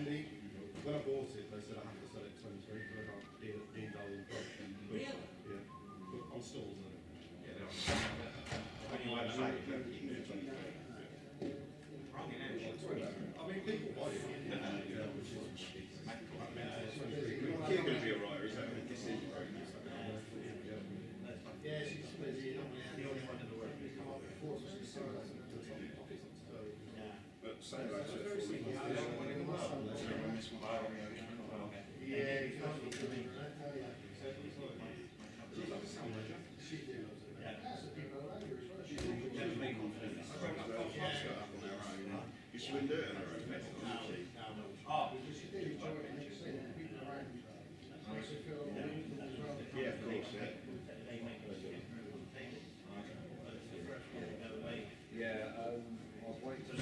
when I bought it, they said I have to sell it 23 for a deal in production. Really? Yeah. But on stalls and everything. Yeah, they are. When you went back, I mean, people buy it. Which is you're going to be alright, is that? Yeah, she's busy. the only one in the world. But say that's it. Yeah, you can't be doing that. You should do it on her own. Yeah, of course, yeah. Yeah, I was waiting for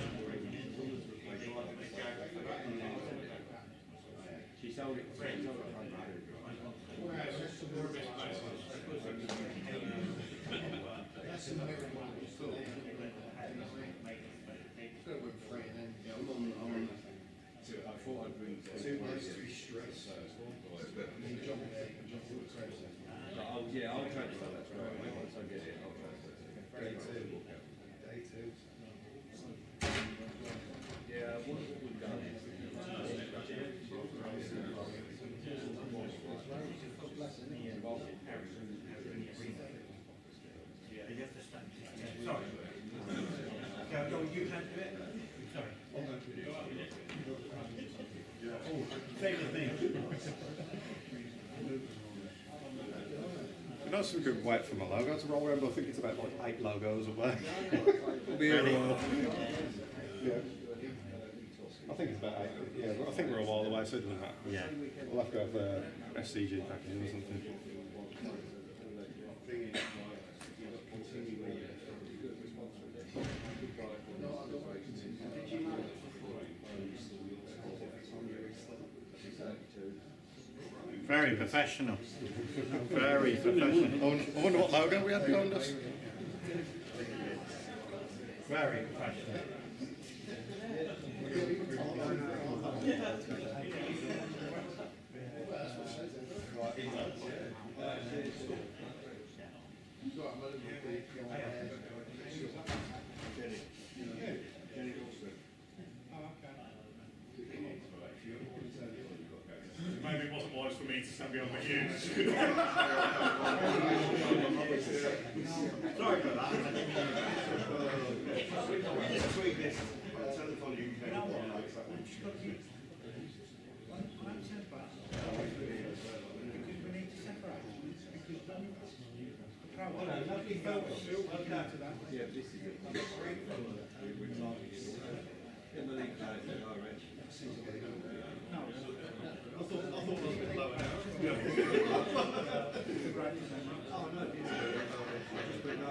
she sold it for $100. I thought I'd bring Too much to be stressed. Oh yeah, I'll transfer that straight away. Once I get it, I'll transfer it. Day two. Day two. Yeah, what we've done is You have to stand. Sorry. Okay, you can do it. Sorry. Favourite thing. You know, some good wait for my logo to roll around, but I think it's about like 8 logos away. It'll be a while. Yeah. I think it's about 8. Yeah, but I think we're a while away, so it doesn't matter. Yeah. We'll have to have SCG packaging or something. Very professional. Very professional. I wonder what logo we had behind us. Very professional. Maybe it wasn't wise for me to stand behind the huge. Sorry for that. Just tweak this. Telephone you can yeah, this is it. Get the link out there, all right. I thought it was a bit lower now. Oh no, but no,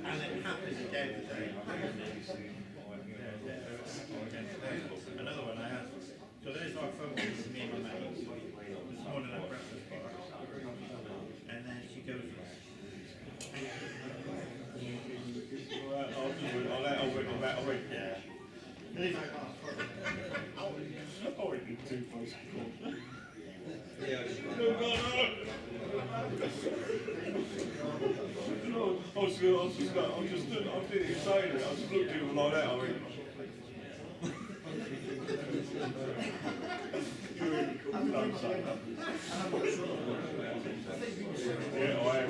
And it happens again today. Another one I had. So there's our phone call with me and my mate. This morning at breakfast bar. And then she goes, I'll wait. yeah. And he's like, I'll wait in 2 posts. yeah, No, I did it inside it. I just looked at him like that. I went, yeah, I am.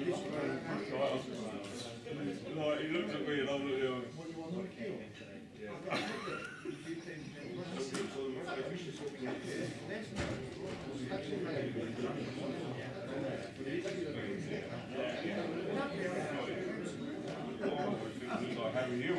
No, he looked at me and I looked at him. It's like having you.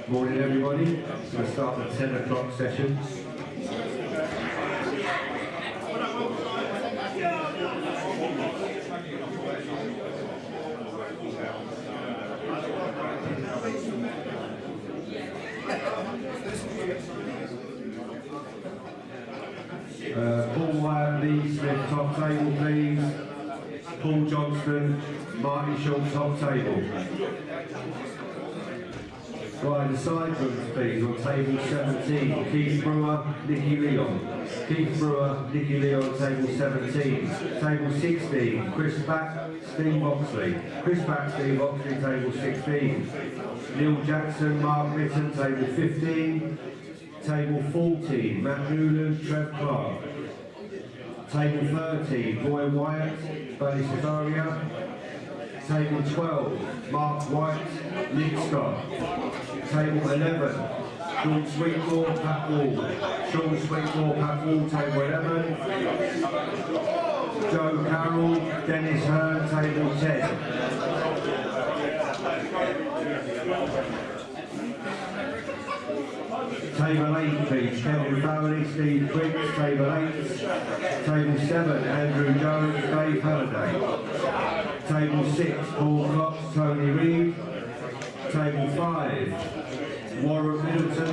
Morning everybody. We'll start the 10 o'clock session. Paul Wyatt, Lee Smith, top table please. Paul Johnston, Marty Short, top table. Right, the side rooms please, on table 17, Keith Brewer, Nicky Leon. Keith Brewer, Nicky Leon, table 17. Table 16, Chris Back, Steve Oxley. Chris Back, Steve Oxley, table 16. Neil Jackson, Mark Mitten, table 15. Table 14, Matt Newland, Trev Clark. Table 13, Roy Wyatt, Bailey Cesaria. Table 12, Mark White, Nick Scott. Table 11, Sean Sweetmore, Pat Wall. Sean Sweetmore, Pat Wall, table 11. Joe Carroll, Dennis Hearn, table 10. Table 8 please, Kevin Fowley, Steve Quicks, table 8. Table 7, Andrew Jones, Dave Halliday. Table 6, Paul Cox, Tony Reed. Table 5, Warren Middleton,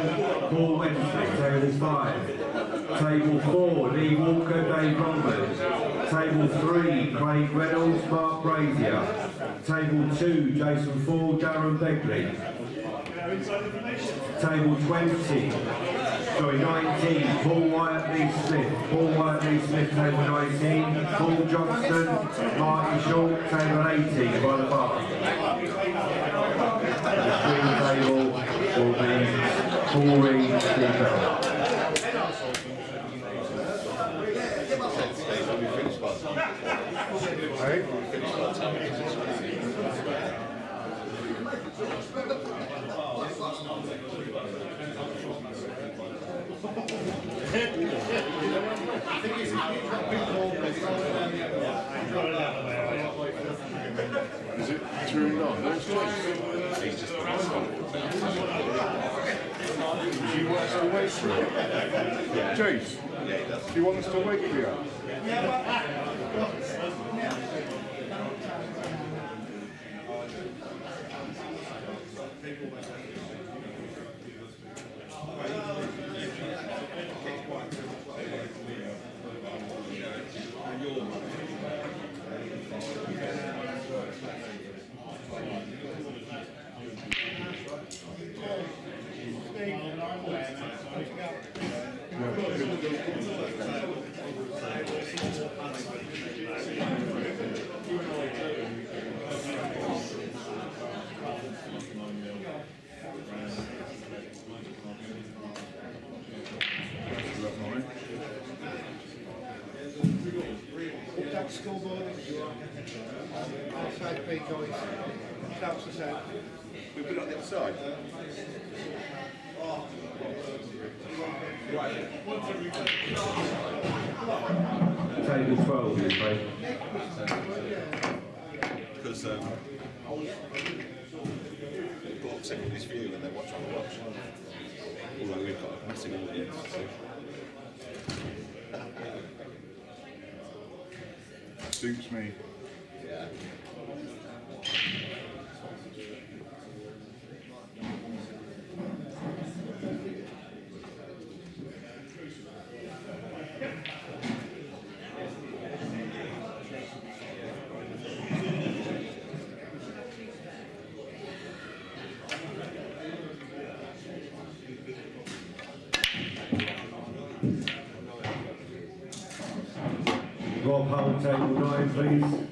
Paul Wednesday, table 5. Table 4, Lee Walker, Dave Roberts. Table 3, Craig Reynolds, Mark Brazier. Table 2, Jason Ford, Darren Begley. Table 20, sorry, 19, Paul Wyatt, Lee Smith. Paul Wyatt, Lee Smith, table 19. Paul Johnston, Marty Short, table 18, by the bar. The green table will be Paul Reed, Steve Bell. Is it turned on? No, it's not. He's just do you want us to wait for it? Jace, do you want us to wait for you? Scoreboard, outside peak going, shouts us out. We put it on the other side. Table 12 is right. Because people send this view when they watch on the watch. Although we've got a massive audience. Suits me. Yeah. Rob Hull, table 9 please.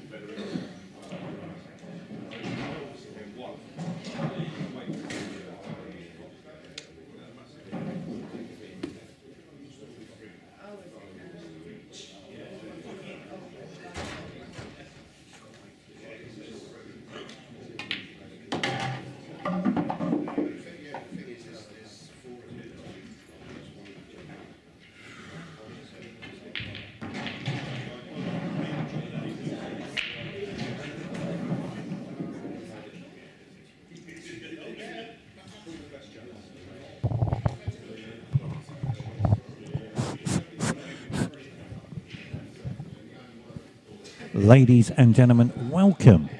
Ladies and gentlemen, welcome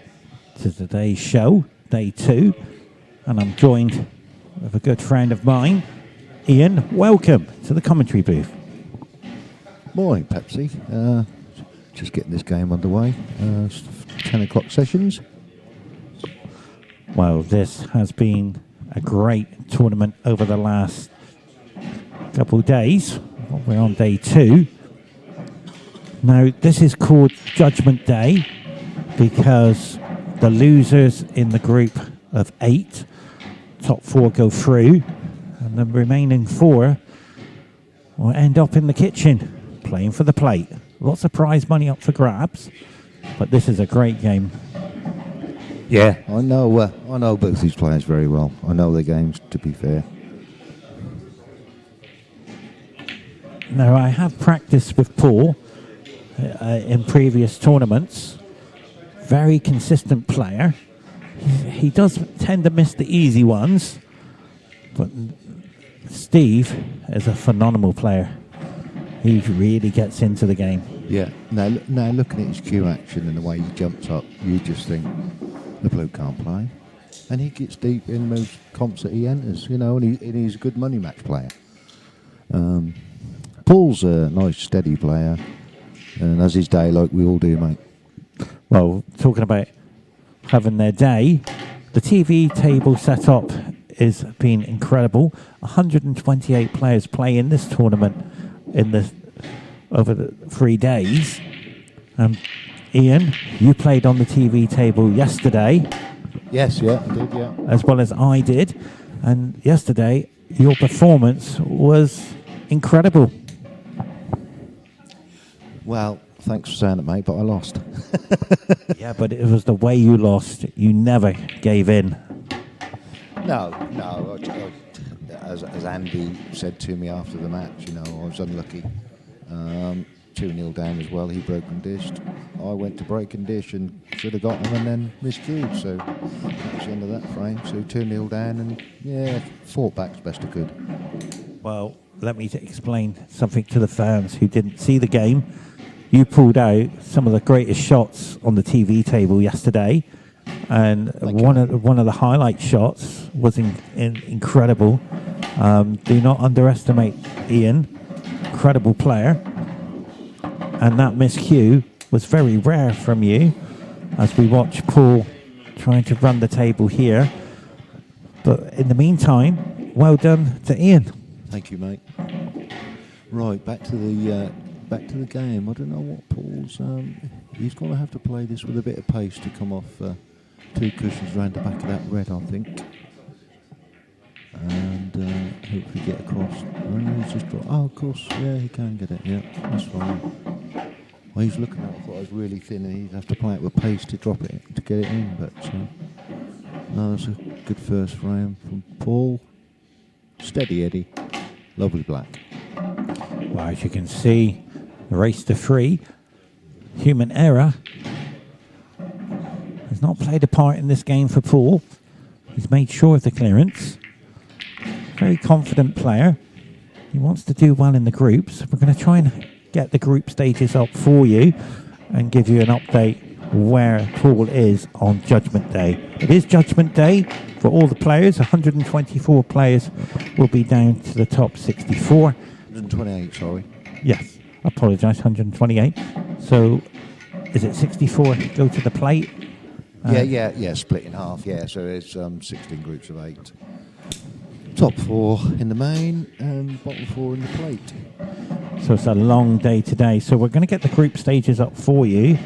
to today's show, day 2. And I'm joined with a good friend of mine, Ian. Welcome to the commentary booth. Morning, Pepsi. Just getting this game underway. 10 o'clock sessions. Well, this has been a great tournament over the last couple of days. We're on day 2. Now, this is called Judgment Day because the losers in the group of 8, top 4 go through, and the remaining 4 will end up in the kitchen playing for the plate. Lots of prize money up for grabs, but this is a great game. Yeah, I know both these players very well. I know their games, to be fair. Now, I have practiced with Paul in previous tournaments. Very consistent player. He does tend to miss the easy ones, but Steve is a phenomenal player. He really gets into the game. Yeah. Now looking at his cue action and the way he jumps up, you just think the bloke can't play. And he gets deep in most comps that he enters, and he's a good money match player. Paul's a nice, steady player, and has his day like we all do, mate. Well, talking about having their day, the TV table setup has been incredible. 128 players play in this tournament over the 3 days. Ian, you played on the TV table yesterday. Yes, yeah, I did, yeah. As well as I did. And yesterday, your performance was incredible. Well, thanks for saying it, mate, but I lost. Yeah, but it was the way you lost. You never gave in. No. As Andy said to me after the match, I was unlucky. 2-0 down as well. He broke and dished. I went to break and dish and should have got him and then miscued. So that was the end of that frame. So 2-0 down and, fought back as best I could. Well, let me explain something to the fans who didn't see the game. You pulled out some of the greatest shots on the TV table yesterday, and one of the highlight shots was incredible. Do not underestimate Ian, incredible player, and that miscue was very rare from you. As we watch Paul trying to run the table here, but in the meantime, well done to Ian. Thank you, mate. Right, back to the game. I don't know what Paul's. He's going to have to play this with a bit of pace to come off 2 cushions around the back of that red, I think, and hopefully get across. He's just of course, yeah, he can get it. Yeah, that's fine. Well, he's looking at it. I thought I was really thin, and he'd have to play it with pace to drop it to get it in. But no, it's a good first frame from Paul. Steady Eddie, lovely black. Well, as you can see, race to 3. Human error has not played a part in this game for Paul. He's made sure of the clearance. Very confident player. He wants to do well in the groups. We're going to try and get the group stages up for you and give you an update where Paul is on Judgment Day. It is Judgment Day for all the players. 124 players will be down to the top 64. 128, sorry. Yes, I apologise, 128. So, is it 64 go to the plate? Yeah, split in half, yeah. So it's 16 groups of 8. Top 4 in the main and bottom 4 in the plate. So it's a long day today. So we're going to get the group stages up for you.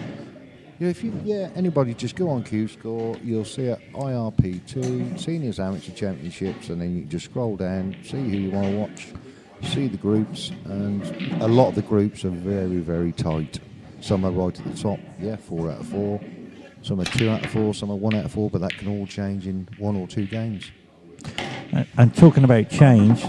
Yeah, anybody just go on Q-Score, you'll see at IRP2, Seniors Amateur Championships, and then you can just scroll down, see who you want to watch. See the groups, and a lot of the groups are very, very tight. Some are right at the top, 4 out of 4. Some are 2 out of 4, some are 1 out of 4, but that can all change in 1 or 2 games. And talking about change,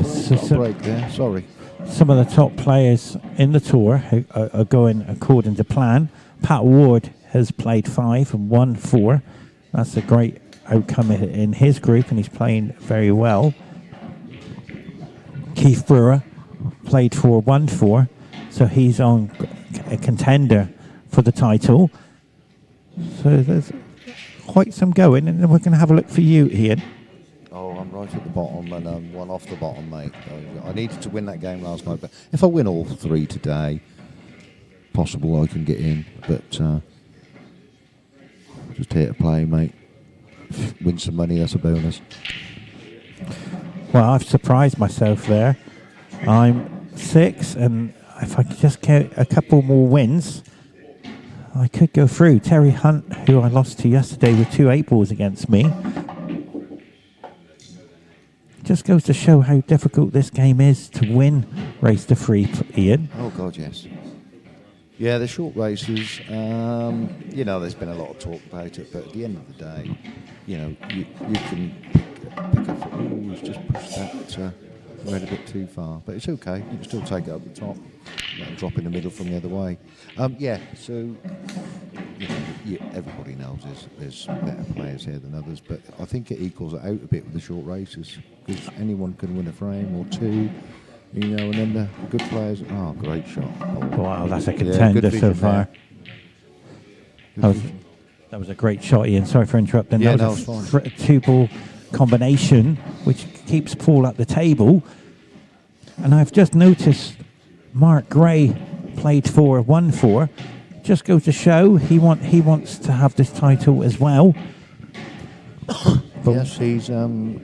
break there, sorry. Some of the top players in the tour are going according to plan. Pat Ward has played 5 and won 4. That's a great outcome in his group, and he's playing very well. Keith Brewer played 4, won 4, so he's on a contender for the title. So there's quite some going, and then we're going to have a look for you, Ian. Oh, I'm right at the bottom and I'm one off the bottom, mate. I needed to win that game last night, but if I win all 3 today, possible I can get in. But just here to play, mate. Win some money, that's a bonus. Well, I've surprised myself there. I'm 6, and if I could just get a couple more wins, I could go through. Terry Hunt, who I lost to yesterday with 2 8-balls against me. Just goes to show how difficult this game is to win race to 3, Ian. Oh, God, yes. Yeah, the short races, you know, there's been a lot of talk about it, but at the end of the day, you know, you can pick up, oh, it's just pushed that red a bit too far, but it's okay, you can still take it up the top, and drop in the middle from the other way. Yeah, so, you know, everybody knows there's better players here than others, but I think it equals it out a bit with the short races, because anyone can win a frame or 2. You know, and then the good players. Oh, great shot! Oh, wow, that's a contender so far. That was a great shot, Ian. Sorry for interrupting. Yeah, that was a 2-ball combination, which keeps Paul at the table. And I've just noticed Mark Gray played 4, 1-4. Just goes to show he wants to have this title as well. Yes, he's the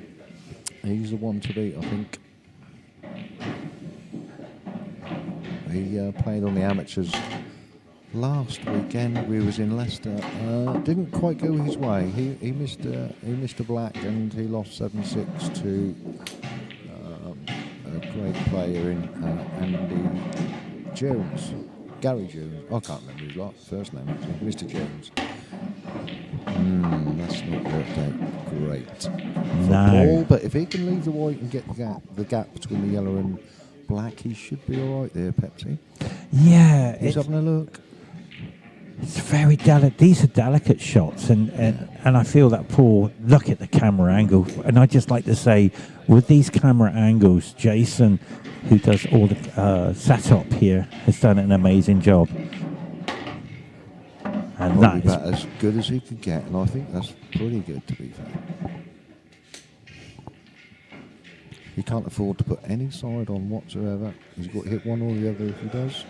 one to beat, I think. He played on the amateurs last weekend. We was in Leicester. Didn't quite go his way. He missed a black and he lost 7-6 to a great player in Andy Jones, Gary Jones. I can't remember his first name actually. Mr. Jones. That's not worked out great for Paul. But if he can leave the white and get the gap between the yellow and black, he should be all right there, Pepsi. Yeah, he's having a look. It's very delicate. These are delicate shots, and I feel that Paul, look at the camera angle, and I just like to say, with these camera angles, Jason, who does all the setup here, has done an amazing job. And Probably that is about as good as he could get, and I think that's pretty good, to be fair. He can't afford to put any side on whatsoever. He's got to hit one or the other if he does.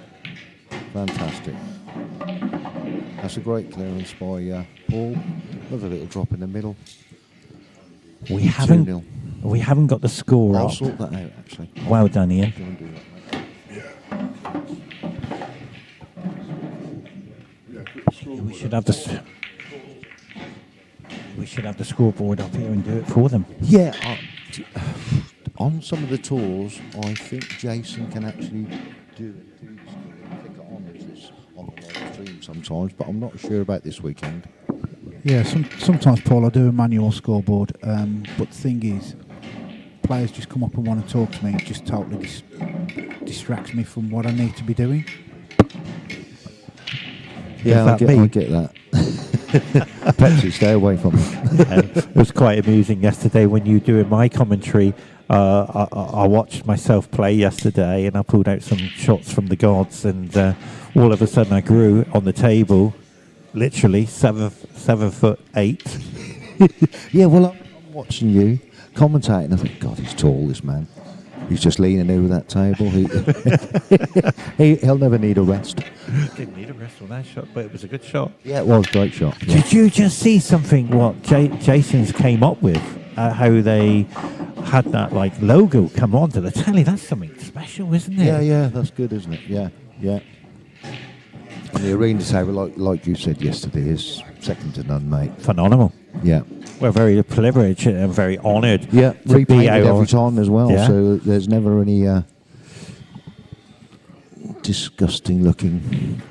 Fantastic. That's a great clearance by Paul. Another little drop in the middle. We haven't got the score I'll up. sort that out, actually. Well done, Ian. Go and do that, mate. We should have the scoreboard up here and do it for them. Yeah. On some of the tours, I think Jason can actually do it. Click it on the live stream sometimes, but I'm not sure about this weekend. Yeah, sometimes, Paul, I do a manual scoreboard, but the thing is, players just come up and want to talk to me. It just totally distracts me from what I need to be doing. Yeah, I get that. Pepsi, stay away from me. It was quite amusing yesterday when you were doing my commentary. I watched myself play yesterday, and I pulled out some shots from the gods, and all of a sudden I grew on the table, literally 7'8". Yeah, well, I'm watching you commentating. I think, God, he's tall, this man. He's just leaning over that table. He'll never need a rest. Didn't need a rest on that shot, but it was a good shot. Yeah, it was a great shot. Yeah. Did you just see something what Jason's came up with? How they had that like logo come onto the telly. That's something special, isn't it? Yeah, that's good, isn't it? Yeah. And the arena table, like you said yesterday, is second to none, mate. Phenomenal. Yeah. We're very privileged and very honoured. Yeah, to be repainted out every time as well, yeah. so there's never any disgusting looking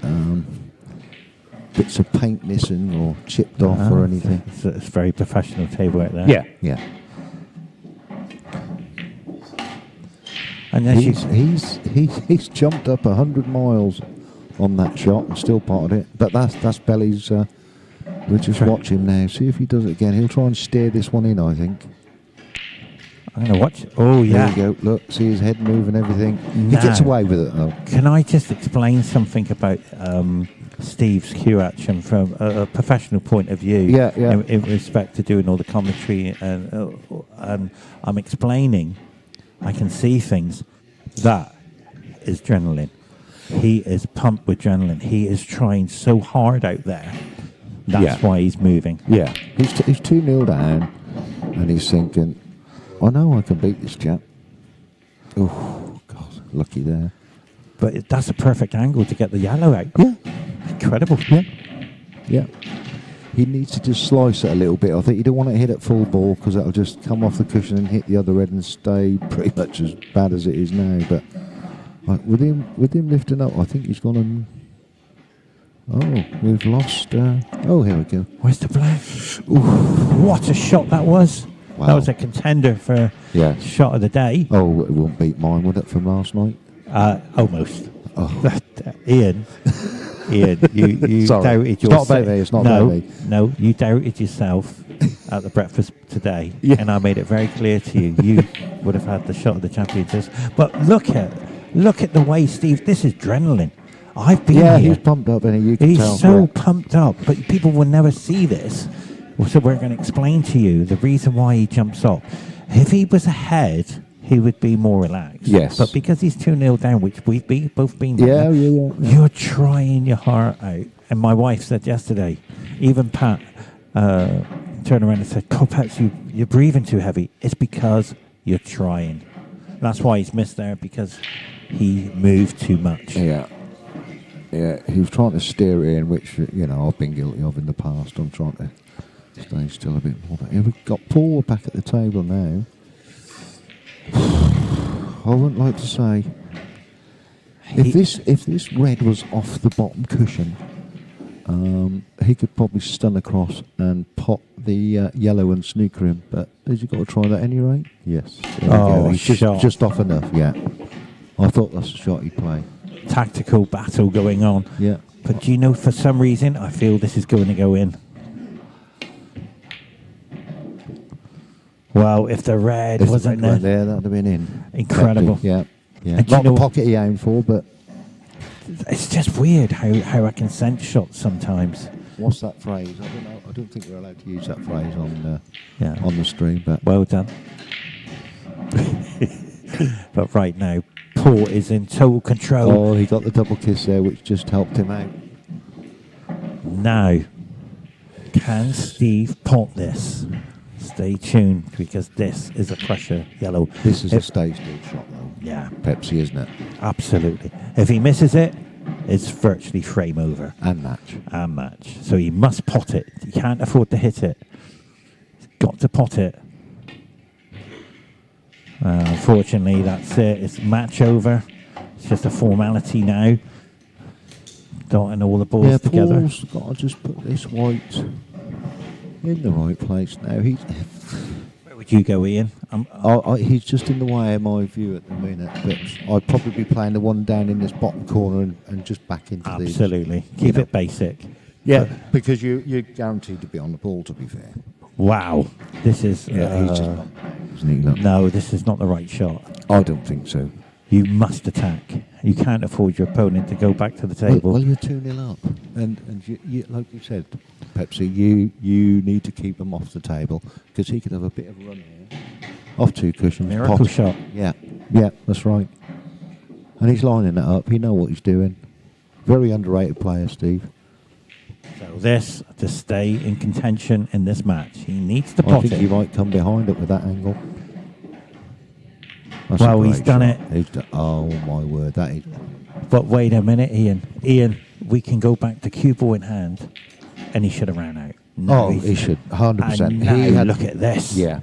bits of paint missing or chipped off or anything. It's a very professional table out there. Yeah. And he's jumped up 100 miles on that shot and still potted it. But that's Belly's. We'll just watch him now. See if he does it again. He'll try and steer this one in, I think. I'm going to watch it. Oh, yeah. There you go. Look, see his head move and everything. Now, He gets away with it, though. Can I just explain something about Steve's cue action from a professional point of view? Yeah. In respect to doing all the commentary, and I'm explaining, I can see things. That is adrenaline. He is pumped with adrenaline. He is trying so hard out there. That's why he's moving. Yeah. He's 2-0 down, and he's thinking, I know I can beat this chap. Oh, God, lucky there. But that's a perfect angle to get the yellow out. Yeah. Incredible. Yeah. He needs to just slice it a little bit. I think you don't want to hit it full ball because that'll just come off the cushion and hit the other end and stay pretty much as bad as it is now. But with him lifting up, I think he's gone and... Oh, we've lost... oh, here we go. Where's the black? Ooh, what a shot that was. Wow. That was a contender for shot of the day. Oh, it won't beat mine, would it, from last night? Almost. Oh. Ian, you Sorry. doubted It's not about me, it's not about me. No, you doubted yourself at the breakfast today, Yeah. and I made it very clear to you, you would have had the shot of the champions. But look at the way, Steve, this is adrenaline. I've been here. He's pumped up, and you can tell. He's so pumped up, but people will never see this. So we're going to explain to you the reason why he jumps up. If he was ahead, he would be more relaxed. Yes. But because he's 2-0 down, which we've both been Yeah. you're trying your heart out. And my wife said yesterday, even Pat turned around and said, Pat, you're breathing too heavy. It's because you're trying. That's why he's missed there, because he moved too much. Yeah. Yeah, he was trying to steer it in, which, I've been guilty of in the past. I'm trying to stay still a bit more. But here we've got Paul back at the table now. I wouldn't like to say... If this red was off the bottom cushion, he could probably stun across and pop the yellow and snooker him. But has he got to try that at any rate? Yes. There we go. He's just off enough, yeah. I thought that's a shot he'd play. Tactical battle going on. Yeah. But do you know, for some reason, I feel this is going to go in. Well, if the red wasn't there, that would have been in. Incredible. Yeah. And Not the pocket he aimed for, but... It's just weird how I can sense shots sometimes. What's that phrase? I don't know. I don't think we're allowed to use that phrase on the stream, but... Well done. But right now, Paul is in total control. Oh, he got the double kiss there, which just helped him out. Now, can Steve pot this? Stay tuned, because this is a pressure yellow. This is a stay still shot, though. Yeah. Pepsi, isn't it? Absolutely. If he misses it, it's virtually frame over. And match. And match. So he must pot it. He can't afford to hit it. He's got to pot it. Unfortunately, that's it. It's match over. It's just a formality now. Dotting all the balls together. Paul's got to just put this white in the right place now. Where would you go, Ian? He's just in the way of my view at the minute. But I'd probably be playing the one down in this bottom corner and just back into these. Absolutely. Keep it basic. Yeah, because you're guaranteed to be on the ball, to be fair. Wow. This is... he's just not, isn't he? Look. No, this is not the right shot. I don't think so. You must attack. You can't afford your opponent to go back to the table. Well, you're 2-0 up. And you, like you said, Pepsi, you need to keep him off the table, because he could have a bit of a run here. Off two cushions. Miracle shot. Yeah, that's right. And he's lining it up. He knows what he's doing. Very underrated player, Steve. So this, to stay in contention in this match, he needs to pot I think it. he might come behind it with that angle. That's Well, he's done it. He's done, oh, my word, that is... But wait a minute, Ian. Ian, we can go back to cue ball in hand, and he should have ran out. No, he should, 100%. And now look at this. Yeah.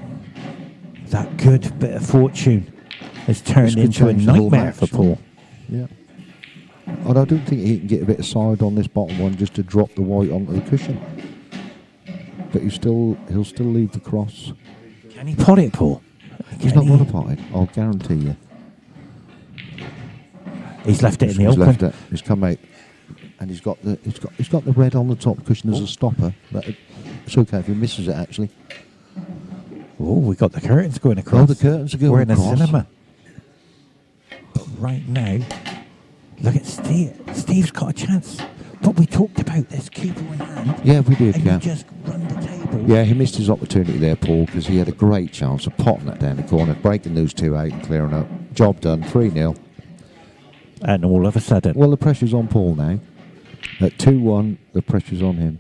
That good bit of fortune has turned This into could a change the whole nightmare match. for Paul. Yeah. And I don't think he can get a bit of side on this bottom one just to drop the white onto the cushion. But he'll still leave the cross. Can he pot it, Paul? He's not going to pot it, I'll guarantee you. He's left it in the He's open. left it. He's come out, and he's got the red on the top cushion as a stopper. It's okay if he misses it, actually. Oh, we got the curtains going across. Oh, the curtains are going We're in across. a cinema. But right now, look at Steve. Steve's got a chance. But we talked about this cue ball in hand. Yeah, we did, and yeah. you just run the table. Yeah, he missed his opportunity there, Paul, because he had a great chance of potting that down the corner, breaking those 2 out and clearing up. Job done, 3-0. And all of a sudden, Well, the pressure's on Paul now. At 2-1, the pressure's on him.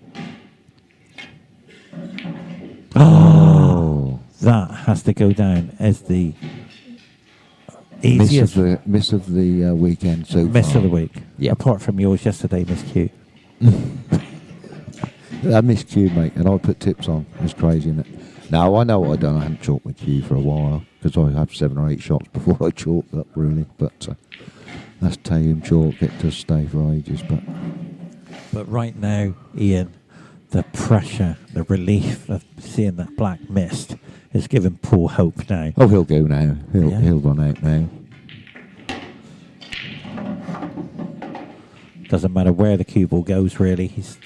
oh, that has to go down as the easiest Miss of the weekend so miss far. of the week. Yeah. Apart from yours yesterday, Miss Q. I missed Q, mate, and I put tips on. It's crazy, isn't it? Now, I know what I've done. I hadn't chalked my Q for a while because I had 7 or 8 shots before I chalked up, really. But that's tame chalk. It does stay for ages. But right now, Ian, the pressure, the relief of seeing that black mist is giving Paul hope now. Oh, he'll go now. Yeah. He'll run out now. Doesn't matter where the cue ball goes, really. He's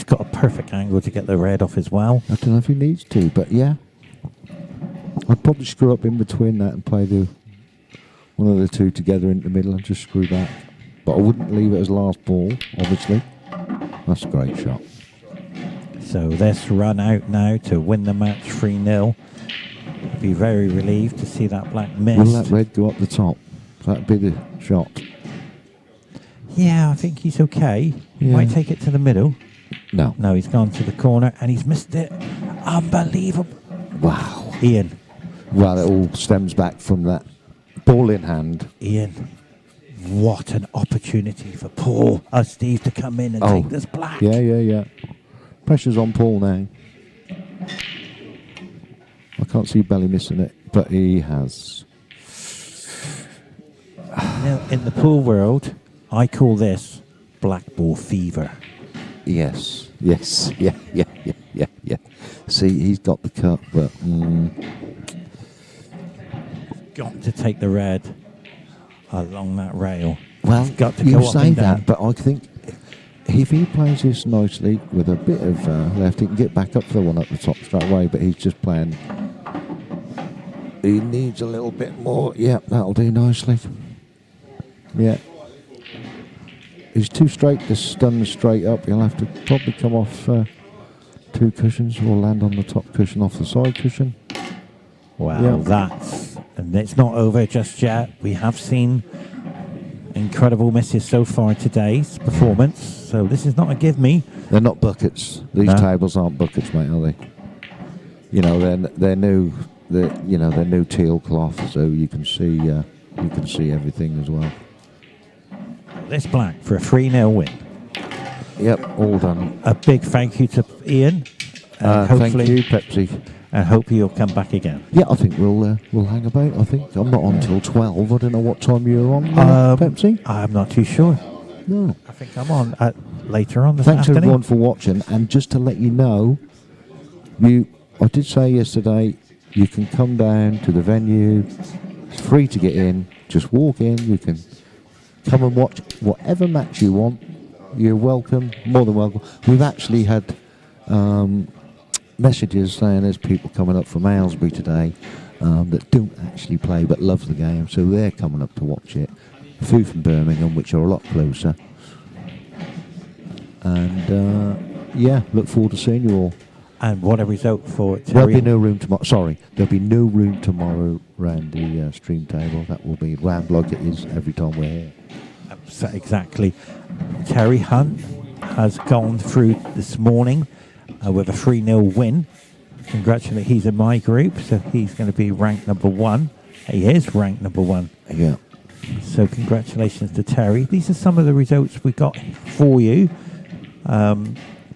got a perfect angle to get the red off as well. I don't know if he needs to, but yeah. I'd probably screw up in between that and play one of the two together in the middle and just screw back. But I wouldn't leave it as last ball, obviously. That's a great shot. So this run out now to win the match 3-0. Be very relieved to see that black mist. Will that red go up the top? That'd be the shot. Yeah, I think he's okay. He Yeah. might take it to the middle. No. No, he's gone to the corner and he's missed it. Unbelievable. Wow. Ian. Well, it all stems back from that ball in hand. Ian, what an opportunity for Paul, Steve to come in and take this black. Yeah. Pressure's on Paul now. I can't see Belly missing it, but he has. Now, in the pool world, I call this black ball fever. Yes. Yeah. See, he's got the cut, but Got to take the red along that rail. well, It's got to you go up say and down. that, but I think if he plays this nicely with a bit of left, he can get back up for the one at the top straight away. But he's just playing. He needs a little bit more. Yeah, that'll do nicely. Yeah. He's too straight to stun straight up. He'll have to probably come off 2 cushions or land on the top cushion off the side cushion. Well, and it's not over just yet. We have seen incredible misses so far in today's performance. So this is not a give me. They're not buckets. These tables aren't buckets, mate, are they? You know, they're new. They're new teal cloth, so you can see everything as well. This black for a 3-0 win. Yep, all done. A big thank you to Ian. And Thank you, Pepsi. And hope you'll come back again. Yeah, I think we'll hang about. I think I'm not on till 12. I don't know what time you're on, Pepsi. I'm not too sure. No. I think I'm on later on this Thanks afternoon. everyone for watching. And just to let you know, I did say yesterday, you can come down to the venue. It's free to get in. Just walk in. You can come and watch whatever match you want. You're welcome, more than welcome. We've actually had messages saying there's people coming up from Aylesbury today that don't actually play but love the game, so they're coming up to watch it. A few from Birmingham, which are a lot closer. And look forward to seeing you all. And what a result for Terry. There'll be no room tomorrow. Sorry, there'll be no room tomorrow round the stream table. That will be round like it is every time we're here. Exactly. Terry Hunt has gone through this morning with a 3-0 win. Congratulations. He's in my group, so he's going to be ranked number 1. He is ranked number 1. Yeah. So congratulations to Terry. These are some of the results we got for you.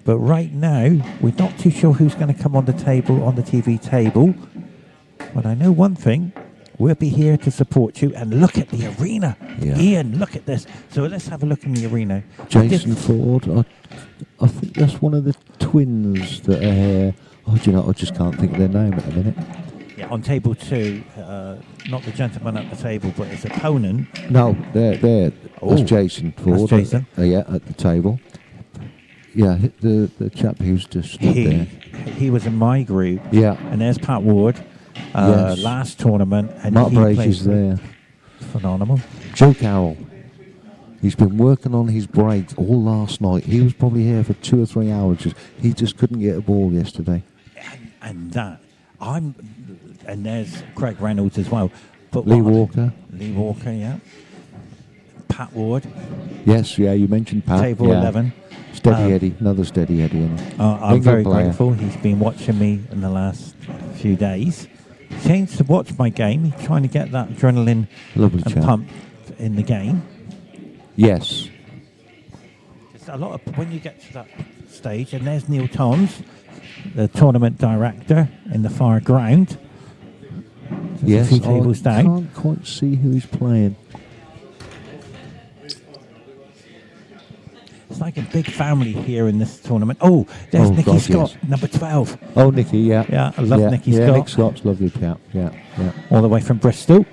But right now, we're not too sure who's going to come on the table, on the TV table. But I know one thing. We'll be here to support you. And look at the arena. Yeah. Ian, look at this. So let's have a look in the arena. Jason Ford, I think that's one of the twins that are here. Oh, do you know, I just can't think of their name at the minute. Yeah, on table 2, not the gentleman at the table, but his opponent. No, they're that's Jason Ford. That's Jason. Yeah, at the table. Yeah, the chap who's just stood there. He was in my group. Yeah. And there's Pat Ward. Yes. last tournament, and Mark he Brage played is there. phenomenal. Joe Carroll. He's been working on his breaks all last night. He was probably here for 2 or 3 hours. He just couldn't get a ball yesterday. And there's Craig Reynolds as well. But Lee Walker. Lee Walker, yeah. Pat Ward. Yes, yeah, you mentioned Pat. Table yeah. 11. Steady Eddie, another Steady Eddie. I'm Bingo very player. grateful. He's been watching me in the last few days. He seems to watch my game. He's trying to get that adrenaline Lovely and chap. pump in the game. Yes. It's a lot of when you get to that stage, and there's Neil Tons, the tournament director in the far ground. There's Yes, a few tables I down. can't quite see who he's playing. It's like a big family here in this tournament. Oh, there's Oh, Nicky God, Scott, yes. number 12, Oh, Nicky, yeah. Yeah, I love Nicky yeah, Scott. Nick Scott's lovely chap. Yeah, yeah. all the way from Bristol.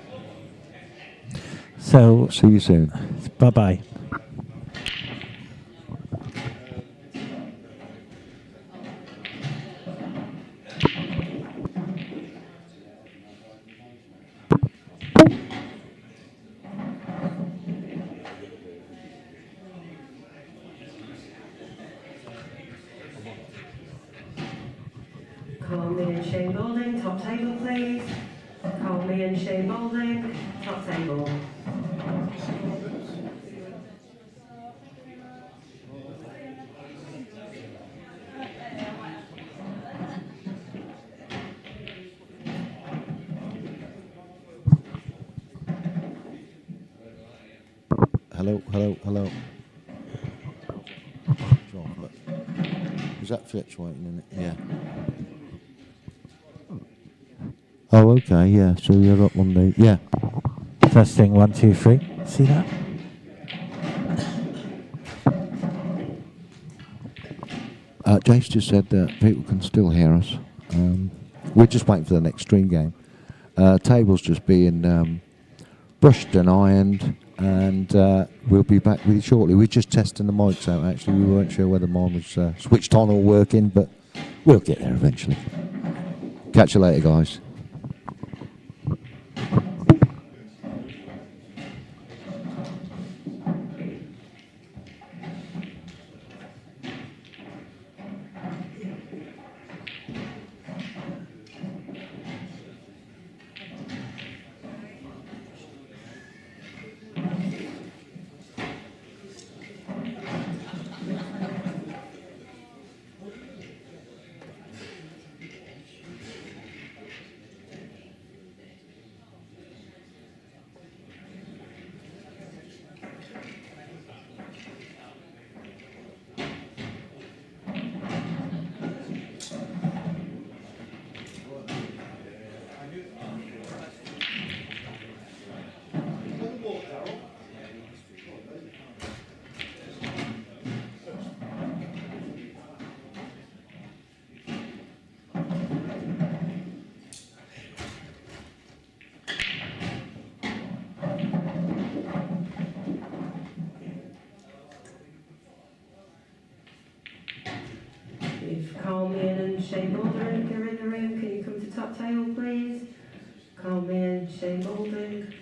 So, See you soon. bye-bye. Call me and Shane Boulding, top table please. Call me and Shane Boulding, top table. Hello, hello, hello. Chocolate. Is that Fitch waiting in it? Yeah. Oh, okay, yeah. So you're up one day. Yeah. Testing 1, 2, 3. See that? Jace just said that people can still hear us. We're just waiting for the next stream game. Table's just being brushed and ironed, and we'll be back with you shortly. We're just testing the mics out, actually. We weren't sure whether mine was switched on or working, but we'll get there eventually. Catch you later, guys. If Carlman and Shane Boulding are in the room, can you come to top table please? Carlman, Shane Boulding.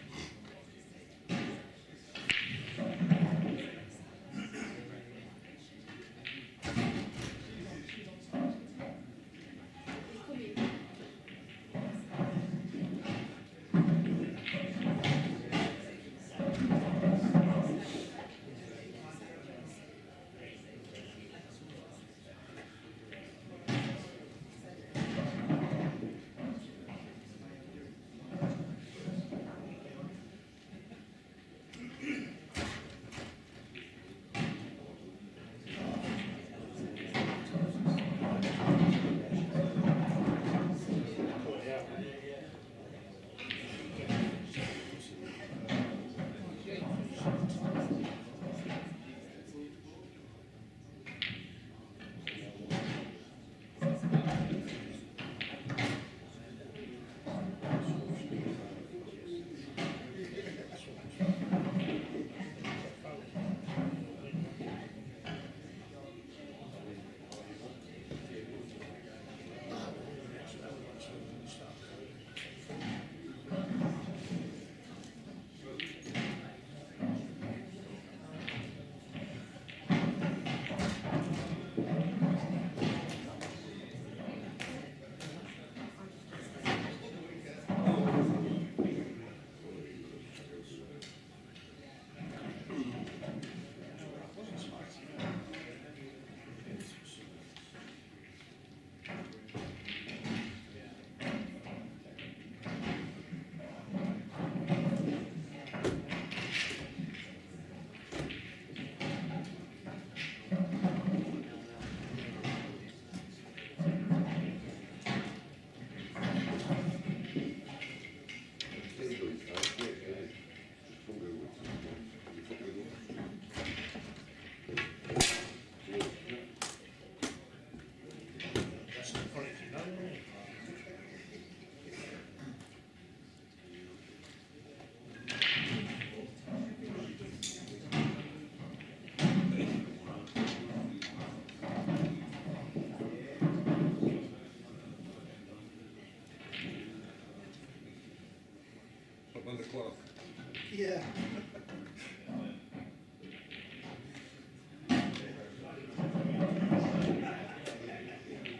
Yeah.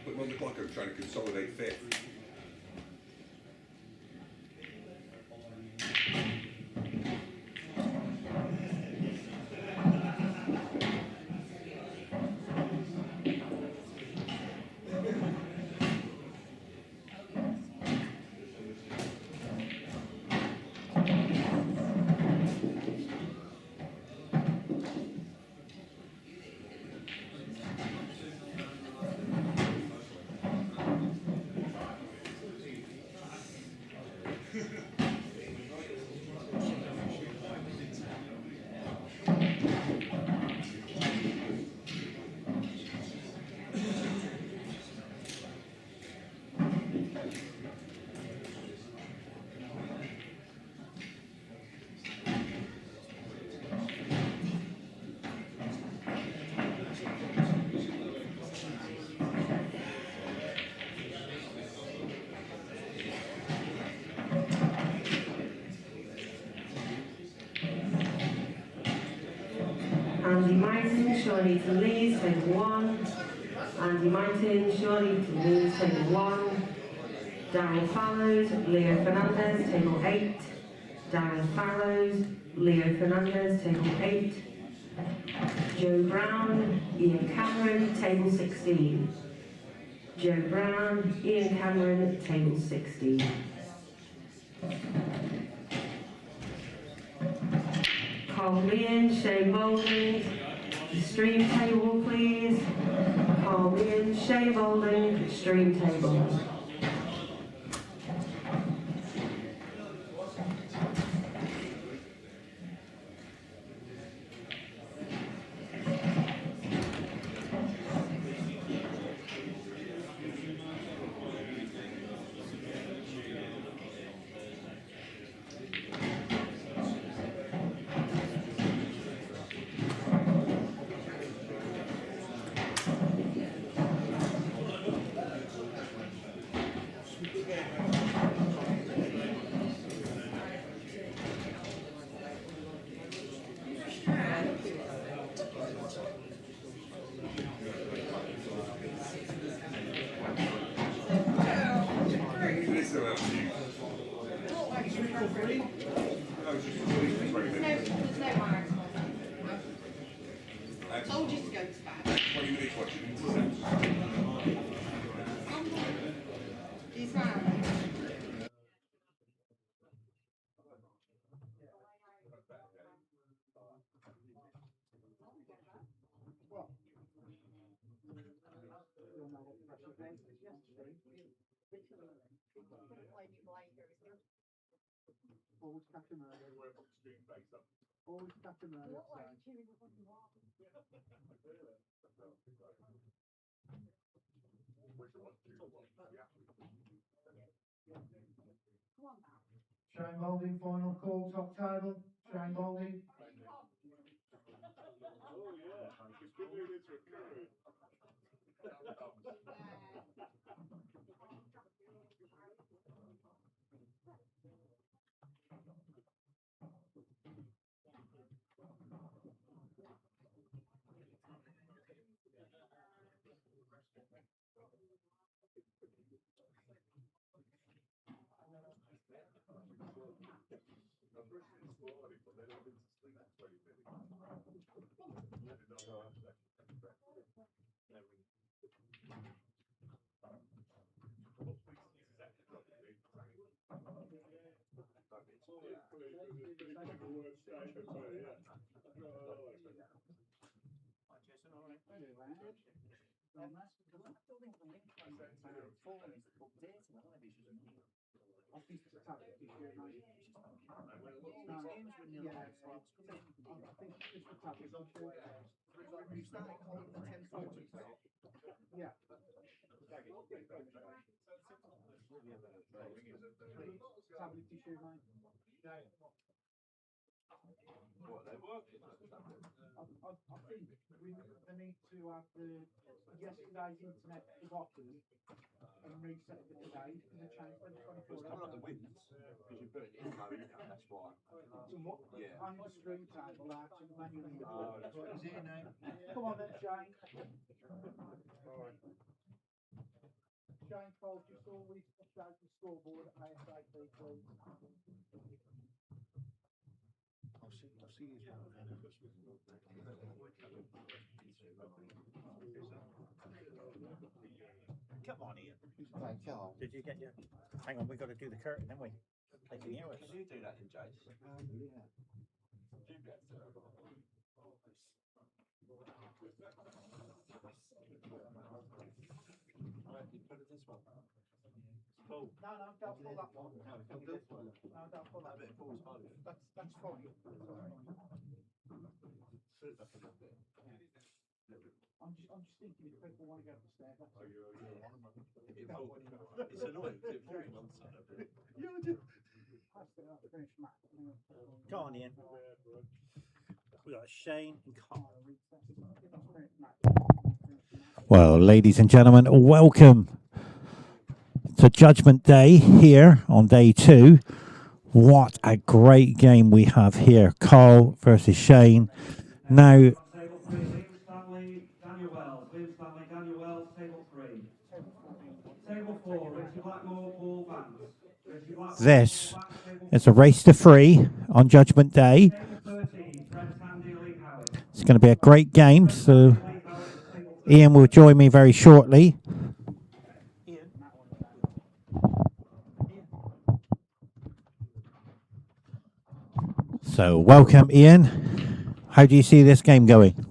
But when the clock I'm trying to consolidate fifth. Andy Martin, Shirley to Leeds, table 1. Andy Martin, Shirley to Leeds, table 1. Darren Fallows, Leo Fernandez, table 8. Darren Fallows, Leo Fernandez, table 8. Joe Brown, Ian Cameron, table 16. Joe Brown, Ian Cameron, table 16. Carl Meehan, Shane Boulding, stream table please. Carl Meehan, Shane Boulding, stream table. Told you to go to bed. 20 minutes watching. He's right. Shane Boulding, final call, top table. Shane Boulding. Oh yeah, it's good lead into a career. need to have yesterday's internet forgotten and reset it today because they changed for the 24 hours. Because you put it in low, that's why. So what? Yeah. On the stream table, I actually manually. He's here now. Come on then, Shane. Shane Cole, just always update the scoreboard ASAP, please. I'll see you. Come on, Ian. Thank you. Did you get your... Hang on, we've got to do the curtain, haven't we? Taking the hours. Can you do that in Jace? Yeah. Put it this one. No, don't pull that one. No, don't pull that. That's fine. I'm just thinking if people want to go upstairs. It's annoying. It's very nonsense. Go on, Ian. We got Shane and Carl. Well, ladies and gentlemen, welcome to Judgment Day here on day 2. What a great game we have here. Carl versus Shane. Now, this is a race to 3 on Judgment Day. It's going to be a great game, so Ian will join me very shortly. So, welcome, Ian. How do you see this game going?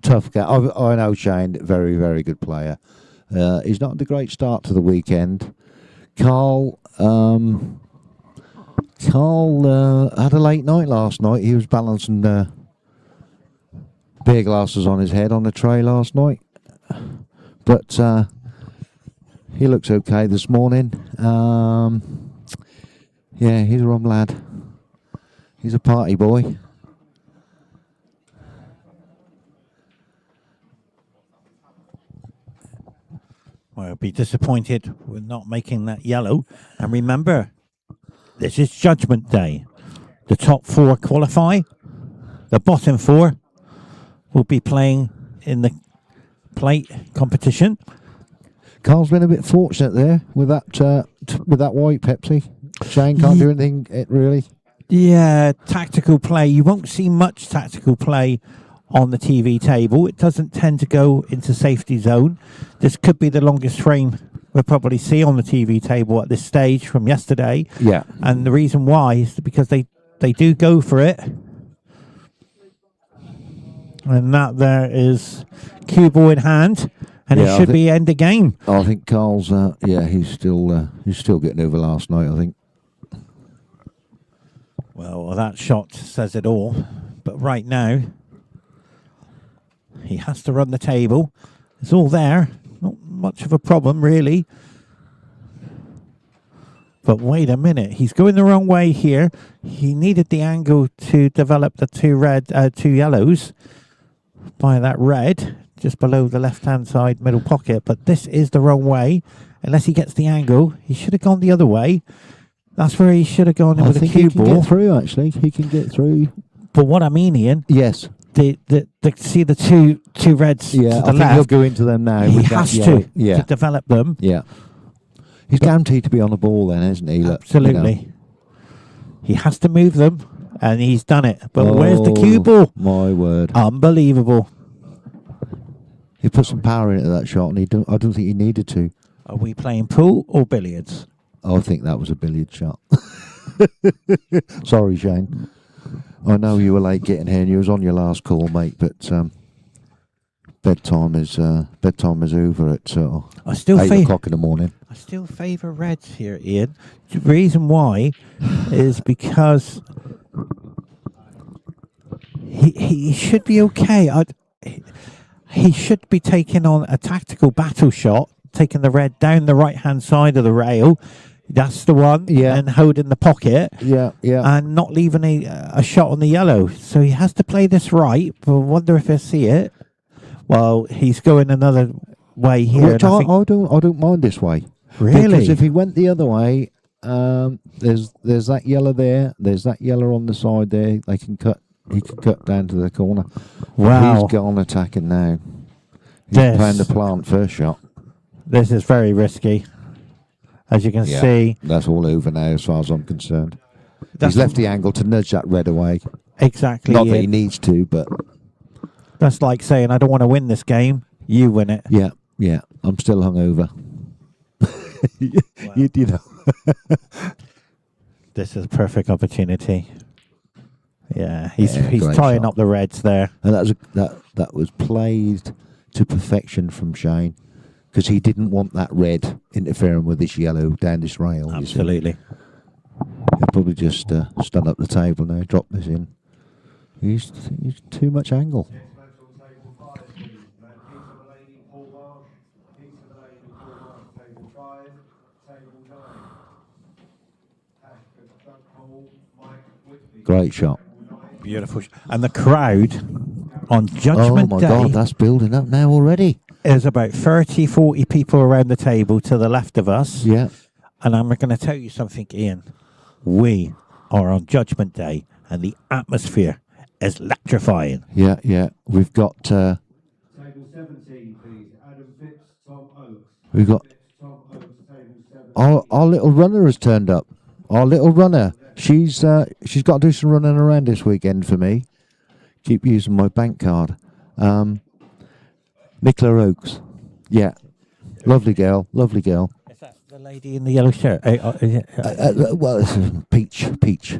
Tough guy. I know Shane, very, very good player. He's not had a great start to the weekend. Carl had a late night last night. He was balancing beer glasses on his head on the tray last night. But he looks okay this morning. Yeah, he's a rum lad. He's a party boy. Well, be disappointed with not making that yellow. And remember, this is Judgment Day. The top 4 qualify. The bottom 4 will be playing in the plate competition. Carl's been a bit fortunate there with that white Pepsi. Shane can't do anything really. Yeah, tactical play. You won't see much tactical play on the TV table. It doesn't tend to go into safety zone. This could be the longest frame we'll probably see on the TV table at this stage from yesterday. Yeah. And the reason why is because they do go for it. And that there is cue ball in hand. And it should be end of game. I think Carl's, he's still getting over last night, I think. Well, that shot says it all. But right now, he has to run the table. It's all there. Not much of a problem, really. But wait a minute. He's going the wrong way here. He needed the angle to develop the two yellows by that red, just below the left-hand side middle pocket. But this is the wrong way. Unless he gets the angle, he should have gone the other way. That's where he should have gone with the cue ball. He can get through, actually. He can get through. But what I mean, Ian... Yes. See the two reds to the I think left. he'll go into them now. He has to develop them. Yeah. He's guaranteed to be on the ball then, isn't he? Absolutely. You know. He has to move them, and he's done it. But where's the cue ball? My word. Unbelievable. He put some power into that shot, and I don't think he needed to. Are we playing pool or billiards? I think that was a billiard shot. Sorry, Shane. I know you were late getting here and you was on your last call, mate, but bedtime is over at 8 o'clock in the morning. I still favour reds here, Ian. The reason why is because he should be okay. He should be taking on a tactical battle shot, taking the red down the right-hand side of the rail. That's the one. Yeah. And holding the pocket. Yeah, yeah. And not leaving a shot on the yellow. So he has to play this right. But I wonder if he'll see it. Well, he's going another way here. Which I don't mind this way. Really? Because if he went the other way, there's that yellow there. There's that yellow on the side there. He can cut down to the corner. Wow. He's gone attacking now. He's playing the plant first shot. This is very risky. As you can see. That's all over now as far as I'm concerned. He's left the angle to nudge that red away. Exactly. Not that he needs to, but... That's like saying, I don't want to win this game. You win it. Yeah, yeah. I'm still hungover. you know. This is a perfect opportunity. Yeah, he's great tying shot. up the reds there. And that was played to perfection from Shane, because he didn't want that red interfering with this yellow down this rail. Absolutely. He'll probably just stun up the table now, drop this in. He's too much angle. Great shot. Beautiful. And the crowd on Judgment Day. Oh my God, that's building up now already. There's about 30, 40 people around the table to the left of us. Yeah. And I'm going to tell you something, Ian. We are on Judgment Day, and the atmosphere is electrifying. Yeah, yeah. We've got... Table 17, please. Adam Phipps, Tom Oakes. We've got... Tom Oakes, table 17. Our little runner has turned up. Our little runner. She's got to do some running around this weekend for me. Keep using my bank card. Nicola Oakes. Yeah. Lovely girl. Lovely girl. Is that the lady in the yellow shirt? Well, it's peach. Peach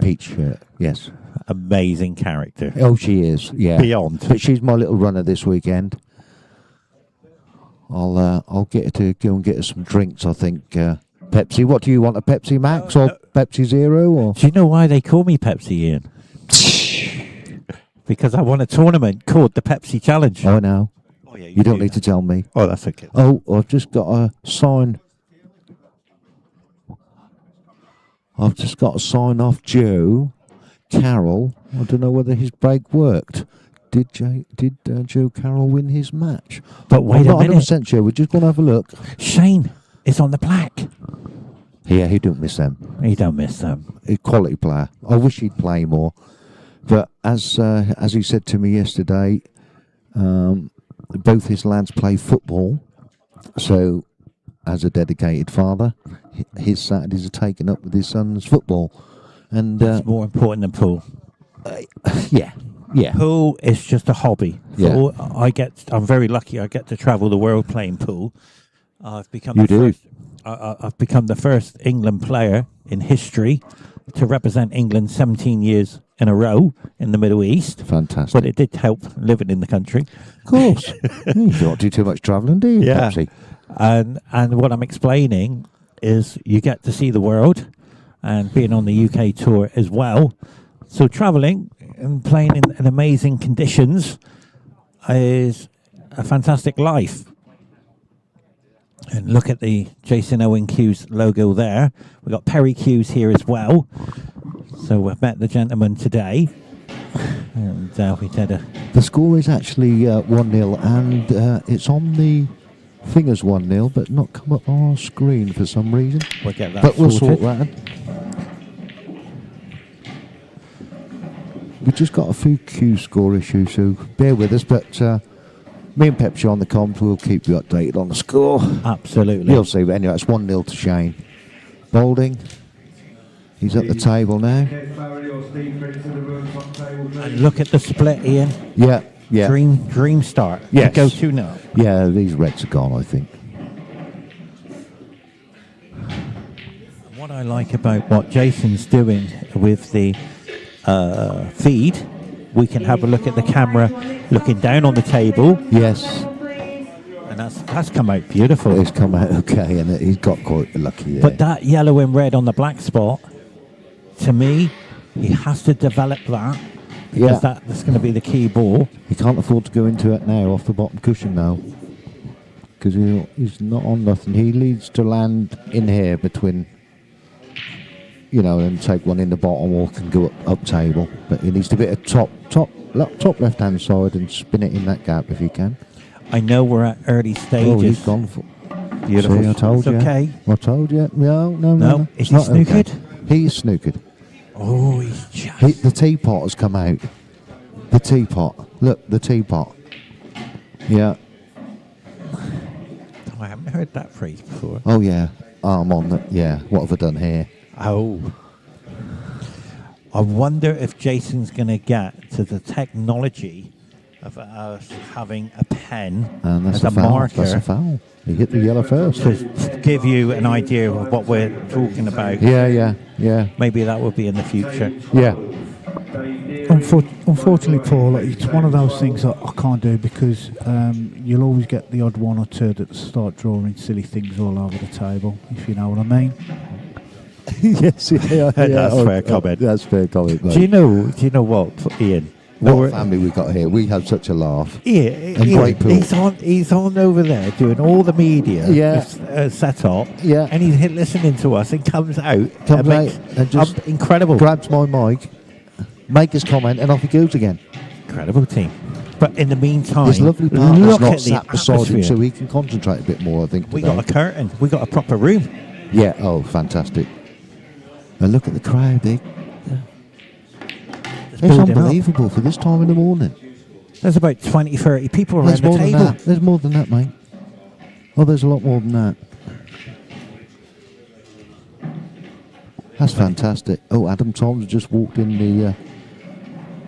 Peach, yes. Amazing character. Oh, she is, yeah. Beyond. But she's my little runner this weekend. I'll get her to go and get her some drinks, I think. Pepsi. What do you want, a Pepsi Max or Pepsi Zero? Or? Do you know why they call me Pepsi, Ian? Because I won a tournament called the Pepsi Challenge. Oh, no. Oh, yeah, you don't need to tell me. Oh, that's okay. Oh, I've just got a sign. I've just got to sign off Joe Carroll. I don't know whether his break worked. Did Joe Carroll win his match? But wait a minute. 100% Joe. We're just going to have a look. Shane is on the plaque. Yeah, he don't miss them. He don't miss them. A quality player. I wish he'd play more. But as he said to me yesterday, both his lads play football. So, as a dedicated father, his Saturdays are taken up with his son's football. And That's more important than pool. Yeah. Pool is just a hobby. Yeah. I'm very lucky. I get to travel the world playing pool. I've become I've become the first England player in history to represent England 17 years in a row in the Middle East. Fantastic. But it did help living in the country. Of course. You don't do too much travelling, do you, Yeah. Pepsi? And what I'm explaining is you get to see the world and being on the UK tour as well. So travelling and playing in amazing conditions is a fantastic life. And look at the Jason Owen Hughes logo there. We've got Perry Hughes here as well. So we've met the gentleman today. And we did The score is actually 1-0, and it's on the fingers 1-0, but not come up on our screen for some reason. We'll get that but we'll sort sorted. that. We've just got a few Q score issues, so bear with us. But me and Pepsi on the comms will keep you updated on the score. Absolutely. You'll see. But anyway, it's 1-0 to Shane. Boulding. He's at the table now. And look at the split, Ian. Yeah, yeah. Dream start. Yes. Go 2-0. Yeah, these reds are gone, I think. What I like about what Jason's doing with the feed, we can have a look at the camera looking down on the table. Yes. And that's come out beautiful. It's come out okay, and he's got quite lucky there. But that yellow and red on the black spot, to me, he has to develop that. Because that's going to be the key ball. He can't afford to go into it now, off the bottom cushion now. because he's not on nothing. He needs to land in here between, and take one in the bottom or can go up table. But he needs to be at top left hand side and spin it in that gap if he can. I know we're at early stages. Oh, he's gone for. Beautiful. See, I told It's you. okay. I told you. No. Is it's he not okay. snookered? He's snookered. Oh, he's just. The teapot has come out. The teapot. Look, the teapot. Yeah. Oh, I haven't heard that phrase before. Oh, yeah. I'm on the. Yeah. What have I done here? Oh. I wonder if Jason's going to get to the technology of us having a pen And that's as a foul. marker. That's a foul. He hit the yellow first. To give you an idea of what we're talking about. Yeah. Maybe that will be in the future. Yeah. Unfortunately, Paul, it's one of those things that I can't do because you'll always get the odd one or two that start drawing silly things all over the table, if you know what I mean. Yes, yeah. That's fair comment. That's fair comment. Mate. Do you know what, Ian? What a family we got here. We had such a laugh. Ian, he's on over there doing all the media set up. Yeah. And he's listening to us and comes out and just incredible. Grabs my mic, make his comment, and off he goes again. Incredible team. But in the meantime, his lovely partner's look not at the sat beside him, atmosphere. so he can concentrate a bit more, I think. We today. got a curtain. We got a proper room. Yeah, oh, fantastic. And look at the crowd, It's building unbelievable for this time in the morning. There's about 20, 30 people around There's the more than table. that. There's more than that, mate. Oh, there's a lot more than that. That's fantastic. Oh, Adam Tom's just walked in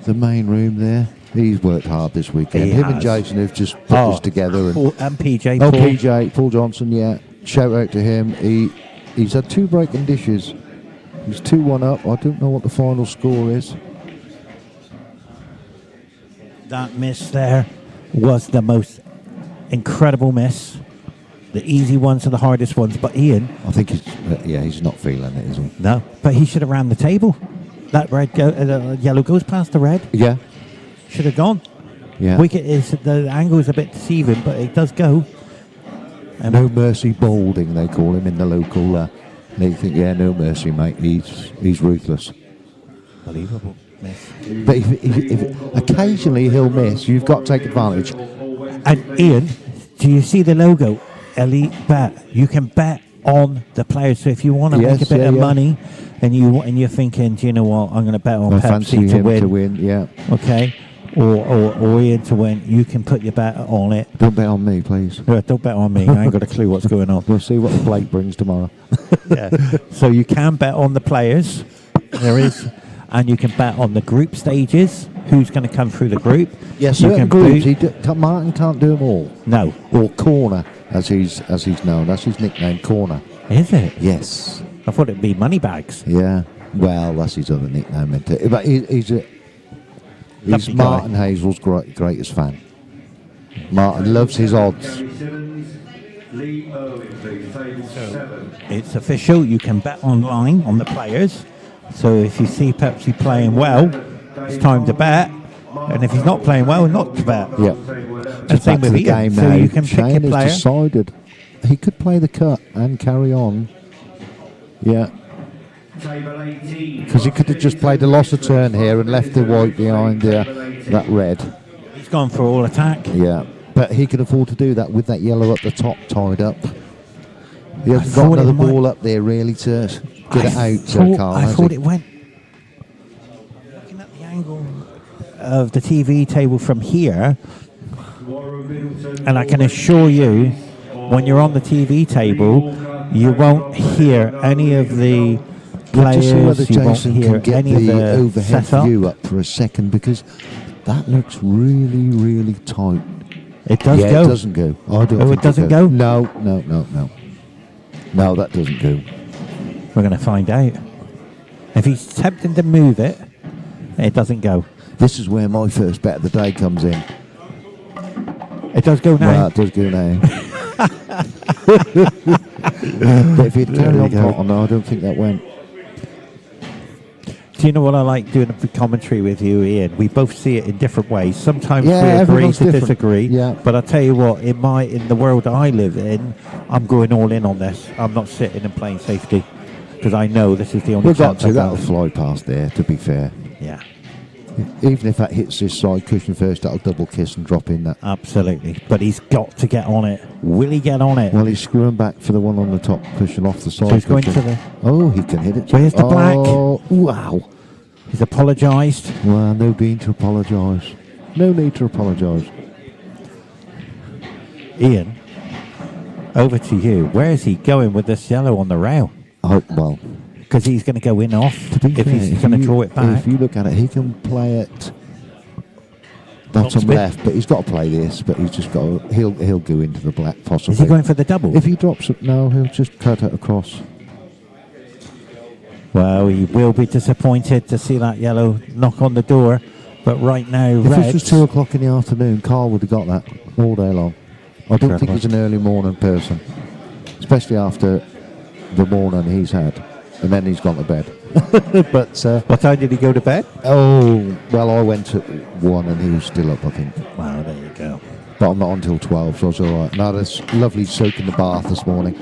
the main room there. He's worked hard this weekend. He Him has. and Jason have just put this together. And PJ. Oh, Paul. PJ, Paul Johnson, yeah. Shout out to him. He's had 2 breaking dishes. He's 2-1 up. I don't know what the final score is. That miss there was the most incredible miss. The easy ones are the hardest ones. But Ian, I think he's not feeling it, is he? no. But he should have ran the table. That yellow goes past the red. Yeah. Should have gone. Yeah. The angle is a bit deceiving, but it does go. No mercy balding, they call him in the local. They think, no mercy, mate. He's ruthless. Unbelievable miss. But if occasionally he'll miss, you've got to take advantage. And Ian, do you see the logo? Elite Bet. You can bet on the players. So if you want to make a bit of money, and you're thinking, do you know what? I'm going to bet on I fancy Pepsi him to win. Yeah. Okay. Or Ian to win. You can put your bet on it. Don't bet on me, please. Don't bet on me. I ain't got a clue what's going on. We'll see what the plate brings tomorrow. Yeah. So you can bet on the players. There is. And you can bet on the group stages. Who's going to come through the group? Yes, you certain can groups. Martin can't do them all. No. Or Corner, as he's known. That's his nickname, Corner. Is it? Yes. I thought it'd be Moneybags. Yeah. Well, that's his other nickname. But he's Lovely Martin guy. Hazel's greatest fan. Martin loves his odds. It's official. You can bet online on the players. So if you see Pepsi playing well, it's time to bet. And if he's not playing well, not to bet. Yeah. And same with the Ian. game So now. you can pick Shane your has player. decided he could play the cut and carry on. Yeah. Because he could have just played a loss of turn here and left the white behind that red. He's gone for all attack. Yeah. But he can afford to do that with that yellow at the top tied up. He hasn't thought got it another might- ball up there really to get it out, Carl. I has thought he? it went. Looking at the angle of the TV table from here, and I can assure you, when you're on the TV table, you won't hear any of the We'll just see whether players. You won't Jason hear can get any of the the overhead setup. view up for a second, because that looks really, really tight. It does yeah, go. it doesn't go. I don't Oh, think it doesn't go? No. No, that doesn't go. We're going to find out. If he's attempting to move it, it doesn't go. This is where my first bet of the day comes in. It does go now. Well, it does go now. But if he'd carry on pot on, I don't think that went. Do you know what I like doing the commentary with you, Ian? We both see it in different ways. Sometimes Yeah, we agree everyone's to different. disagree. Yeah. But I tell you what, in the world I live in, I'm going all in on this. I'm not sitting and playing safety because I know this is the only We've got chance to. I've That'll got. fly past there, to be fair. Yeah. Even if that hits this side cushion first, that'll double kiss and drop in that. Absolutely. But he's got to get on it. Will he get on it? Well, he's screwing back for the one on the top cushion off the side. So he's going cushion. to the... Oh, he can hit it. Where's the black? Oh, wow. He's apologised. Well, no need to apologise. No need to apologise. Ian, over to you. Where is he going with this yellow on the rail? Oh, well. Because he's going to go in off To be if fair, he's going to draw it back. If you look at it, he can play it bottom spin. left, but he's got to play this. But he's just got to, he'll go into the black possibly. Is he going for the double? If he drops it, no, he'll just cut it across. Well, he will be disappointed to see that yellow knock on the door. But right now, If this was Reds... 2 o'clock in the afternoon, Carl would have got that all day long. I don't think he's an early morning person, especially after the morning he's had, and then he's gone to bed. But what time did he go to bed? Oh, well, I went at 1 and he was still up, I think. Wow, there you go. But I'm not until 12, so I was all right. Now, there's lovely soak in the bath this morning.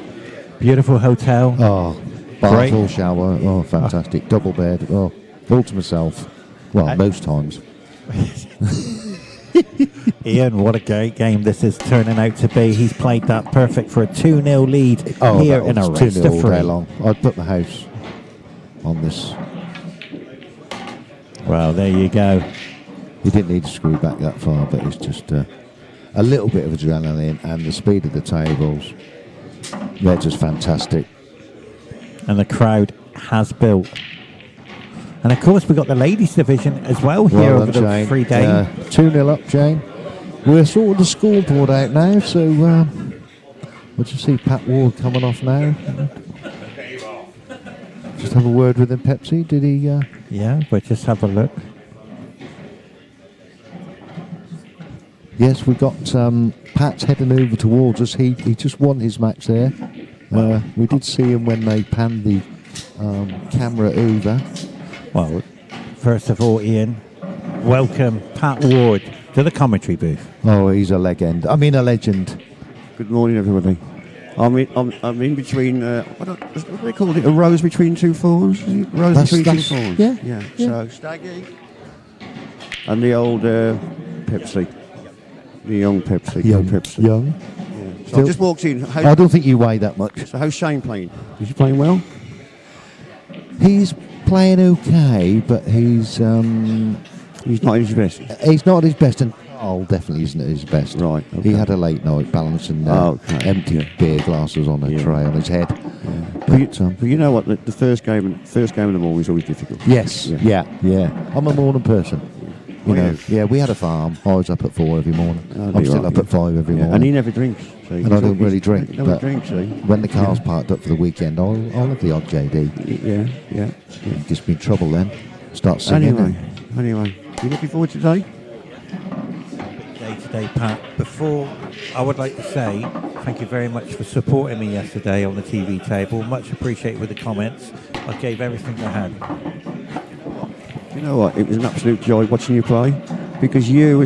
Beautiful hotel. Oh, bath Great. or shower. Oh, fantastic. Double bed. Oh, all to myself. Well, most times. Ian, what a great game this is turning out to be. He's played that perfect for a 2-0 lead Oh, here that in a was race 2-0 to all three. day long. I'd put the house on this. Well, there you go. He didn't need to screw back that far, but it's just a little bit of adrenaline and the speed of the tables. They're just fantastic. And the crowd has built. And of course, we've got the ladies' division as well here Well over done, the Jane. 3 days. 2-0 up, Jane. We're sorting the scoreboard out now, so we'll just see Pat Ward coming off now. Just have a word with him, Pepsi. Did he? Yeah, but just have a look. Yes, we've got Pat's heading over towards us. He just won his match there. We did see him when they panned the camera over. Well, first of all, Ian, welcome Pat Ward to the commentary booth. Oh, he's a legend. I mean, a legend. Good morning, everybody. I'm in between. What do they call it? A rose between two thorns. Is it? Rose between two thorns. Yeah. So Staggy and the old Pepsi, the young Pepsi. Young. Pepsi. Young. Yeah. So I just walked in. I don't think you weigh that much. So how's Shane playing? Is he playing well? He's playing okay, but he's not at his best. He's not at his best, and Carl definitely isn't at his best. Right. He had a late night balancing empty beer glasses on a tray on his head. But you know what? The first game of the morning is always difficult. Yes. Yeah. I'm a morning person. You know. Yeah, we had a farm. I was up at 4 every morning. I'm still up at 5 every morning. And he never drinks. So and I don't really drink. Never But drinks. when the car's parked up for the weekend, I'll have the odd JD. Yeah. It gets me in trouble then. Start singing. Anyway, you looking forward to today? Day today, Pat. Before, I would like to say thank you very much for supporting me yesterday on the TV table. Much appreciated with the comments. I gave everything I had. You know what? It was an absolute joy watching you play, because you were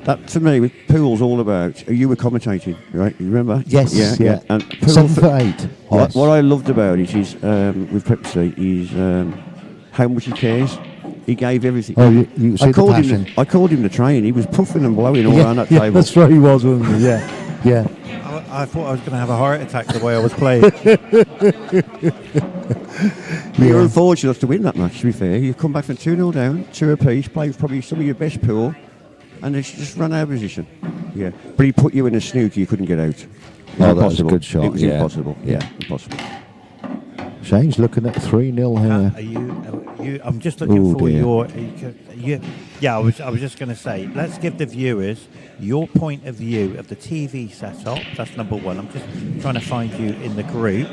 that to me with pool's all about. You were commentating, right? You remember? Yes. Yeah. And pool 7 for 8. Yes. What I loved about it is with Pepsi is how much he cares. He gave everything. Oh, you see the passion. I called him the train. He was puffing and blowing all around that table. That's right, he was, wasn't he? Yeah. I thought I was going to have a heart attack the way I was playing. You were unfortunate to win that match, to be fair. You've come back from 2-0 down, 2 apiece, played probably some of your best pool, and it's just run out of position. Yeah. But he put you in a snooker you couldn't get out. That was a good shot. It was impossible. Yeah. Impossible. Shane's looking at 3-0 here. Are you? I'm just looking for your. Yeah, I was just going to say, let's give the viewers your point of view of the TV setup. That's number one. I'm just trying to find you in the group.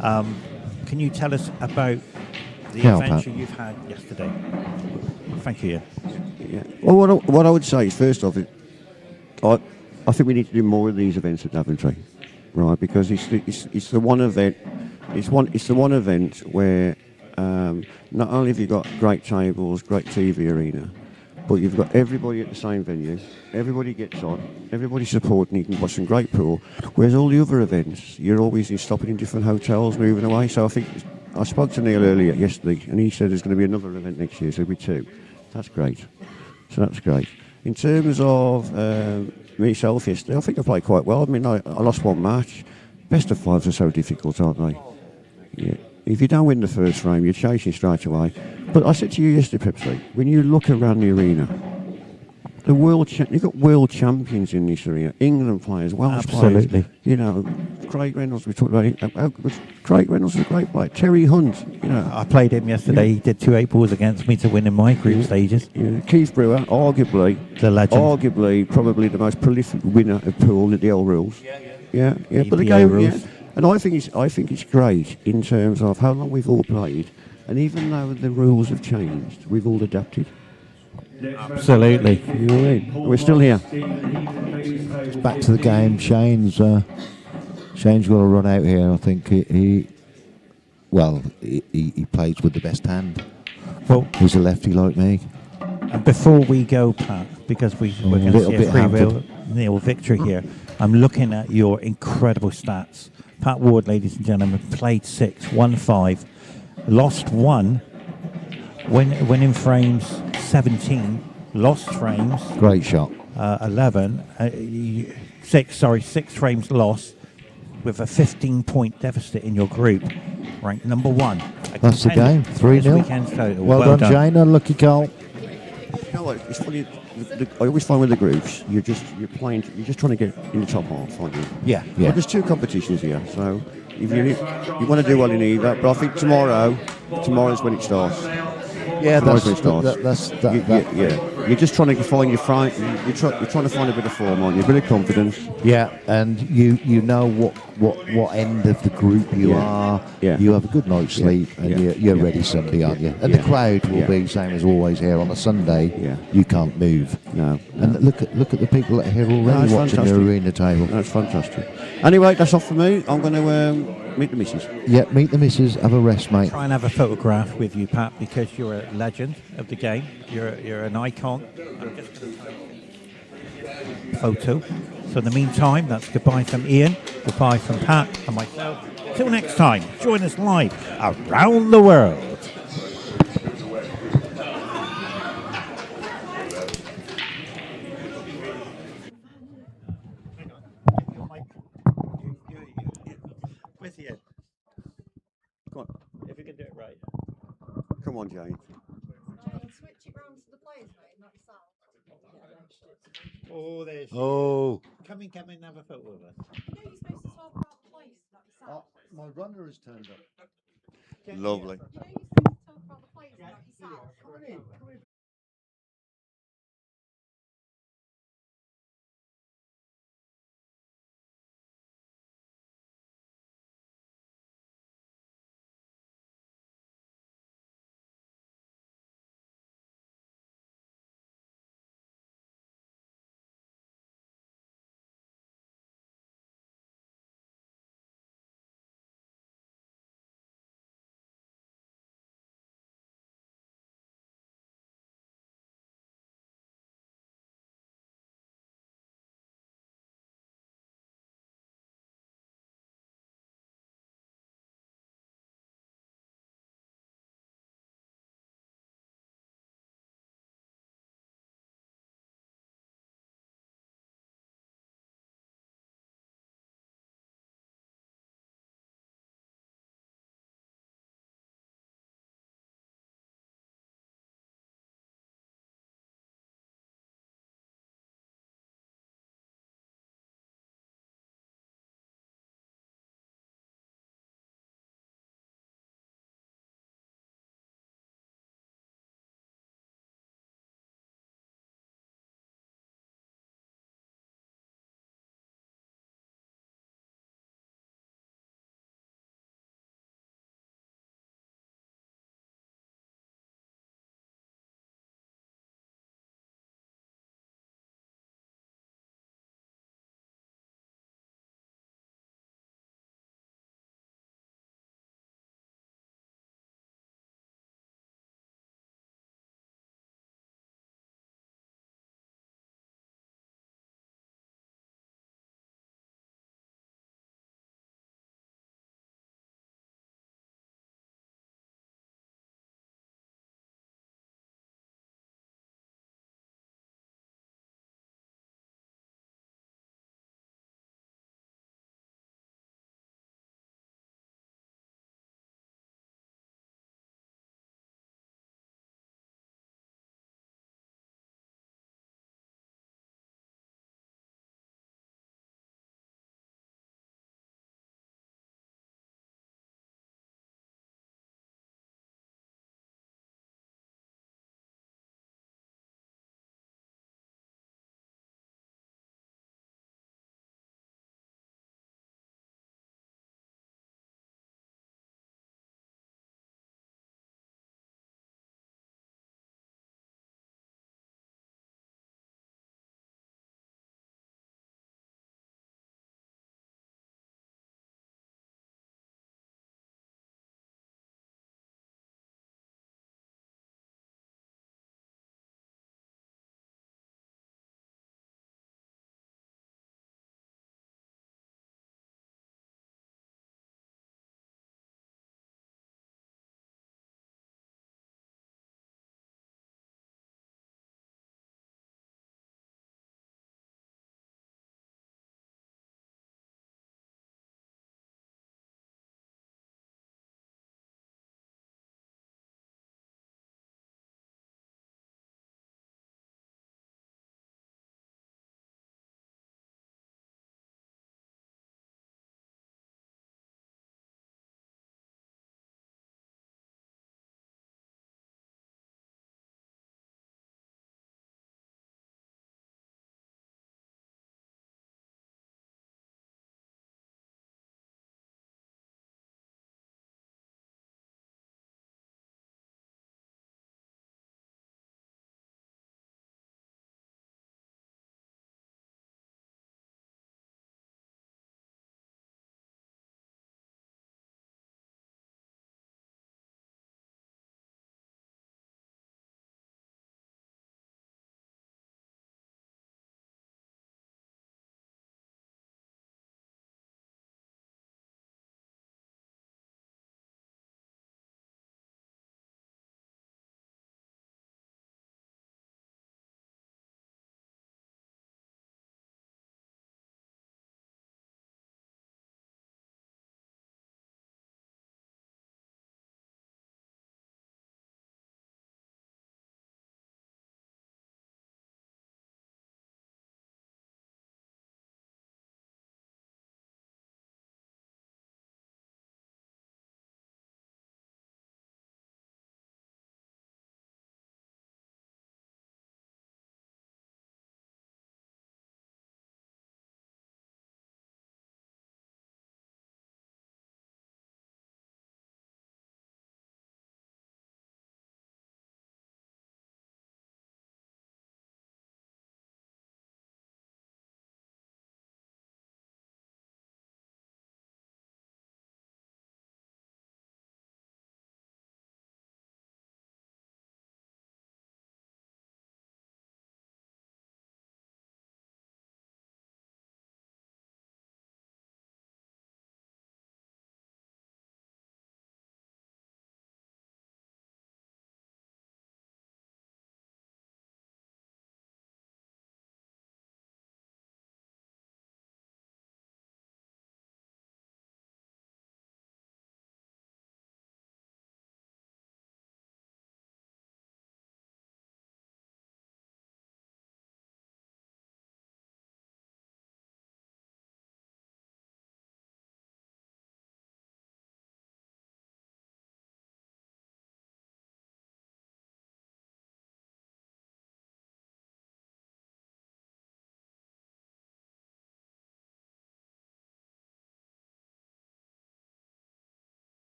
Can you tell us about the adventure you've had yesterday? Thank you, Ian. Yeah. Well, what I would say is, first off, I think we need to do more of these events at Daventry, right? Because it's the one event. It's the one event where Not only have you got great tables, great TV arena, but you've got everybody at the same venue. Everybody gets on. Everybody's supporting. You can watch some great pool. Whereas all the other events, you're always stopping in different hotels, moving away. So I think I spoke to Neil earlier yesterday, and he said there's going to be another event next year. So there'll be 2. That's great. So that's great. In terms of myself yesterday, I think I played quite well. I mean, I lost one match. Best of 5s are so difficult, aren't they? Yeah. If you don't win the first frame, you're chasing straight away. But I said to you yesterday, Pepsi, when you look around the arena, you've got world champions in this arena, England players, Welsh Absolutely. players. You know, Craig Reynolds, we talked about it. Craig Reynolds is a great player. Terry Hunt, you know. I played him yesterday. He did 2 8-balls against me to win in my group stages. Yeah. Keith Brewer, arguably, the legend. Arguably, probably the most prolific winner of pool at the old rules. Yeah. But the EPO game, rules. and I think it's great in terms of how long we've all played, and even though the rules have changed, we've all adapted. Absolutely. You know what I mean? We're still here. Back to the game. Shane's got to run out here. I think he plays with the best hand. Well, he's a lefty like me. And before we go, Pat, because we're going to see a 3-0 victory here, I'm looking at your incredible stats. Pat Ward, ladies and gentlemen, played 6, won 5, lost 1, winning frames 17, lost frames. Great shot. 6 frames lost with a 15-point deficit in your group, ranked number 1. That's the game. 3-0. Well done, Jane. Unlucky goal. You know what? It's funny. I always find with the groups, you're just trying to get in the top half, aren't you? Yeah. Well, there's 2 competitions here, so if you want to do well in either, but I think tomorrow's when it starts. Yeah, that's You're just trying to find your frame. You're trying to find a bit of form, aren't you? A bit of confidence. Yeah, and you know what end of the group you are. Yeah. You have a good night's sleep, and you're ready Sunday, aren't you? And the crowd will be same as always here on a Sunday. Yeah. You can't move. No. And look at the people that are here already watching the arena table. That's fantastic. Anyway, that's off for me. I'm going to meet the missus. Yeah, meet the missus. Have a rest, mate. Try and have a photograph with you, Pat, because you're a legend of the game. You're an icon. I'm just going to take a photo. So in the meantime, that's goodbye from Ian, goodbye from Pat and myself. Till next time, join us live around the world. Where's Ian? Come on. If you can do it right. Come on, Jane. Switch it round to the players, mate, not yourself. Oh, there's. Oh. Come in, have a photo with us. You know you're supposed to talk about the players, not yourself. My runner has turned up. Lovely. You know you're supposed to talk about the players, not yourself. Come in.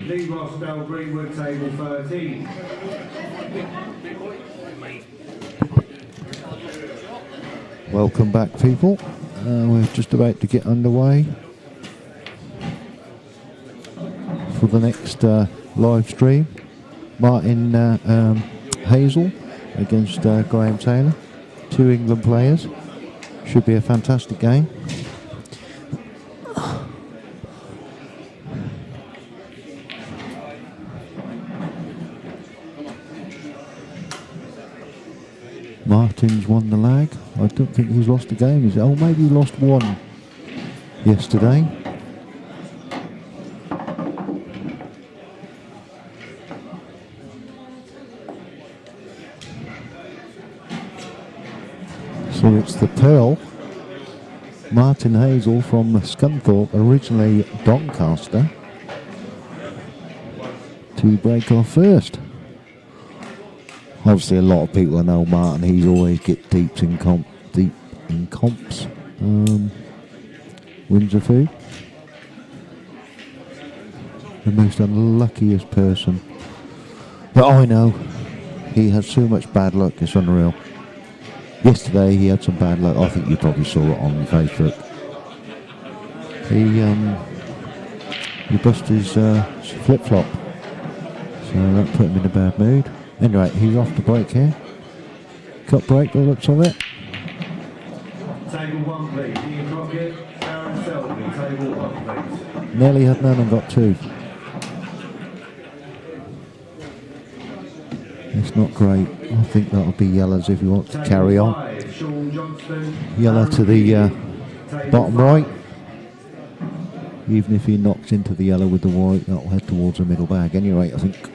Lee Rossdale, Greenwood, table 13. Welcome back, people. We're just about to get underway for the next live stream. Martin Hazel against Graham Taylor. 2 England players. Should be a fantastic game. Martin's won the lag. I don't think he's lost a game. Oh, maybe he lost one yesterday. So it's the Pearl. Martin Hazel from Scunthorpe, originally Doncaster, to break off first. Obviously, a lot of people know Martin. He's always get deep in comps. Wins a few. The most unluckiest person that I know. He has so much bad luck. It's unreal. Yesterday he had some bad luck. I think you probably saw it on Facebook. He busted his flip flop, so that put him in a bad mood. Anyway, he's off the break here. Cut break, the looks of it. Table 1, please. Ian Crockett, Aaron Selby, table 1, please. Nelly had none and got 2. It's not great. I think that'll be yellows if you want to carry on. Yellow to the bottom right. Even if he knocks into the yellow with the white, that'll head towards the middle bag anyway, I think.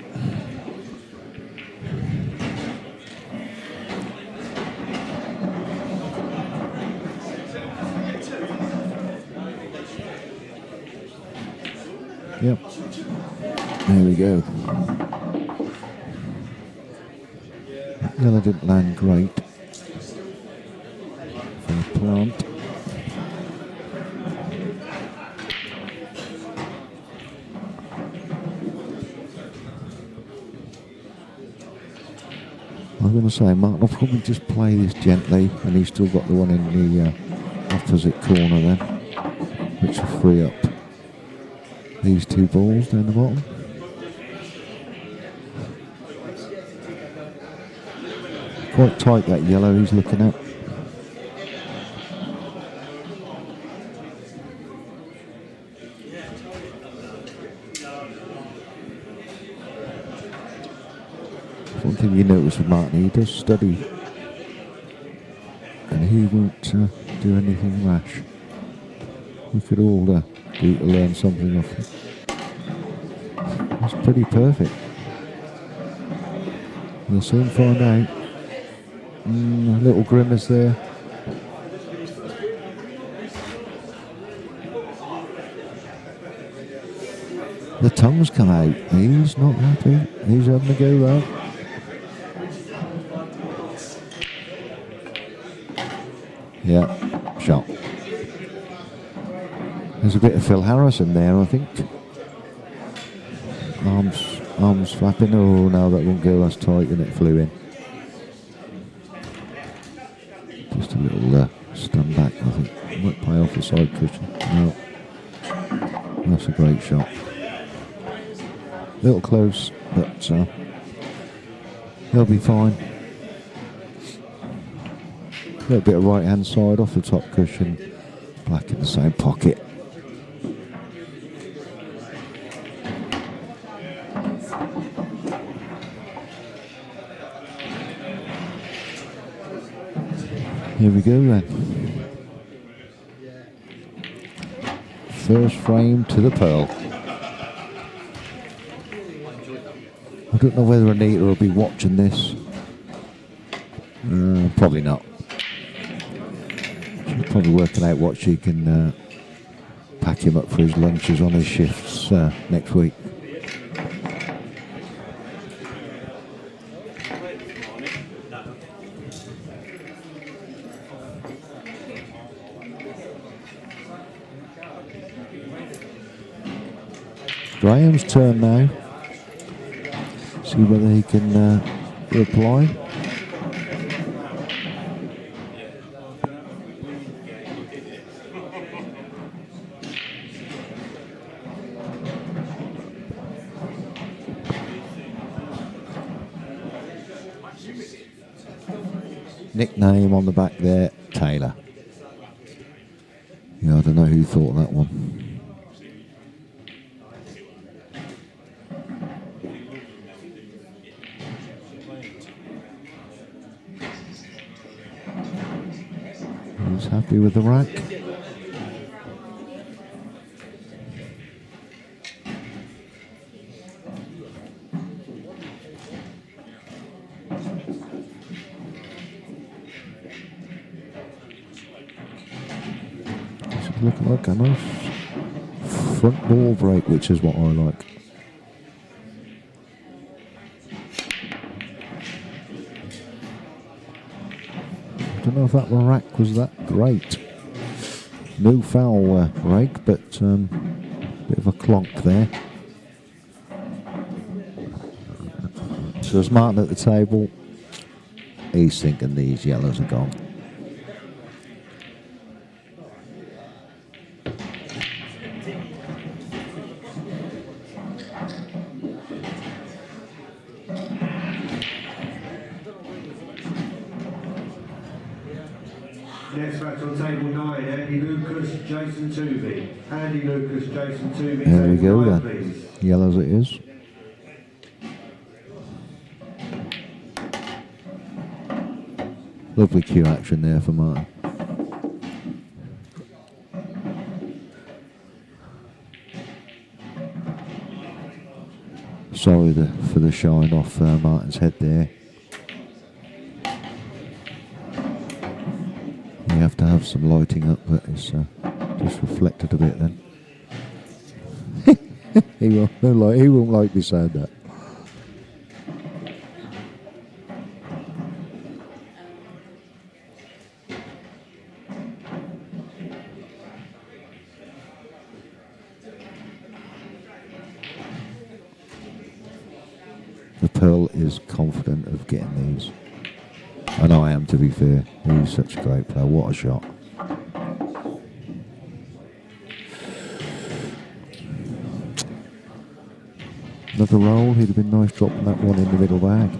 Yep. There we go. Yellow didn't land great for the plant. I'm going to say, Martin will probably just play this gently, and he's still got the one in the opposite corner then, which will free up these 2 balls down the bottom. Quite tight, that yellow he's looking at. One thing you notice with Martin, he does study, and he won't do anything rash. We could all do to learn something off it. It's pretty perfect. We'll soon find out. A little grimace there. The tongue's come out. He's not happy. He's having a go though. Yeah, shot. There's a bit of Phil Harrison there, I think. Arms flapping. Oh no, that won't go as tight, and it flew in. Just a little stun back, I think. Might play off the side cushion. No. That's a great shot. Little close, but he'll be fine. A little bit of right hand side off the top cushion. Black in the same pocket. Here we go then. First frame to the pearl. I don't know whether Anita will be watching this. Probably not. She's probably working out what she can pack him up for his lunches on his shifts next week. Graham's turn now. See whether he can reply. Nickname on the back there, Taylor. Yeah, I don't know who thought of that one. Who's happy with the rack? Looking like a nice front ball break, which is what I like. I don't know if that rack was that great. No foul break, but bit of a clonk there. So there's Martin at the table. He's thinking these yellows are gone. Next match on table 9, Andy Lucas, Jason Tuvey. Andy Lucas, Jason Tuvey. There we table go 9, then. please. Yellows it is. Lovely cue action there for Martin. Sorry for the shine off Martin's head there. You have to have some lighting up, but it's just reflected a bit then. he won't like me saying that. The Pearl is confident of getting these. I know I am, to be fair. He's such a great player. What a shot. Another roll. He'd have been nice dropping that one in the middle bag.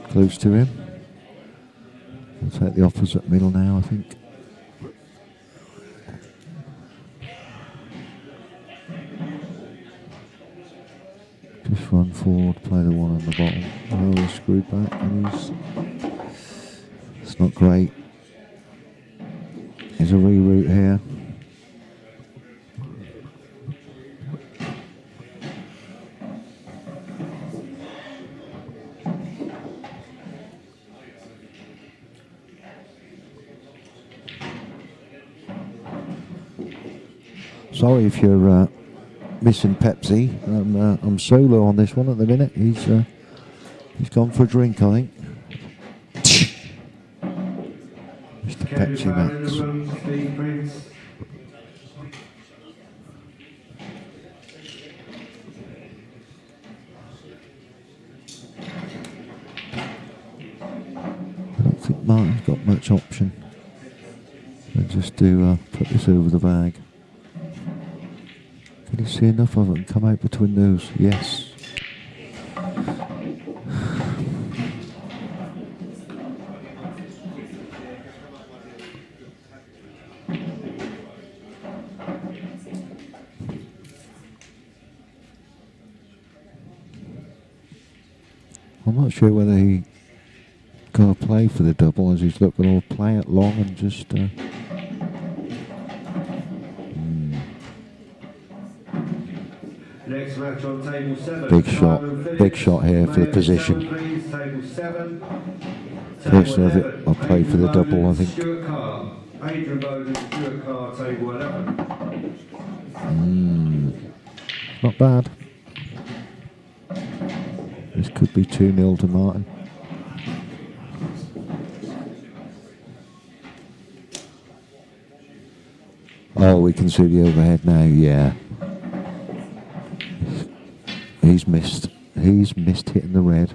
Close to him. We'll take the opposite middle now, I think. Just run forward, play the one on the bottom. Oh, he's screwed back, and it's not great. There's a reroute here. Sorry if you're missing Pepsi. I'm solo on this one at the minute. He's gone for a drink, I think. Mr. Pepsi Max. I don't think Martin's got much option. Let's just put this over the bag. Can you see enough of it come out between those? Yes. I'm not sure whether he got to play for the double as he's looking to play it long and just Next match on table 7. big shot here for the position. Personally, I'll play for the double, I think. Stuart Carr, Adrian Bowden, Stuart Carr, table 11. Not bad. This could be 2-0 to Martin. Oh, we can see the overhead now, yeah. He's missed. He's missed hitting the red.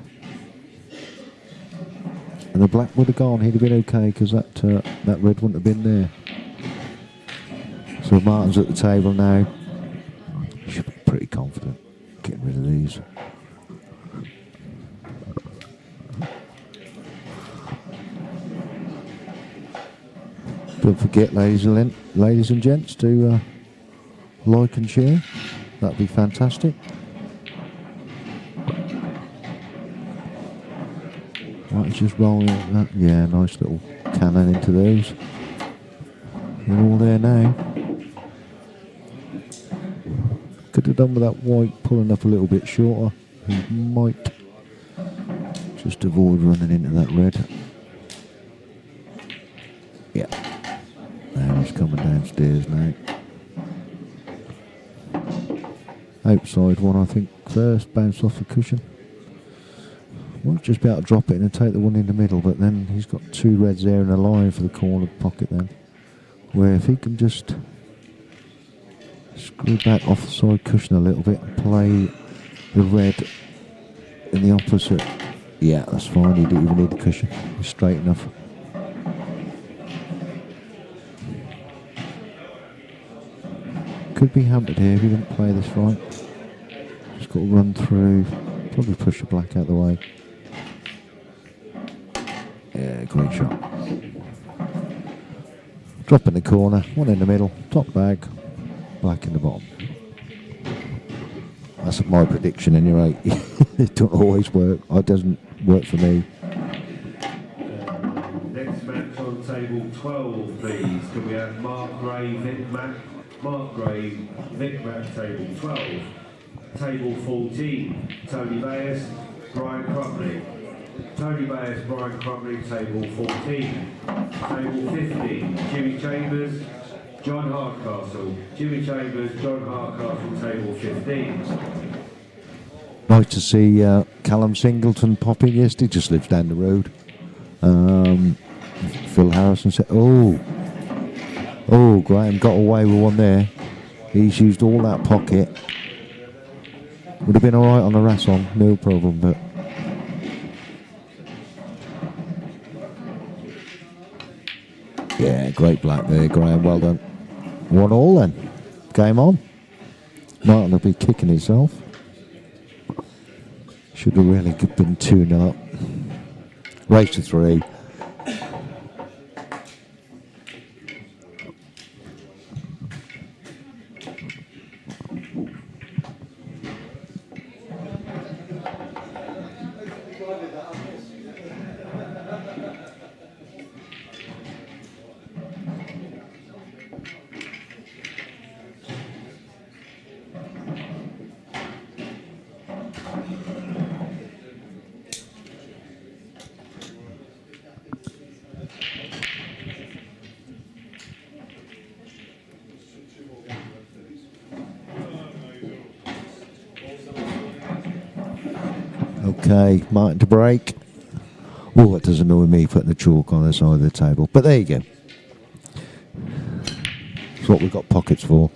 And the black would have gone. He'd have been okay because that red wouldn't have been there. So Martin's at the table now. He should be pretty confident getting rid of these. Don't forget, ladies and gents, to like and share. That'd be fantastic. Right, just rolling that. Yeah, nice little cannon into those. They're all there now. Could have done with that white pulling up a little bit shorter. He might just avoid running into that red. Yeah. Now he's coming downstairs now. Outside one, I think, first. Bounce off the cushion. Won't just be able to drop it in and take the one in the middle, but then he's got two reds there and a line for the corner pocket then. Where if he can just screw back off the side cushion a little bit and play the red in the opposite. Yeah, that's fine. He didn't even need the cushion. He's straight enough. Could be hampered here if he didn't play this right. Just got to run through. Probably push the black out of the way. Yeah, great shot. Drop in the corner, one in the middle, top bag, black in the bottom. That's my prediction anyway. It don't always work. It doesn't work for me. Next match on table 12, please. Can we have Mark Gray, Vic Mack? Mark Gray, Vic Mack, table 12. Table 14, Tony Bayes, Brian Crumley. Tony Bayes, Brian Crumley, table 14. Table 15, Jimmy Chambers, John Hardcastle. Jimmy Chambers, John Hardcastle, table 15. Nice to see Callum Singleton pop in yesterday. Just lives down the road. Phil Harrison said, oh, Graham got away with one there. He's used all that pocket. Would have been alright on the Rasson, no problem, but yeah, great black there, Graham, well done. 1-1 then. Game on. Martin will be kicking himself. Should have really been 2-0 up. Race to 3. Okay, Martin to break. Oh, that does annoy me putting the chalk on the side of the table. But there you go. That's what we've got pockets for.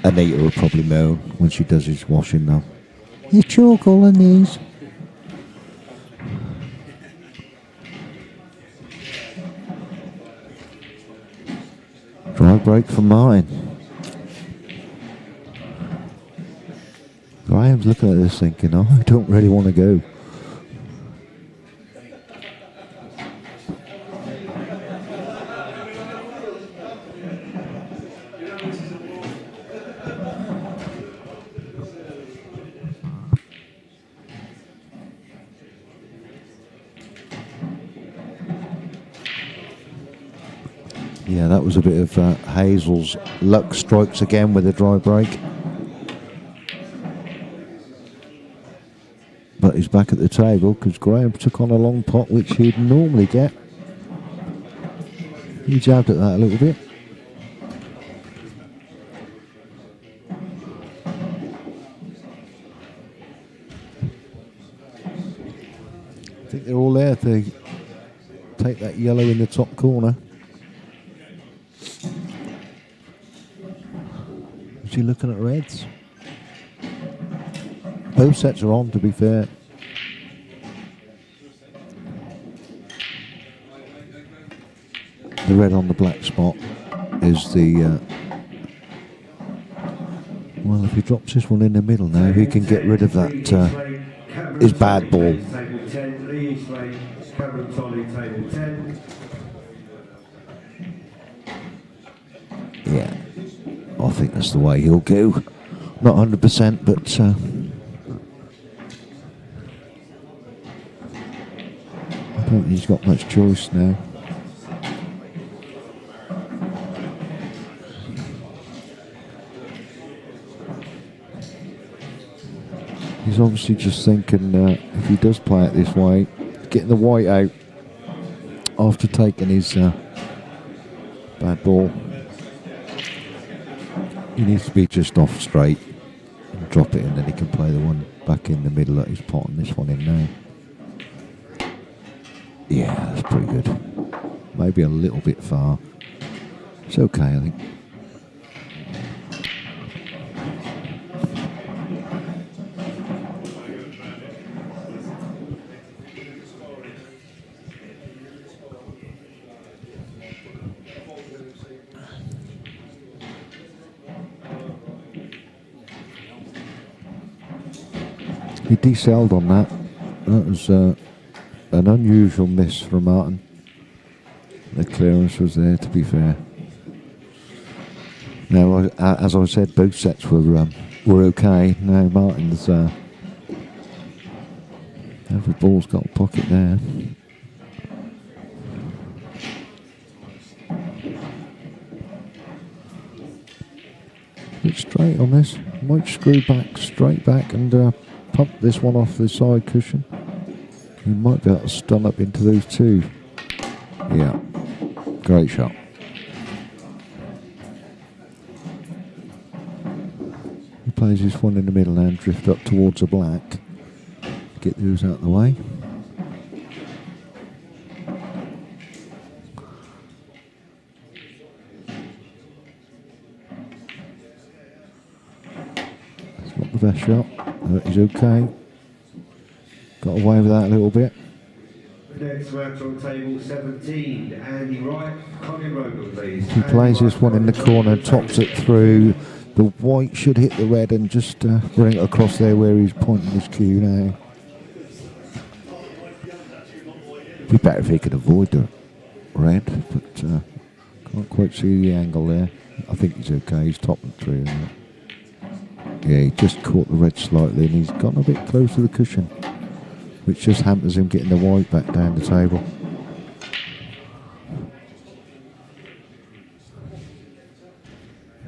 Anita will probably moan when she does his washing though. You chalk all on these. Drive break for Martin. Graham's looking at this thinking, oh, I don't really want to go. Yeah, that was a bit of Hazel's luck strikes again with a dry break. But he's back at the table because Graham took on a long pot, which he'd normally get. He jabbed at that a little bit. I think they're all there to take that yellow in the top corner. Obviously looking at reds. Both sets are on, to be fair. The red on the black spot is the... well, if he drops this one in the middle now, he can get rid of that his bad ball. Table 10, Lee Slade, Cameron Tolley, table 10. Yeah, I think that's the way he'll go. Not 100%, but I don't think he's got much choice now. He's obviously just thinking if he does play it this way, getting the white out after taking his bad ball. He needs to be just off straight and drop it in, then he can play the one back in the middle that he's potting this one in now. Yeah, that's pretty good. Maybe a little bit far. It's okay, I think. He decelled on that. That was an unusual miss from Martin. The clearance was there, to be fair. Now, as I said, both sets were okay. Now Martin's every ball's got a pocket there. Bit straight on this. Might screw back, straight back, and pump this one off the side cushion. He might be able to stun up into those two. Yeah, great shot. He plays this one in the middle now and drift up towards the black. Get those out of the way. That's not the best shot. He's okay. Got away with that a little bit. Next match on table 17, Andy Wright, Colin Rogan, please. He plays this one in the corner, tops it through. The white should hit the red and just bring it across there where he's pointing his cue now. Be better if he could avoid the red, but can't quite see the angle there. I think he's okay. He's topping through. Yeah, he just caught the red slightly and he's gotten a bit close to the cushion, which just hampers him getting the white back down the table.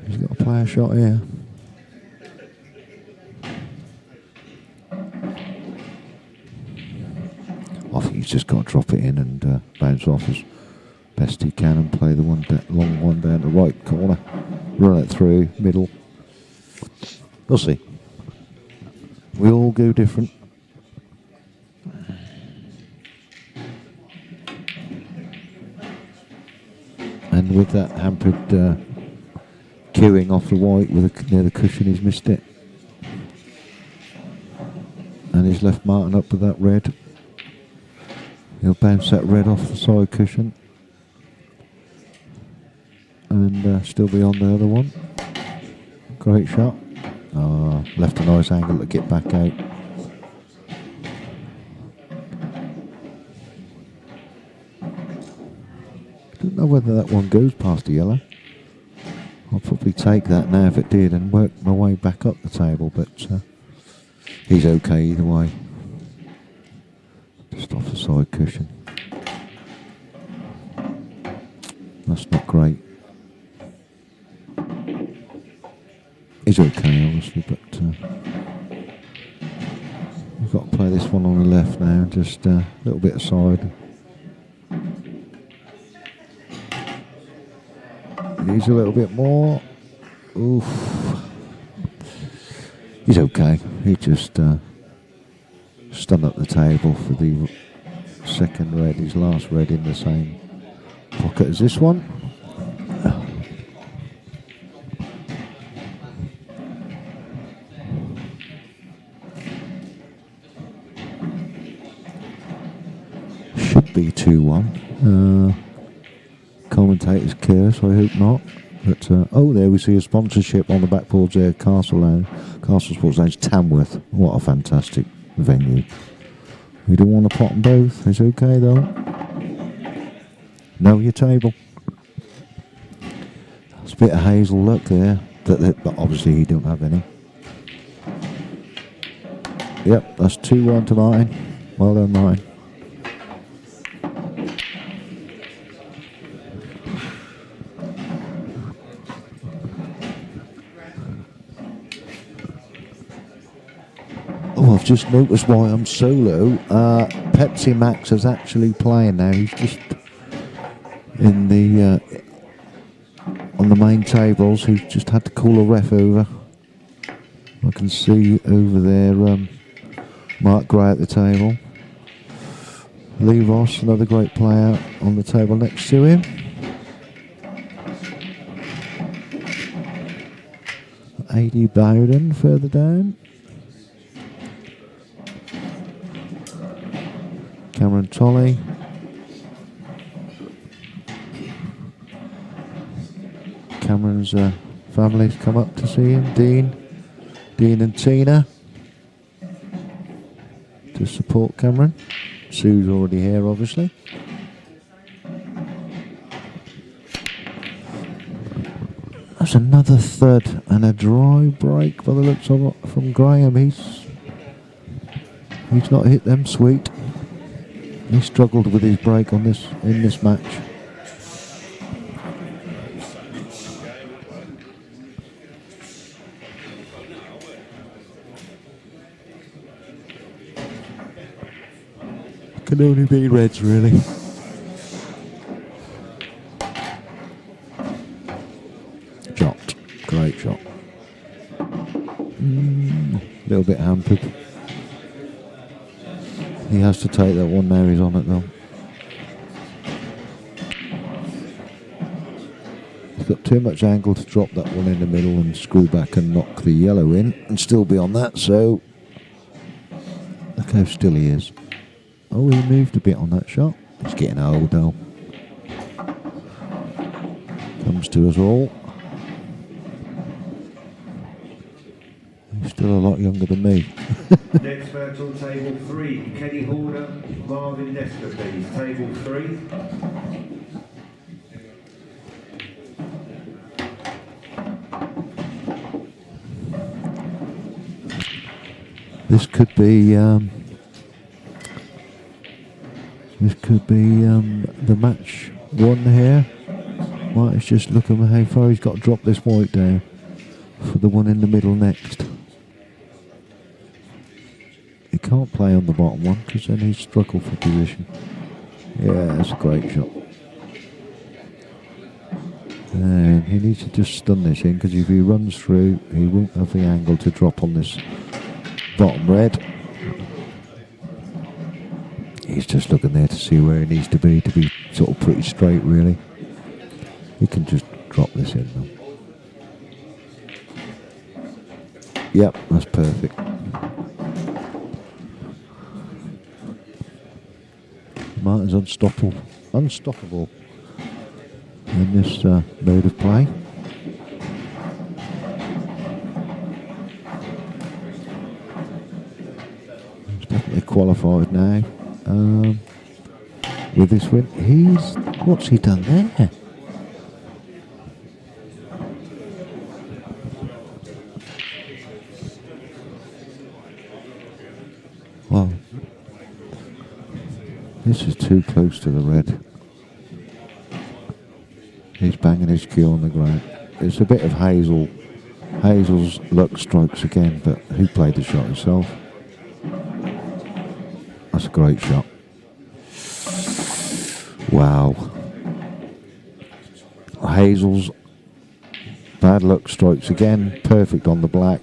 He's got to play a shot here. I think he's just got to drop it in and bounce off as best he can and play the one long one down the right corner. Run it through, middle. We'll see. We all go different. And with that hampered queuing off the white with near the cushion, he's missed it. And he's left Martin up with that red. He'll bounce that red off the side cushion. And still be on the other one. Great shot. Left a nice angle to get back out. Don't know whether that one goes past the yellow. I'll probably take that now if it did and work my way back up the table, but he's okay either way. Just off the side cushion. That's not great. He's okay, obviously, but we've got to play this one on the left now, just a little bit aside. He's a little bit more. Oof. He's okay. He just stunned up the table for the second red, his last red in the same pocket as this one. be 2-1. Commentators curse, I hope not. But oh, there we see a sponsorship on the backboards there. Castle Sports Lounge, Tamworth. What a fantastic venue. We don't want to pot them both. It's okay though. Know your table. There's a bit of hazel luck there, but obviously he don't have any. Yep, that's 2-1 to Martin. Well done, Martin. Oh, I've just noticed why I'm solo. Pepsi Max is actually playing now. He's just in the on the main tables. He's just had to call a ref over. I can see over there Mark Gray at the table. Lee Ross, another great player, on the table next to him. A.D. Bowden further down. Cameron Tolley. Cameron's family's come up to see him. Dean and Tina to support Cameron. Sue's already here, obviously. That's another third and a dry break by the looks of it from Graham. He's not hit them sweet. He struggled with his break in this match. Can only be Reds, really. Shot. Great shot. Little bit hampered. He has to take that one now, he's on it though. He's got too much angle to drop that one in the middle and screw back and knock the yellow in and still be on that, so look how still he is. Oh, he moved a bit on that shot. He's getting old though. Comes to us all. He's still a lot younger than me. Next match on table 3, Kenny Horner, Marvin Nestor, please. Table 3. This could be the match one here. Martin's just looking at how far he's got to drop this white down for the one in the middle next. He can't play on the bottom one because then he's struggled for position. Yeah, that's a great shot. And he needs to just stun this in because if he runs through, he won't have the angle to drop on this bottom red. He's just looking there to see where he needs to be sort of pretty straight, really. He can just drop this in though. Yep, that's perfect. Martin's unstoppable in this mode of play. He's definitely qualified now with this win. What's he done there? Well, this is too close to the red. He's banging his cue on the ground. It's a bit of Hazel's luck strokes again, but he played the shot himself. That's a great shot. Wow. Hazel's bad luck strokes again. Perfect on the black.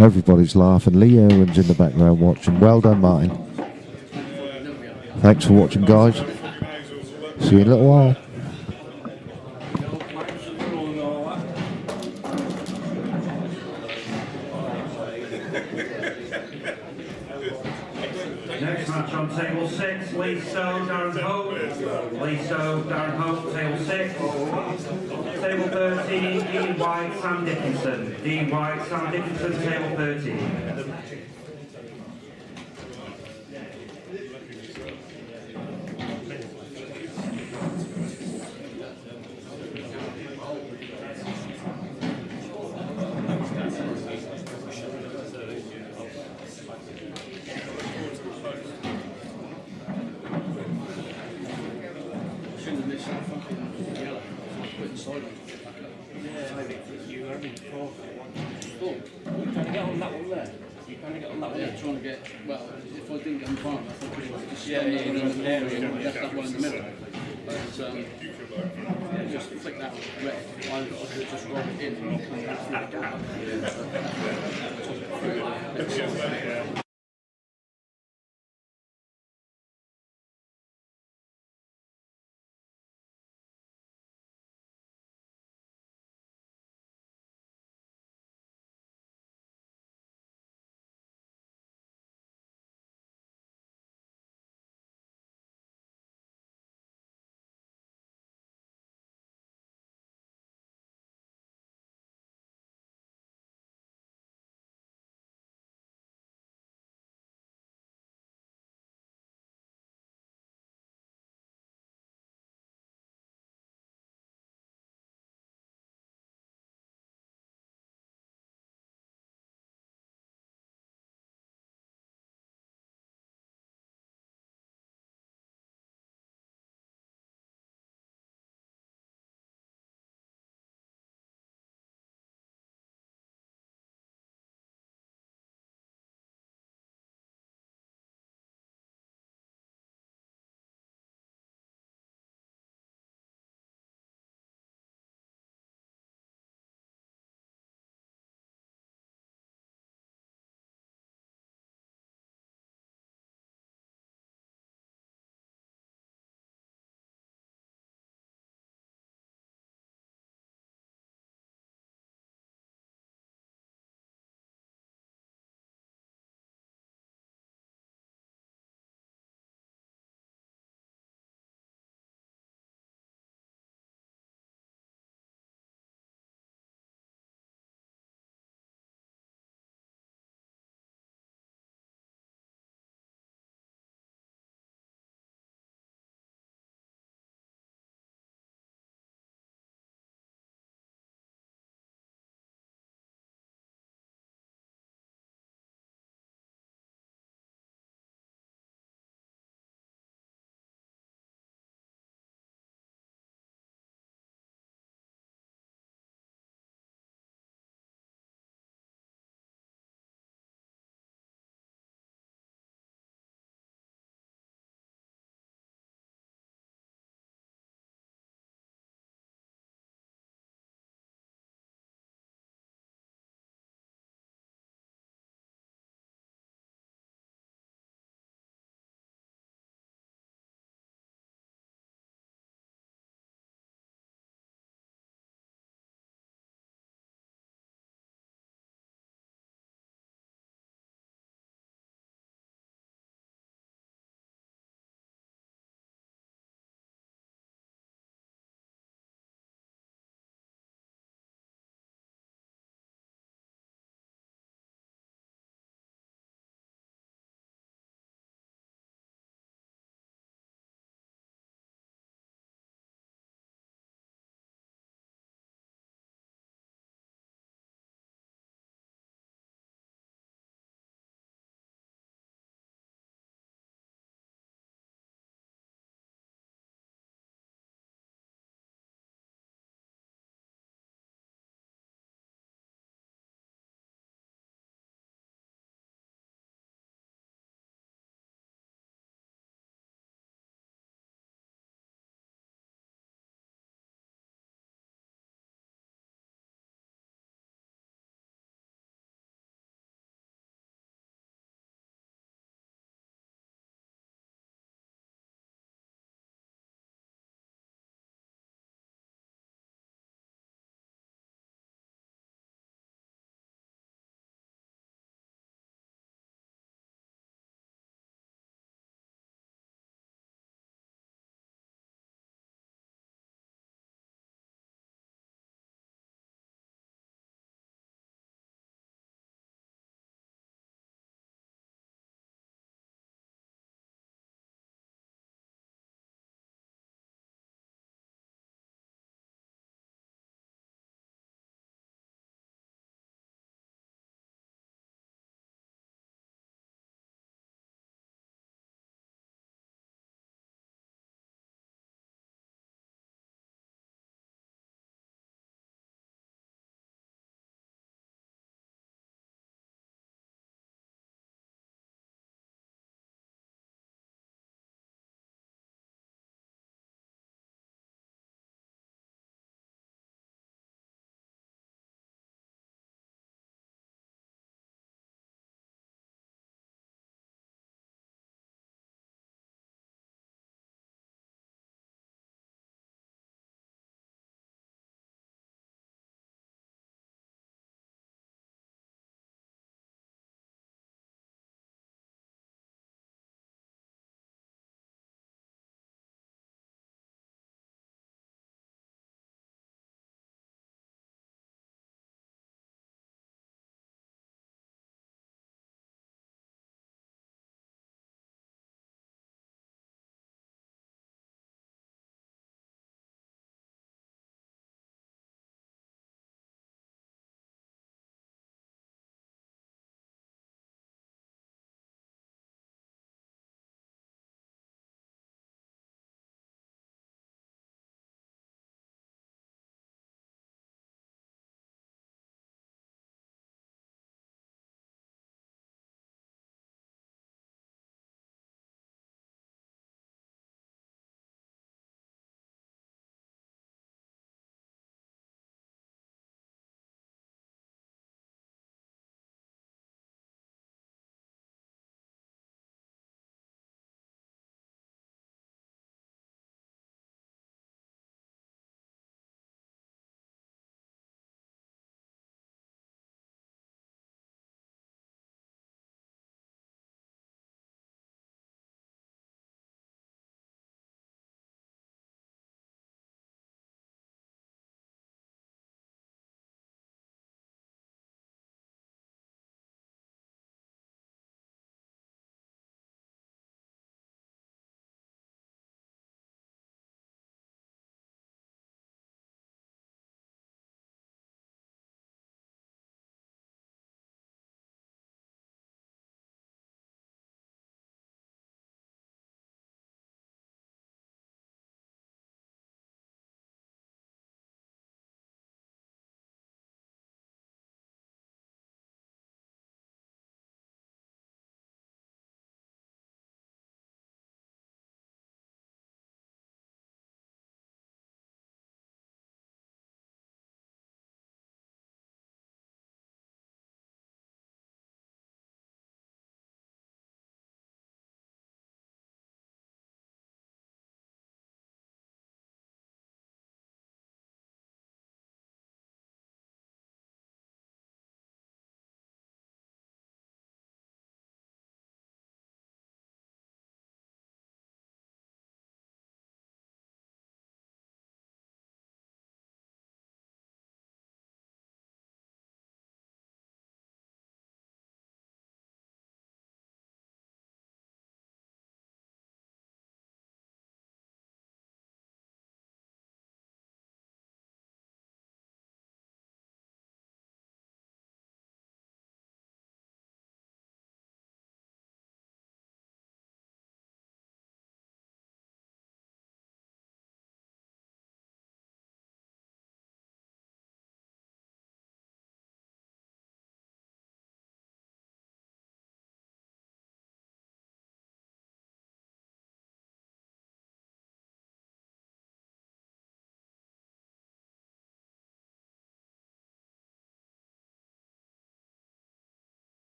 Everybody's laughing. Lee Owen's in the background watching. Well done, Martin. Thanks for watching, guys. See you in a little while. Next match on table 6. Lee Stowe, Darren Hope. Lee Stowe, Darren Hope, table 6. Table 13, Dean White, Sam Dickinson. Dean White, Sam Dickinson, table 13. Shouldn't have missed that fucking yellow. Put inside on. You were having four. Oh, you're trying to get on that one there. You're trying to get on that one. Yeah, trying to get. Well, if I didn't get on front, I thought it was just that one in the middle and left that one in the middle. But just flick that red. I could just roll it in and come back through the gap.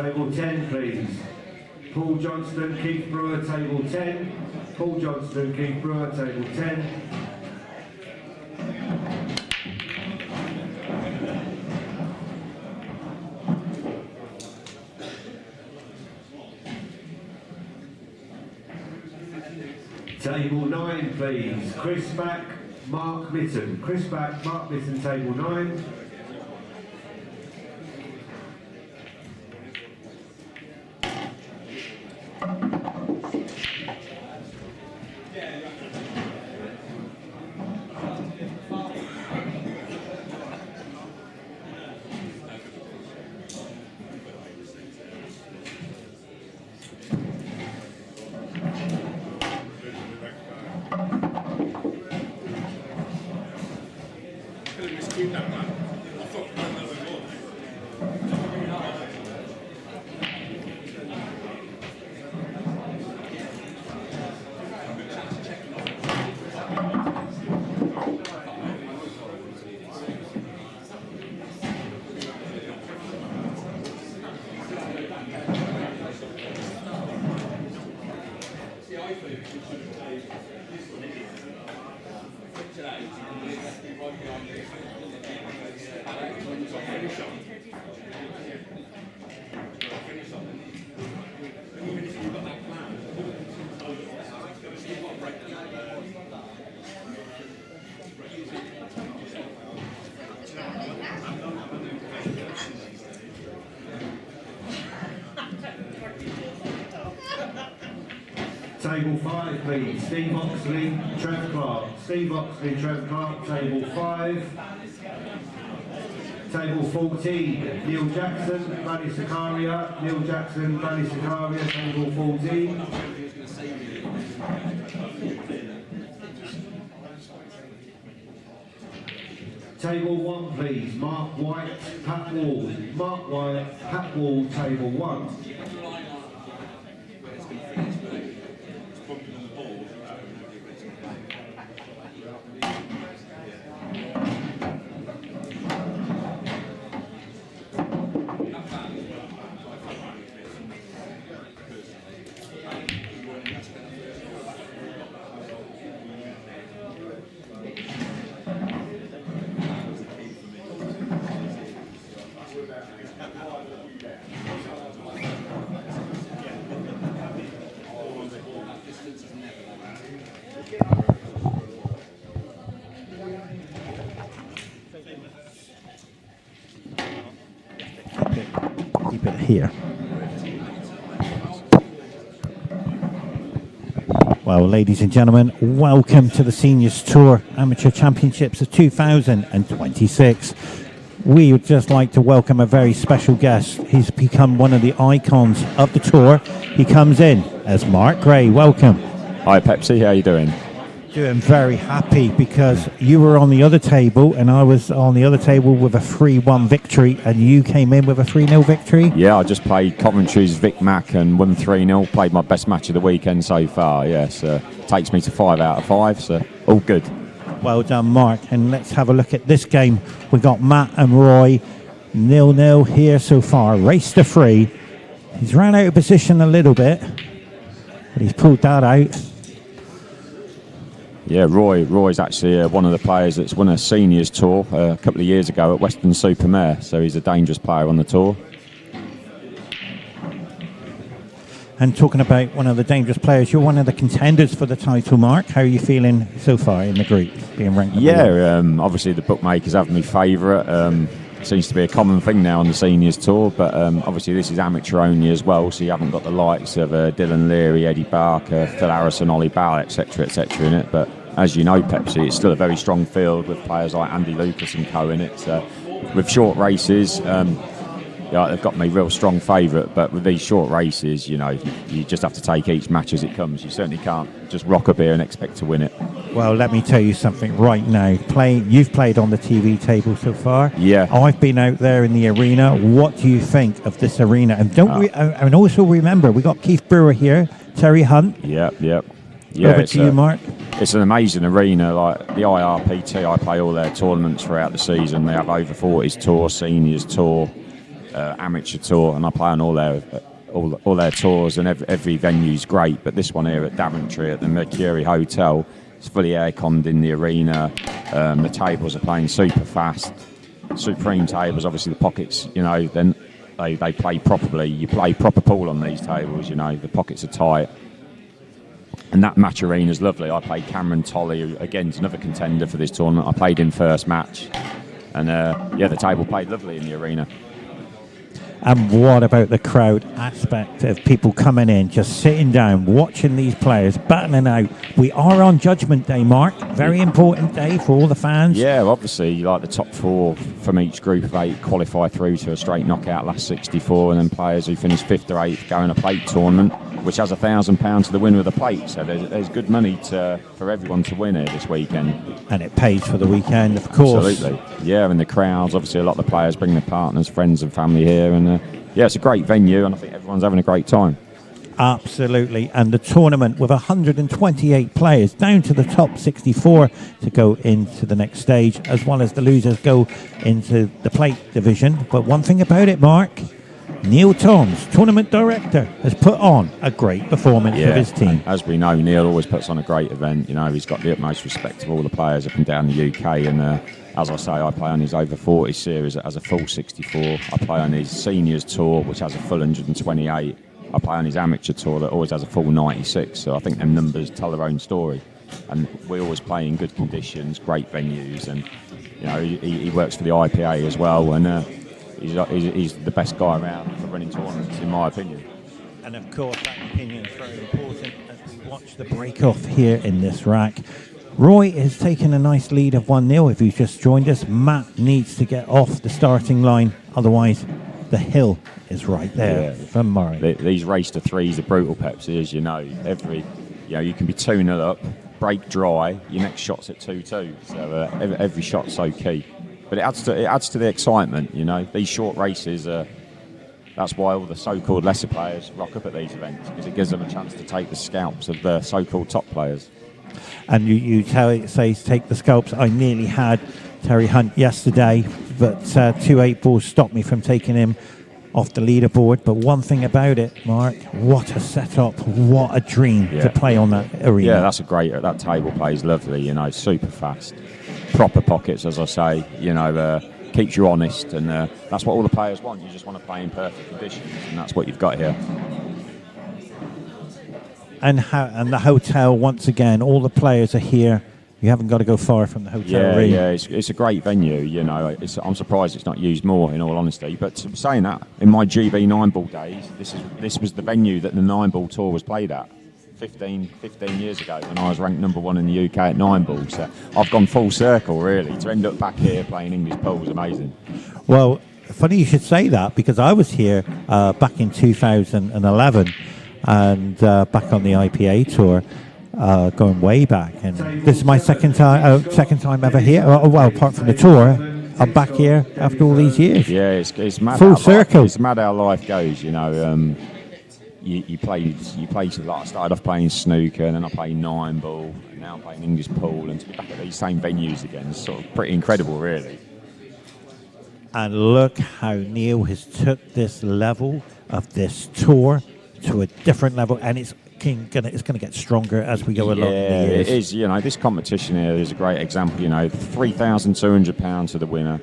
Table 10, please. Paul Johnston, Keith Brewer, table 10. Paul Johnston, Keith Brewer, table 10. Table 9, please. Chris Back, Mark Mitten. Chris Back, Mark Mitten, table 9. Table 5, please. Steve Oxley, Trev Clark. Steve Oxley, Trev Clark, table 5. Table 14, Neil Jackson, Manny Sakaria. Neil Jackson, Manny Sakaria, table 14. Table 1, please. Mark White, Pat Wall. Mark White, Pat Wall, table 1. Keep it here. Well, ladies and gentlemen, welcome to the Seniors Tour Amateur Championships of 2026. We would just like to welcome a very special guest. He's become one of the icons of the tour. He comes in as Mark Gray. Welcome. Hi Pepsi, how you doing? Doing very happy because you were on the other table and I was on the other table with a 3-1 victory and you came in with a 3-0 victory. Yeah, I just played Coventry's Vic Mac and won 3-0. Played my best match of the weekend so far. Yes, takes me to 5 out of 5, so all good. Well done, Mark. And let's have a look at this game. We've got Matt and Roy 0-0 here so far. Race to 3. He's ran out of position a little bit, but he's pulled that out. Yeah, Roy's actually one of the players that's won a seniors tour a couple of years ago at Western Supermare, so he's a dangerous player on the tour. And talking about one of the dangerous players, you're one of the contenders for the title, Mark. How are you feeling so far in the group, being ranked number 1? Obviously the bookmakers have me favourite. Seems to be a common thing now on the seniors tour, but obviously this is amateur only as well, so you haven't got the likes of Dylan Leary, Eddie Barker, Phil Harrison, Ollie Ballard, etc., in it. But as you know, Pepsi, it's still a very strong field with players like Andy Lucas and co in it. With short races, they've got me real strong favourite, but with these short races, you just have to take each match as it comes. You certainly can't just rock up here and expect to win it. Well, let me tell you something right now. You've played on the TV table so far. Yeah. I've been out there in the arena. What do you think of this arena? And and also remember, we got Keith Brewer here, Terry Hunt. Yep. Over to you, Mark. It's an amazing arena. Like the IRPT, I play all their tournaments throughout the season. They have over 40s tour, seniors tour. amateur tour, and I play on all their tours, and every venue's great. But this one here at Daventry at the Mercury Hotel, it's fully air-conned in the arena. The tables are playing super fast. Supreme tables, obviously the pockets, then they play properly. You play proper pool on these tables, the pockets are tight. And that match arena is lovely. I played Cameron Tolley, who, again, is another contender for this tournament. I played him first match. And the table played lovely in the arena. And what about the crowd aspect of people coming in, just sitting down, watching these players, battling out? We are on Judgment Day, Mark. Very important day for all the fans. Yeah, obviously, like the top 4 from each group of 8 qualify through to a straight knockout last 64, and then players who finish 5th or 8th go in a plate tournament, which has £1,000 to the winner of the plate. So there's good money for everyone to win here this weekend. And it pays for the weekend, of course. Absolutely. Yeah, and the crowds, obviously a lot of the players bring their partners, friends and family here, and it's a great venue, and I think everyone's having a great time. Absolutely. And the tournament with 128 players down to the top 64 to go into the next stage, as well as the losers go into the plate division. But one thing about it, Mark, Neil Toms, tournament director, has put on a great performance for his team. As we know, Neil always puts on a great event. He's got the utmost respect of all the players up and down the UK, and as I say, I play on his over 40 series as a full 64. I play on his seniors tour, which has a full 128. I play on his amateur tour that always has a full 96. So I think them numbers tell their own story. And we always play in good conditions, great venues, and he works for the IPA as well. And he's the best guy around for running tournaments, in my opinion. And of course, that opinion is very important as we watch the break-off here in this rack. Roy has taken a nice lead of 1-0 if you've just joined us. Matt needs to get off the starting line, otherwise the hill is right there for Murray. These race to threes are brutal, Pepsi, as you know. You can be 2-0 up, break dry, your next shot's at 2-2. So every shot's so key. But it adds to the excitement, These short races, that's why all the so-called lesser players rock up at these events, because it gives them a chance to take the scalps of the so-called top players. And you say take the scalps. I nearly had Terry Hunt yesterday, but 2 8-balls stopped me from taking him off the leaderboard. But one thing about it, Mark, what a setup, what a dream to play on that arena. Yeah, that table plays lovely, super fast. Proper pockets, as I say, keeps you honest, and that's what all the players want. You just want to play in perfect conditions, and that's what you've got here. And the hotel, once again, all the players are here. You haven't got to go far from the hotel arena. Yeah, it's a great venue. I'm surprised it's not used more, in all honesty. But saying that, in my GB 9-ball days, this was the venue that the 9-ball tour was played at 15 years ago, when I was ranked number 1 in the UK at 9-ball. So I've gone full circle, really. To end up back here playing English pool was amazing. Well, funny you should say that, because I was here back in 2011. And back on the IPA tour, going way back, and this is my second time ever here. Well, apart from the tour, I'm back here after all these years. Yeah, it's mad. Full circle. It's mad how life goes. You play. Like I started off playing snooker, and then I played 9-ball, and now I'm playing English pool, and to be back at these same venues again is sort of pretty incredible, really. And look how Neil has took this level of this tour to a different level, and it's going to get stronger as we go along in the years. It is. This competition here is a great example. £3,200 to the winner.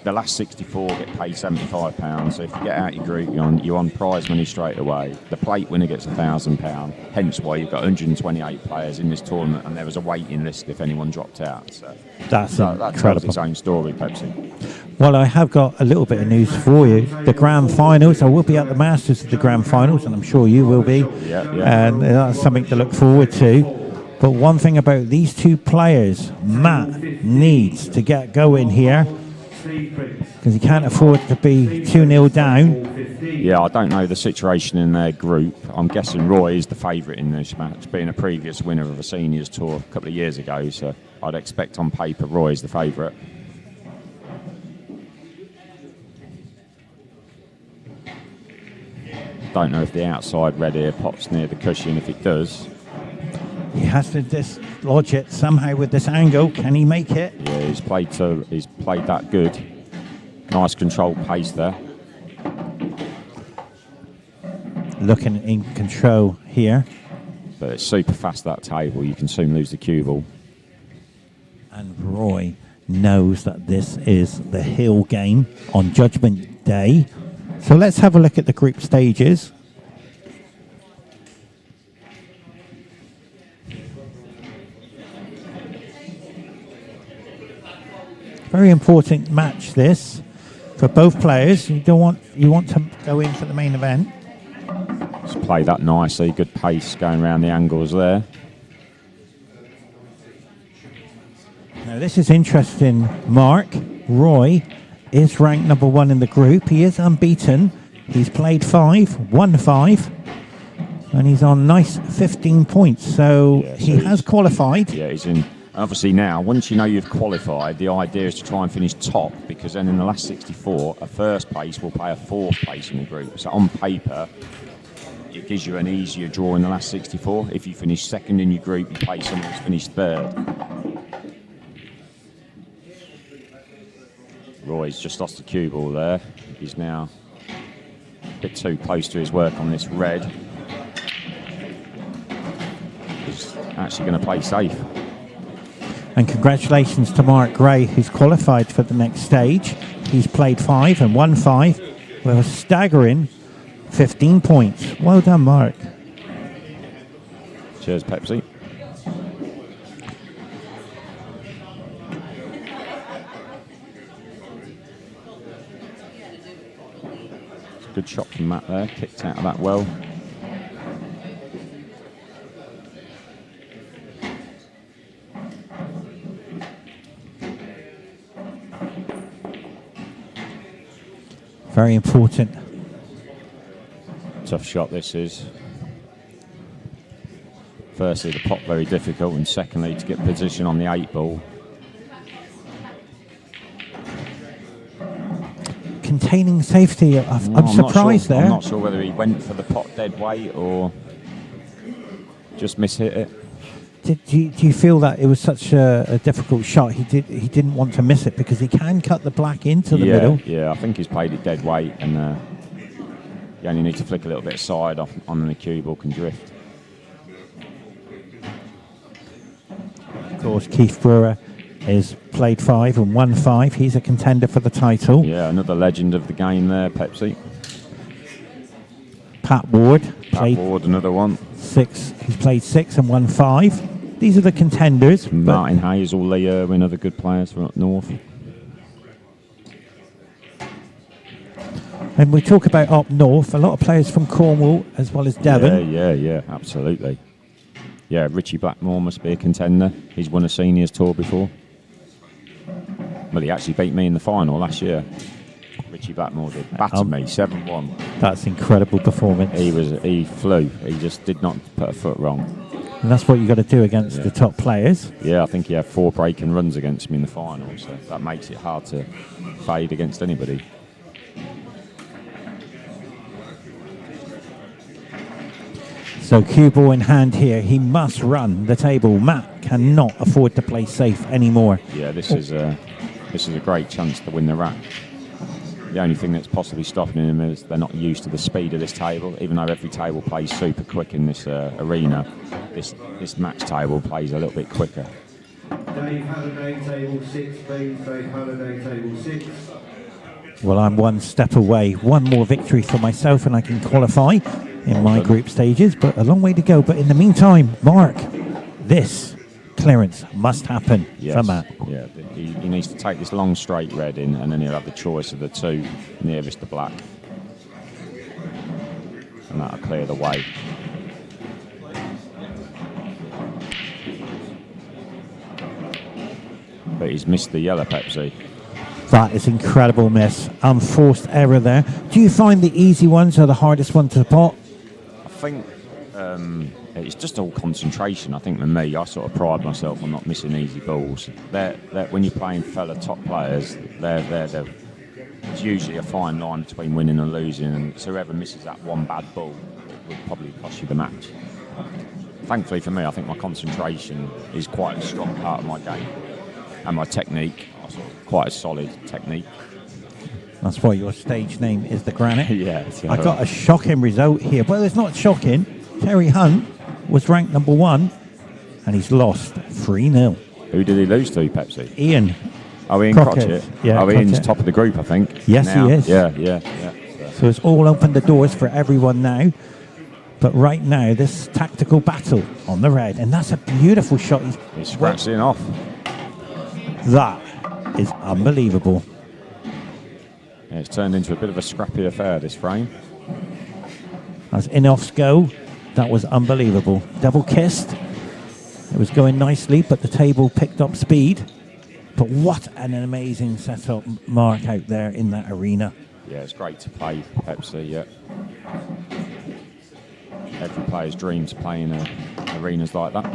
The last 64 get paid £75. So if you get out your group, you're on prize money straight away. The plate winner gets £1,000. Hence why you've got 128 players in this tournament, and there was a waiting list if anyone dropped out. So that tells its own story, Pepsi. Well, I have got a little bit of news for you. The grand finals, I will be at the Masters of the grand finals, and I'm sure you will be. And that's something to look forward to. But one thing about these two players, Matt needs to get going here, because he can't afford to be 2-0 down. Yeah, I don't know the situation in their group. I'm guessing Roy is the favourite in this match, being a previous winner of a seniors tour a couple of years ago. So I'd expect on paper Roy is the favourite. Don't know if the outside red ear pops near the cushion. If it does, he has to dislodge it somehow with this angle. Can he make it? Yeah, he's played that good. Nice controlled pace there. Looking in control here. But it's super fast, that table. You can soon lose the cue ball. And Roy knows that this is the Hill game on Judgment Day. So let's have a look at the group stages. Very important match this for both players. You want to go in for the main event. Just play that nicely, good pace going around the angles there. Now this is interesting, Mark. Roy is ranked number 1 in the group. He is unbeaten. He's played 5, won 5, and he's on nice 15 points. So yeah, he has qualified. Yeah, he's in. Obviously now, once you know you've qualified, the idea is to try and finish top, because then in the last 64, a first place will play a fourth place in the group. So on paper, it gives you an easier draw in the last 64. If you finish second in your group, you play someone who's finished third. Roy's just lost the cue ball there. He's now a bit too close to his work on this red. He's actually going to play safe. And congratulations to Mark Gray, who's qualified for the next stage. He's played 5 and won 5 with a staggering 15 points. Well done, Mark. Cheers, Pepsi. Good shot from Matt there, kicked out of that well. Very important. Tough shot this is. Firstly, the pot very difficult, and secondly, to get position on the 8 ball. Containing safety, I'm surprised there. I'm not sure whether he went for the pot dead weight or just mishit it. Do you feel that it was such a difficult shot? He didn't want to miss it because he can cut the black into the middle. Yeah, I think he's played it dead weight, and you only need to flick a little bit side off on the cue ball can drift. Of course, Keith Brewer is played 5 and won 5. He's a contender for the title. Yeah, another legend of the game there, Pepsi. Pat Ward. Pat Ward, another one. 6. He's played 6 and won 5. These are the contenders. Martin Hayes or Lee Irwin, other good players from up north. And we talk about up north, a lot of players from Cornwall as well as Devon. Yeah, absolutely. Yeah, Richie Blackmore must be a contender. He's won a seniors tour before. Well, he actually beat me in the final last year. Richie Blackmore did. Battered me, 7-1. That's incredible performance. He flew. He just did not put a foot wrong. And that's what you've got to do against the top players. Yeah, I think he had 4 breaking runs against me in the final, so that makes it hard to fade against anybody. So cue ball in hand here. He must run the table. Matt cannot afford to play safe anymore. Yeah, this is a great chance to win the rack. The only thing that's possibly stopping him is they're not used to the speed of this table. Even though every table plays super quick in this arena, this match table plays a little bit quicker. Dave Halliday, table 6, please. Dave Halliday, table 6. Well, I'm one step away. One more victory for myself and I can qualify in my group stages, but a long way to go. But in the meantime, Mark, this clearance must happen for Matt. Yeah, he needs to take this long straight red in, and then he'll have the choice of the 2 nearest the black. And that'll clear the way. But he's missed the yellow, Pepsi. That is incredible miss. Unforced error there. Do you find the easy ones are the hardest one to pot? I think it's just all concentration. I think with me, I sort of pride myself on not missing easy balls. They're when you're playing fellow top players, it's usually a fine line between winning and losing, and so whoever misses that one bad ball will probably cost you the match. Thankfully for me, I think my concentration is quite a strong part of my game, and my technique, quite a solid technique. That's why your stage name is the Granite. Yeah. I got a shocking result here. Well, it's not shocking. Terry Hunt was ranked number 1, and he's lost 3-0. Who did he lose to, Pepsi? Ian. Oh, Ian Crockett. Crotchett. Yeah, oh, Ian's Crockett. top of the group, I think. Yes, now. he is. Yeah. So it's all opened the doors for everyone now. But right now, this tactical battle on the red, and that's a beautiful shot. He's scratching off. That is unbelievable. Yeah, it's turned into a bit of a scrappy affair, this frame. As Inoff's go, that was unbelievable. Double kissed. It was going nicely, but the table picked up speed. But what an amazing setup, Mark, out there in that arena. Yeah, it's great to play Pepsi, yeah. Every player's dreams playing arenas like that.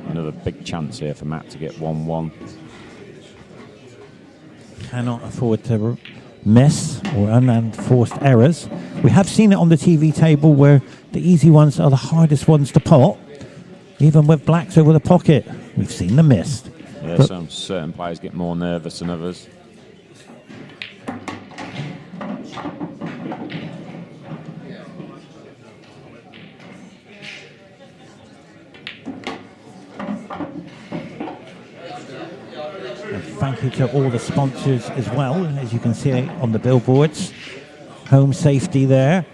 Another big chance here for Matt to get 1-1. Cannot afford to miss or unenforced errors. We have seen it on the TV table where the easy ones are the hardest ones to pot. Even with blacks over the pocket, we've seen the missed. Yeah, But some certain players get more nervous than others. and thank you to all the sponsors as well, as you can see on the billboards. Home safety there.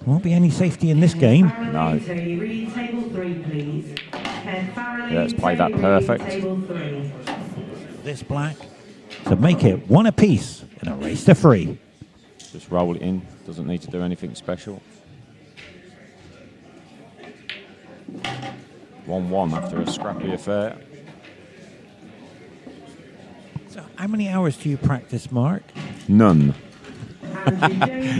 Won't be any safety in this game. No. Table 3, please. Yeah, let's play that perfect. This black to make it 1 apiece in a race to 3. Just roll it in. Doesn't need to do anything special. 1-1 after a scrappy affair. So how many hours do you practice, Mark? None.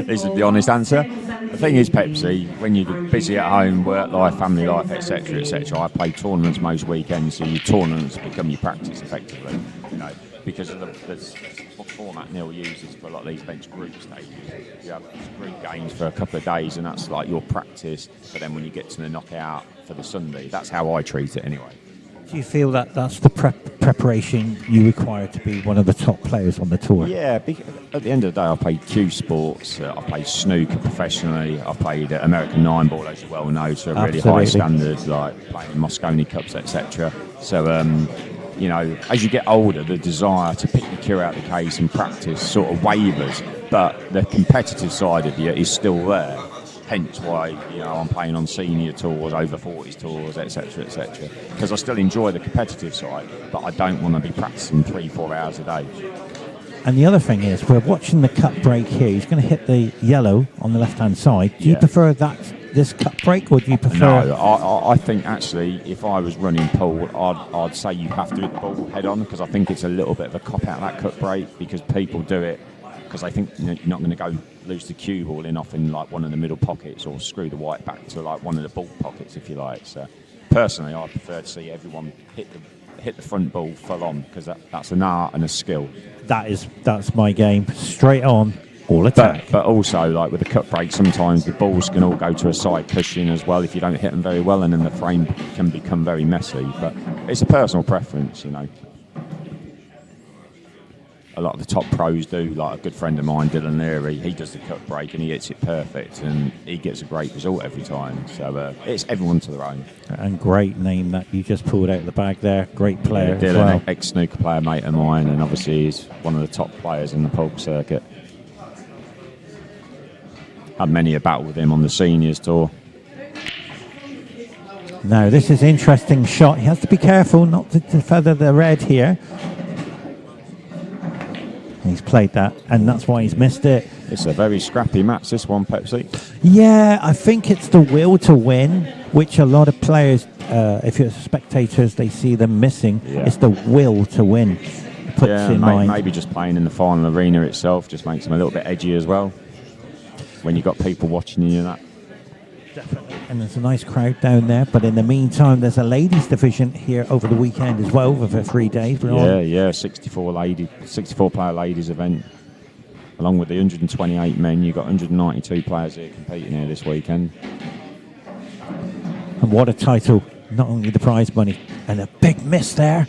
Is the honest answer. The thing is, Pepsi, when you're busy at home, work life, family life, etc., etc., I play tournaments most weekends, so your tournaments become your practice effectively. You know, because of the format Neil uses for a lot of these events, group stages. You have group games for a couple of days, and that's like your practice. But then when you get to the knockout for the Sunday, that's how I treat it anyway. Do you feel that that's the preparation you require to be one of the top players on the tour? Yeah, at the end of the day, I played Q Sports, I played snooker professionally, I played American 9-ball, as you well know, to a really high standard, like playing Moscone Cups, etc. So, you know, as you get older, the desire to pick the cue out of the case and practice sort of wavers, but the competitive side of you is still there. Hence why, you know, I'm playing on senior tours, over 40s tours, etc., etc. Because I still enjoy the competitive side, but I don't want to be practicing 3-4 hours a day. And the other thing is, we're watching the cut break here. He's going to hit the yellow on the left-hand side. Do you prefer this cut break, or do you prefer... No, I think actually, if I was running pool, I'd say you have to hit the ball head on, because I think it's a little bit of a cop-out, that cut break, because people do it because they think, you know, you're not going to go lose the cue ball in off in like one of the middle pockets, or screw the white back to like one of the ball pockets, if you like. So personally, I prefer to see everyone hit the front ball full on, because that's an art and a skill. That's my game. Straight on, all attack. But also, like with the cut break, sometimes the balls can all go to a side cushion as well if you don't hit them very well, and then the frame can become very messy. But it's a personal preference, you know. A lot of the top pros do. Like a good friend of mine, Dylan Leary, he does the cut break and he hits it perfect, and he gets a great result every time. So it's everyone to their own. And great name that you just pulled out of the bag there. Great player. Yeah, Dylan, as well. ex-snooker player mate of mine, and obviously he's one of the top players in the pool circuit. Had many a battle with him on the seniors tour. Now this is interesting shot. He has to be careful not to feather the red here. He's played that, and that's why he's missed it. It's a very scrappy match, this one, Pepsi. Yeah, I think it's the will to win, which a lot of players, if you're spectators, they see them missing. Yeah. It's the will to win. Puts in mind. Maybe just playing in the final arena itself just makes them a little bit edgy as well, when you've got people watching you and that. Definitely. And there's a nice crowd down there, but in the meantime, there's a ladies division here over the weekend as well for 3 days. 64 player ladies event. Along with the 128 men, you've got 192 players here competing here this weekend. And what a title. Not only the prize money, And a big miss there.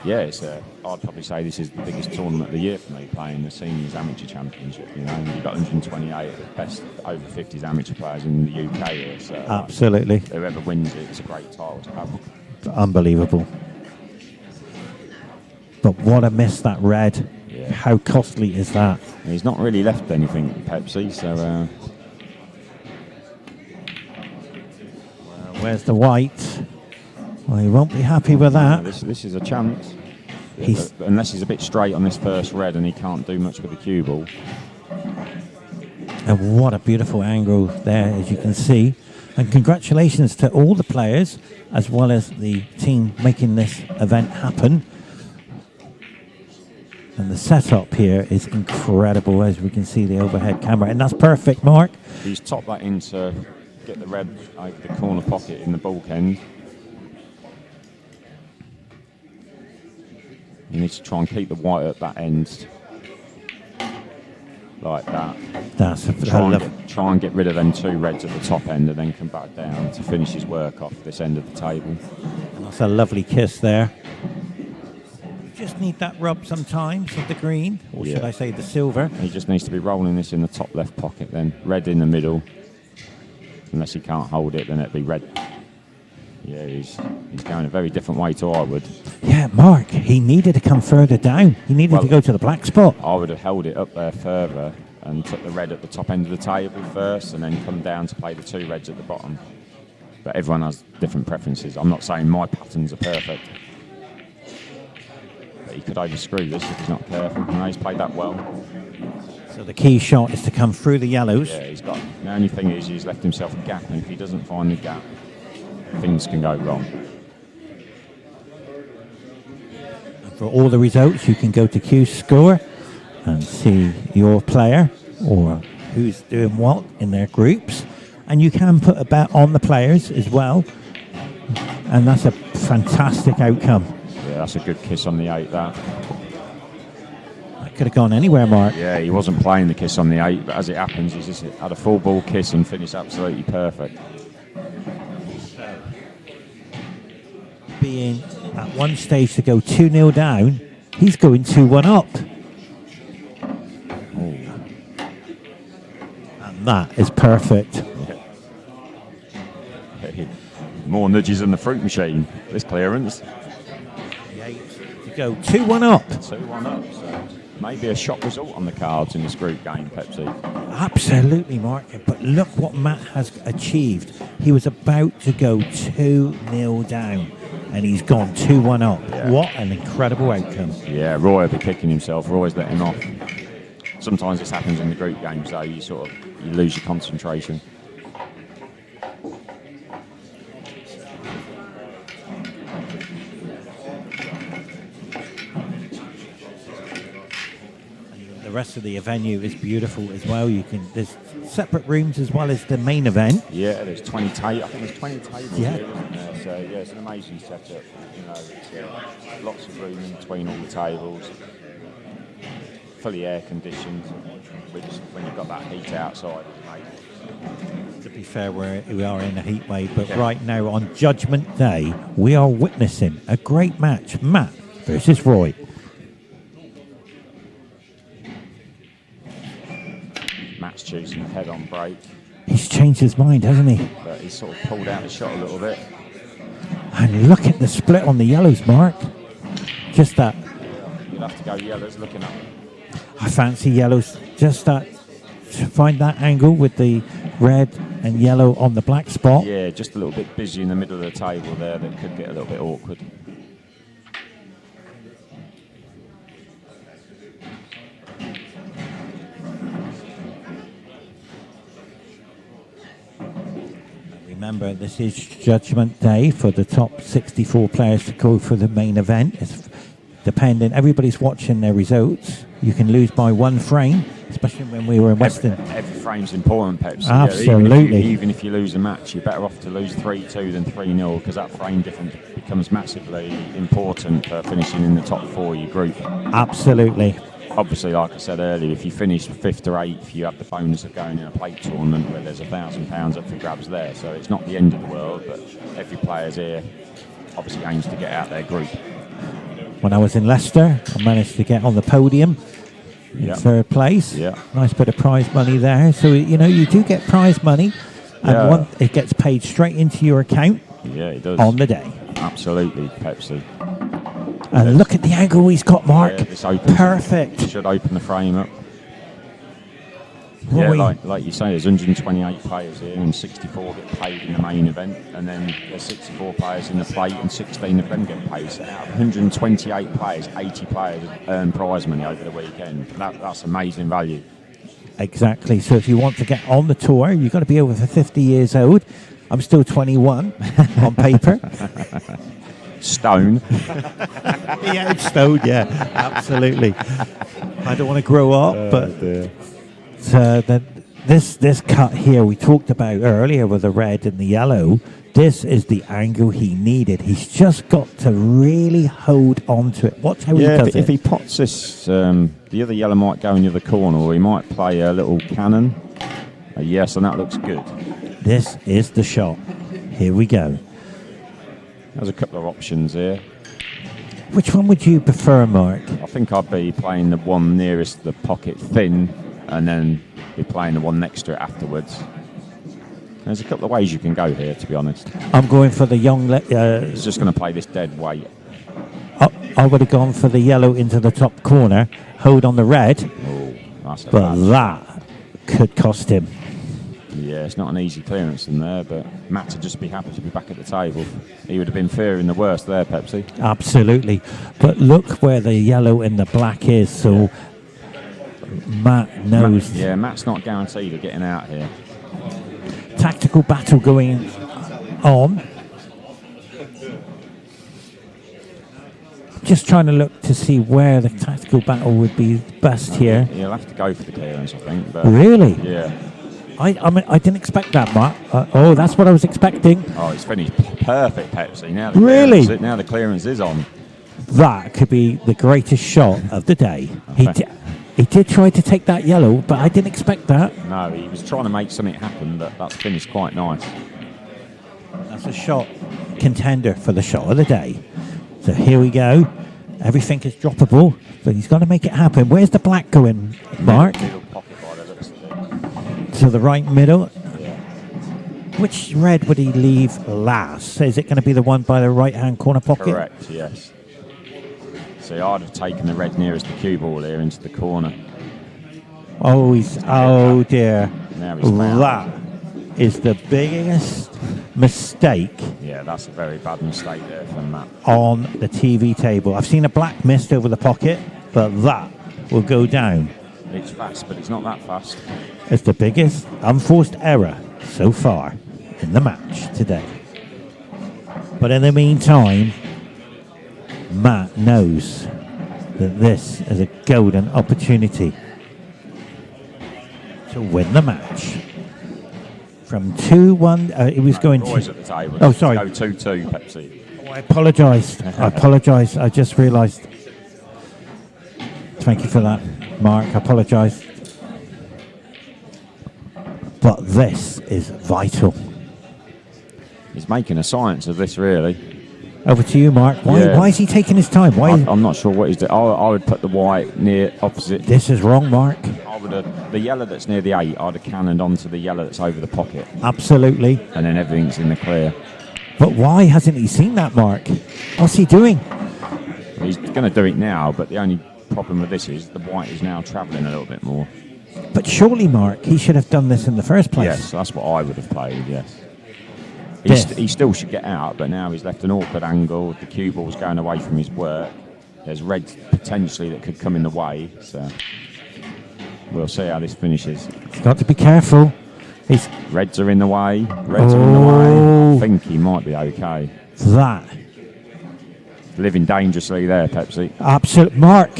Yeah, I'd probably say this is the biggest tournament of the year for me, playing the Seniors Amateur Championship. You know, you've got 128 of the best over 50s amateur players in the UK here. So Absolutely. Whoever wins it, it's a great title to have. Unbelievable. But what a miss, that red. Yeah. How costly is that? He's not really left anything, Pepsi, so... Where's the white? Well, he won't be happy with that. This is a chance. Unless he's a bit straight on this first red and he can't do much with the cue ball. And what a beautiful angle there, as you can see. And congratulations to all the players, as well as the team making this event happen. And the setup here is incredible, as we can see the overhead camera. And that's perfect, Mark. He's topped that in to get the red over the corner pocket in the bulk end. You need to try and keep the white at that end, like that. That's try and get rid of them two reds at the top end, and then come back down to finish his work off this end of the table. That's a lovely kiss there. Just need that rub sometimes of the green, or should I say the silver. He just needs to be rolling this in the top left pocket then. Red in the middle. Unless he can't hold it, then it'd be red. Yeah, he's going a very different way to I would. Yeah, Mark, he needed to come further down. He needed to go to the black spot. I would have held it up there further and took the red at the top end of the table first and then come down to play the two reds at the bottom. But everyone has different preferences. I'm not saying my patterns are perfect. But he could overscrew this if he's not careful. No, he's played that well. So the key shot is to come through the yellows. Yeah, he's got... The only thing is he's left himself a gap, and if he doesn't find the gap, things can go wrong. And for all the results, you can go to Q Score and see your player or who's doing what in their groups. And you can put a bet on the players as well. And that's a fantastic outcome. Yeah, that's a good kiss on the 8, that. Could have gone anywhere, Mark. Yeah, he wasn't playing the kiss on the 8, but as it happens, he's just had a full ball kiss and finished absolutely perfect. Being at one stage to go 2-0 down, he's going 2-1 up. And that is perfect. More nudges than the fruit machine, this clearance. To go 2-1 up. 2-1 up, so maybe a shock result on the cards in this group game, Pepsi. Absolutely, Mark. But look what Matt has achieved. He was about to go 2-0 down, and he's gone 2-1 up. Yeah. What an incredible outcome. Yeah, Roy will be kicking himself. Roy's letting him off. Sometimes this happens in the group games, though. You lose your concentration. The rest of the venue is beautiful as well. There's separate rooms as well as the main event. Yeah, there's 20 tables. I think there's 20 tables Yeah. here, isn't there? So yeah, it's an amazing setup. You know, it's lots of room in between all the tables. Fully air conditioned, which when you've got that heat outside, it's amazing. To be fair, we are in a heat wave, but right now on Judgment Day, we are witnessing a great match. Matt versus Roy. Matt's choosing a head-on break. He's changed his mind, hasn't he? But he's sort of pulled out the shot a little bit. And look at the split on the yellows, Mark. Just that. You'll have to go yellows looking up. I fancy yellows. Just that. To find that angle with the red and yellow on the black spot. Yeah, just a little bit busy in the middle of the table there. That could get a little bit awkward. Remember, this is Judgment Day for the top 64 players to go for the main event. It's depending, everybody's watching their results. You can lose by 1 frame, especially when we were in Western. Every frame's important, Pepsi. Absolutely. Yeah, even if you lose a match, you're better off to lose 3-2 than 3-0 because that frame difference becomes massively important for finishing in the top 4 of your group. Absolutely. Obviously, like I said earlier, if you finish 5th or 8th, you have the bonus of going in a plate tournament where there's £1,000 up for grabs there. So it's not the end of the world, but every player's here obviously aims to get out their group. When I was in Leicester, I managed to get on the podium in Yeah. third place. Yeah. Nice bit of prize money there. So, you know, you do get prize money, and Yeah. it gets paid straight into your account Yeah, it does. on the day. Absolutely, Pepsi. And look at the angle he's got, Mark. Yeah, this opens, Perfect. Should open the frame up. Roy. Yeah, like you say, there's 128 players here, and 64 get paid in the main event, and then there's 64 players in the plate, and 16 of them get paid. So out of 128 players, 80 players earn prize money over the weekend. That's amazing value. Exactly. So if you want to get on the tour, you've got to be over 50 years old. I'm still 21 on paper. Stone. Yeah, it's stone, yeah, absolutely. I don't want to grow up, but this cut here we talked about earlier with the red and the yellow, this is the angle he needed. He's just got to really hold on to it. Watch how he does it. If he pots this, the other yellow might go in the other corner, or he might play a little cannon. Yes, and that looks good. This is the shot. Here we go. There's a couple of options here. Which one would you prefer, Mark? I think I'd be playing the one nearest the pocket thin, and then be playing the one next to it afterwards. There's a couple of ways you can go here, to be honest. I'm going for the young... He's just going to play this dead weight. I would have gone for the yellow into the top corner, hold on the red, That's a but bad- that could cost him. Yeah, it's not an easy clearance in there, but Matt would just be happy to be back at the table. He would have been fearing the worst there, Pepsi. Absolutely. But look where the yellow and the black is, so Matt knows. Matt's not guaranteed of getting out here. Tactical battle going on. Just trying to look to see where the tactical battle would be best here. He'll have to go for the clearance, I think. But Really? Yeah. I mean, I didn't expect that, Mark. That's what I was expecting. Oh, it's finished perfect, Pepsi. Now Really? Now the clearance is on. That could be the greatest shot of the day. He did try to take that yellow, but I didn't expect that. No, he was trying to make something happen, but that's finished quite nice. That's a shot contender for the shot of the day. So here we go. Everything is droppable, but he's got to make it happen. Where's the black going, Mark? Middle pocket by the looks of it. To the right middle. Which red would he leave last? Is it going to be the one by the right-hand corner pocket? Correct, yes. See, I'd have taken the red nearest the cue ball here into the corner. Oh dear. Now he's found. That is the biggest mistake Yeah, that's a very bad mistake there from Matt. on the TV table. I've seen a black mist over the pocket, but that will go down. It's fast, but it's not that fast. It's the biggest unforced error so far in the match today. But in the meantime, Matt knows that this is a golden opportunity to win the match. From 2-1, he was going Boys to... at the table. Oh, sorry. Go 2-2, Pepsi. I apologise. I just realised. Thank you for that, Mark. I apologise. But this is vital. He's making a science of this, really. Over to you, Mark. Why is he taking his time? I'm not sure what he's doing. I would put the white near opposite. This is wrong, Mark. I would have the yellow that's near the 8. I'd have cannoned onto the yellow that's over the pocket. Absolutely. And then everything's in the clear. But why hasn't he seen that, Mark? What's he doing? He's going to do it now, but the only problem with this is the white is now travelling a little bit more. But surely, Mark, he should have done this in the first place. Yes, that's what I would have played, yes. Yes. He still should get out, but now he's left an awkward angle. The cue ball's going away from his work. There's red potentially that could come in the way, so we'll see how this finishes. He's got to be careful. Reds are in the way. Reds are in the way. I think he might be okay. That. Living dangerously there, Pepsi. Absolute. Mark,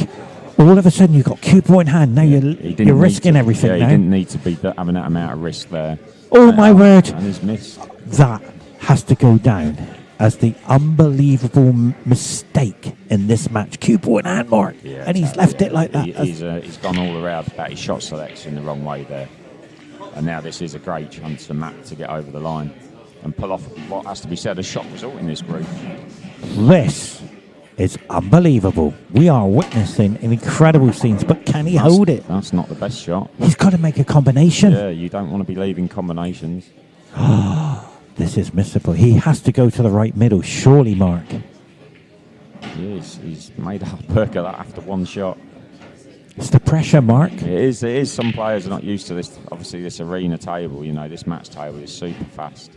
all of a sudden you've got cue ball in hand. Now you're risking everything He now. didn't need to be having that amount of risk there. Oh, my word. And his miss. That has to go down as the unbelievable mistake in this match. Cue ball in hand, Mark. Yeah, and he's left it like that. He's gone all around about his shot selection the wrong way there. And now this is a great chance for Matt to get over the line and pull off what has to be said a shot result in this group. This is unbelievable. We are witnessing an incredible scenes, but can he hold it? That's not the best shot. He's got to make a combination. Yeah, you don't want to be leaving combinations. This is missable. He has to go to the right middle, surely, Mark. Yes, he's made a perk of that after one shot. It's the pressure, Mark. It is. Some players are not used to this. Obviously, this arena table, this match table is super fast.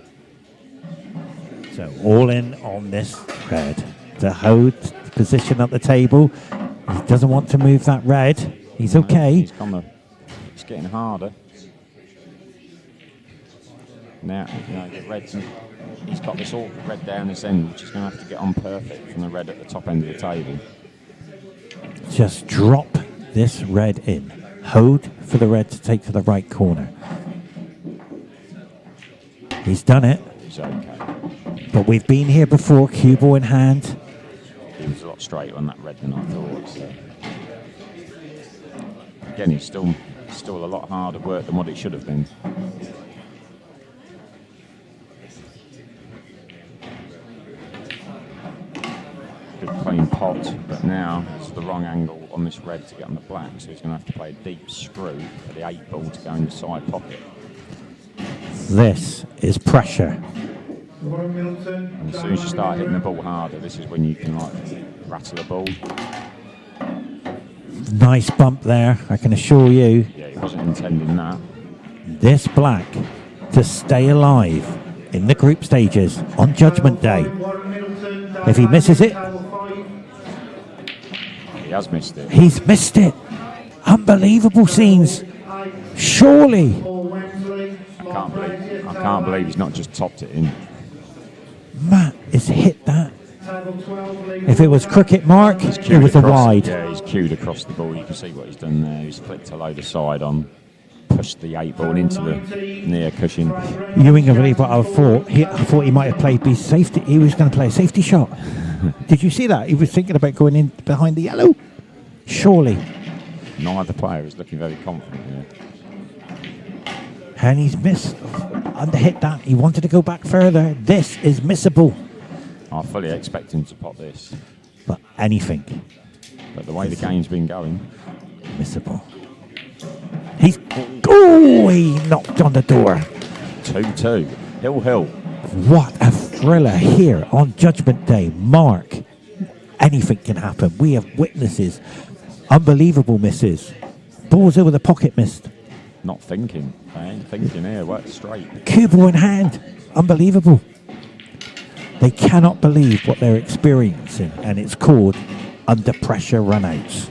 So all in on this red. To hold position at the table. He doesn't want to move that red. He's okay. It's getting harder. Now, the red's, he's got this awkward red down this end, which is going to have to get on perfect from the red at the top end of the table. Just drop this red in. Hold for the red to take to the right corner. He's done it. He's okay. But we've been here before, cue ball in hand. He was a lot straighter on that red than I thought. So. Again, it's still a lot harder work than what it should have been. Good clean pot, but now it's the wrong angle on this red to get on the black, so he's going to have to play a deep screw for the 8 ball to go in the side pocket. This is pressure. And as soon as you start hitting the ball harder, this is when you can rattle the ball. Nice bump there, I can assure you. Yeah, he wasn't intending that. This black to stay alive in the group stages on Judgment Day. If he misses it, he has missed it. He's missed it. Unbelievable scenes. Surely. I can't believe he's not just topped it in. Matt has hit that. If it was cricket, Mark, it was a wide. Yeah, he's cued across the ball. You can see what he's done there. He's flicked a load of side on, pushed the 8 ball into the near cushion. You ain't gonna believe what I thought. I thought he might have played B safety. He was going to play a safety shot. Did you see that? He was thinking about going in behind the yellow. Surely. Neither player is looking very confident here. And he's missed. Underhit that. He wanted to go back further. This is missable. I fully expect him to pop this. But anything. But the way the game's been going. Missable. He knocked on the door. 2-2. Hill. What a thriller here on Judgment Day. Mark, anything can happen. We have witnesses. Unbelievable misses. Balls over the pocket missed. Not thinking. They ain't thinking here. Work straight. Cue ball in hand. Unbelievable. They cannot believe what they're experiencing, and it's called under pressure runouts.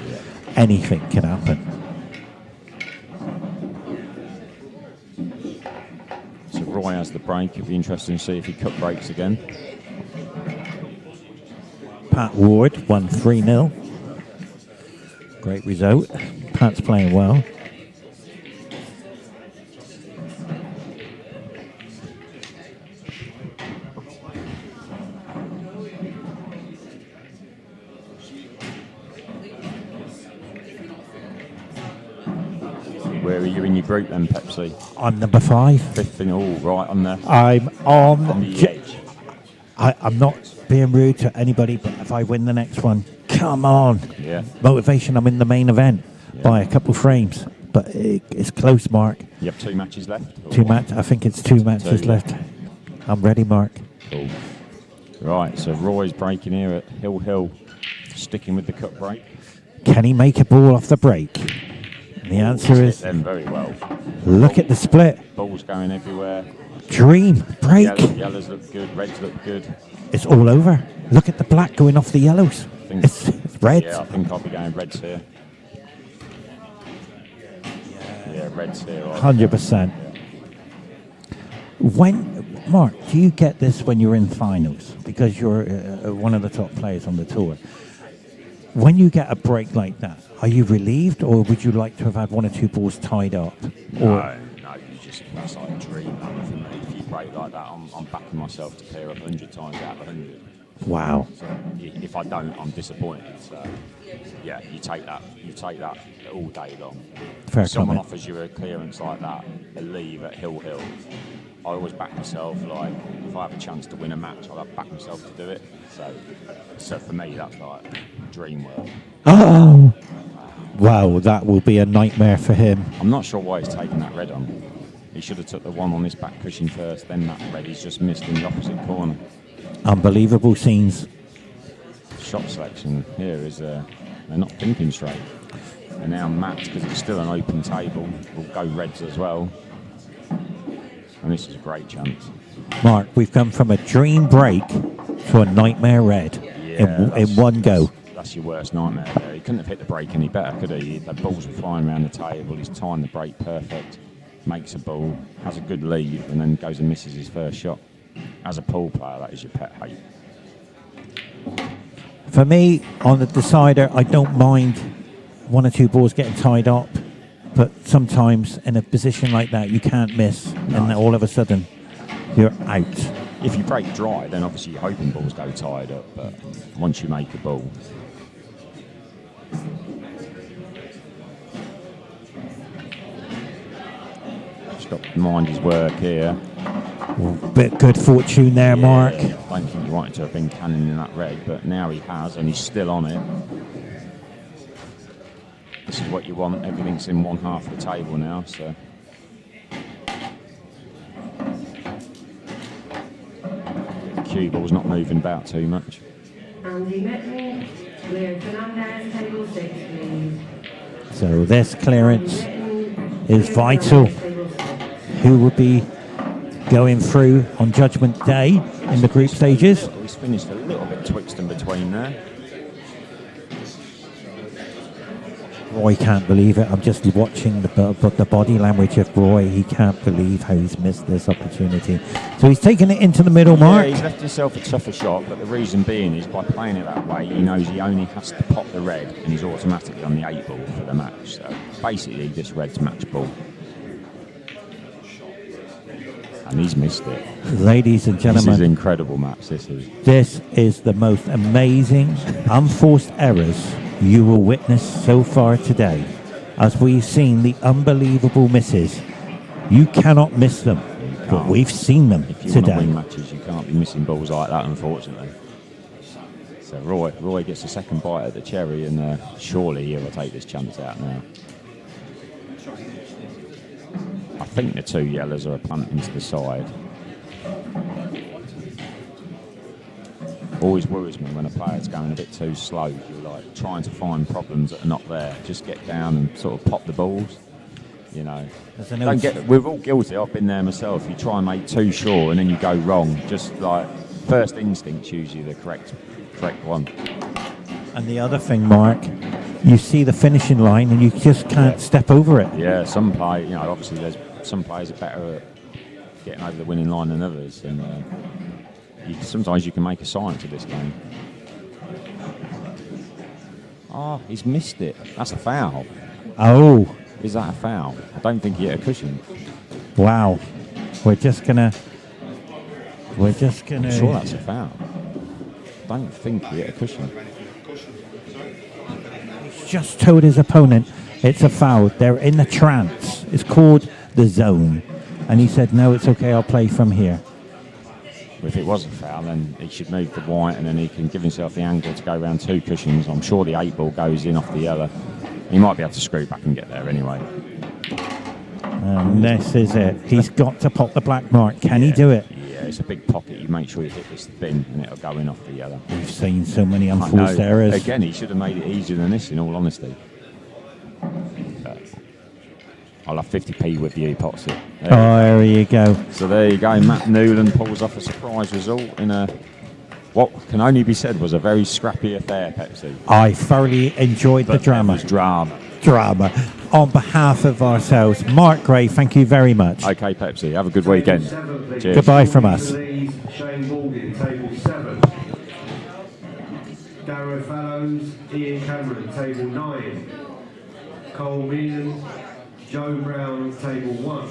Anything can happen. So Roy has the break. It'll be interesting to see if he cut breaks again. Pat Ward won 3-0. Great result. Pat's playing well. Where are you in your group then, Pepsi? I'm number 5. 5th in all, right on there. I'm on the edge. I'm not being rude to anybody, but if I win the next one, come on. Yeah. Motivation, I'm in the main event by a couple frames. But it's close, Mark. You have 2 matches left? I think it's 2 matches left. I'm ready, Mark. Cool. Right, so Roy's breaking here at Hill, sticking with the cut break. Can he make a ball off the break? And the answer is... them very well. Look at the split. Balls going everywhere. Dream break. Yellows look good, reds look good. It's all over. Look at the black going off the yellows. It's reds. Yeah, I think I'll be going reds here. Yeah, reds here. 100%. When, Mark, do you get this when you're in finals? Because you're one of the top players on the tour. When you get a break like that, are you relieved, or would you like to have had 1 or 2 balls tied up? No, that's like a dream. For me. If you break like that, I'm backing myself to clear up 100 times out of 100. Wow. So if I don't, I'm disappointed. So yeah, you take that all day long. Fair if someone comment. offers you a clearance like that, a leave at Hill, I always back myself. Like if I have a chance to win a match, I'll back myself to do it. So for me, that's like dream work. Oh, wow, that will be a nightmare for him. I'm not sure why he's taking that red on. He should have took the one on his back cushion first, then that red he's just missed in the opposite corner. Unbelievable scenes. Shot selection here is they're not thinking straight. And now Matt, because it's still an open table, will go reds as well. And this is a great chance. Mark, we've come from a dream break to a nightmare red in one go. That's your worst nightmare there. He couldn't have hit the break any better, could he? The balls were flying around the table. He's timed the break perfect. Makes a ball, has a good lead, and then goes and misses his first shot. As a pool player, that is your pet hate. For me, on the decider, I don't mind one or two balls getting tied up, but sometimes in a position like that, you can't miss, and then all of a sudden, you're out. If you break dry, then obviously you're hoping balls go tied up, but once you make a ball, just got to mind his work here. Bit good fortune there, Mark. I don't think he wanted to have been cannon in that red, but now he has, and he's still on it. This is what you want. Everything's in one half of the table now, so. The cue ball's not moving about too much. Andy Mitten, Leo Fernandez, table 6, please. So this clearance is vital. Who will be going through on Judgment Day in the group stages? He's finished a little bit twixt in between there. Roy can't believe it. I'm just watching the body language of Roy. He can't believe how he's missed this opportunity. So he's taken it into the middle, Mark. Yeah, he's left himself a tougher shot, but the reason being is by playing it that way, he knows he only has to pop the red and he's automatically on the 8 ball for the match. So basically, this red's match ball. And he's missed it. Ladies and gentlemen. This is an incredible match, this is. This is the most amazing, unforced errors you will witness so far today. As we've seen the unbelievable misses. You cannot miss them, but we've seen them if you today. want to win matches, you can't be missing balls like that, unfortunately. So Roy gets a second bite at the cherry, and surely he will take this chance out now. I think the two yellows are a punt into the side. Always worries me when a player's going a bit too slow. You're like trying to find problems that are not there. Just get down and sort of pop the balls. You know, we're all guilty. I've been there myself. You try and make too sure and then you go wrong. Just like first instinct's usually the correct one. And the other thing, Mark, you see the finishing line and you just can't step over it. Yeah, some play. You know, obviously there's some players are better at getting over the winning line than others, and sometimes you can make a science of this game. Oh, he's missed it. That's a foul. Oh. Is that a foul? I don't think he hit a cushion. Wow. We're just gonna. I'm sure that's a foul. I don't think he hit a cushion. He's just told his opponent it's a foul. They're in the trance. It's called the zone. And he said, no, it's okay, I'll play from here. If it was a foul, then he should move the white and then he can give himself the angle to go around 2 cushions. I'm sure the 8 ball goes in off the yellow. He might be able to screw back and get there anyway. And this is it. He's got to pop the black mark. Can he do it? Yeah, it's a big pocket. You make sure you hit this thin and it'll go in off the yellow. We've seen so many unforced errors. Again, he should have made it easier than this, in all honesty. I'll have 50p with you, Potsy. There you go. So there you go. Matt Newland pulls off a surprise result in what can only be said was a very scrappy affair, Pepsi. I thoroughly enjoyed the drama. It was drama. On behalf of ourselves, Mark Gray, thank you very much. Okay, Pepsi. Have a good weekend. Cheers. Goodbye from us. Shane Balding, table 7. Darrow Fallows, Ian Cameron, table 9. Cole Meehan, Joe Brown, table 1.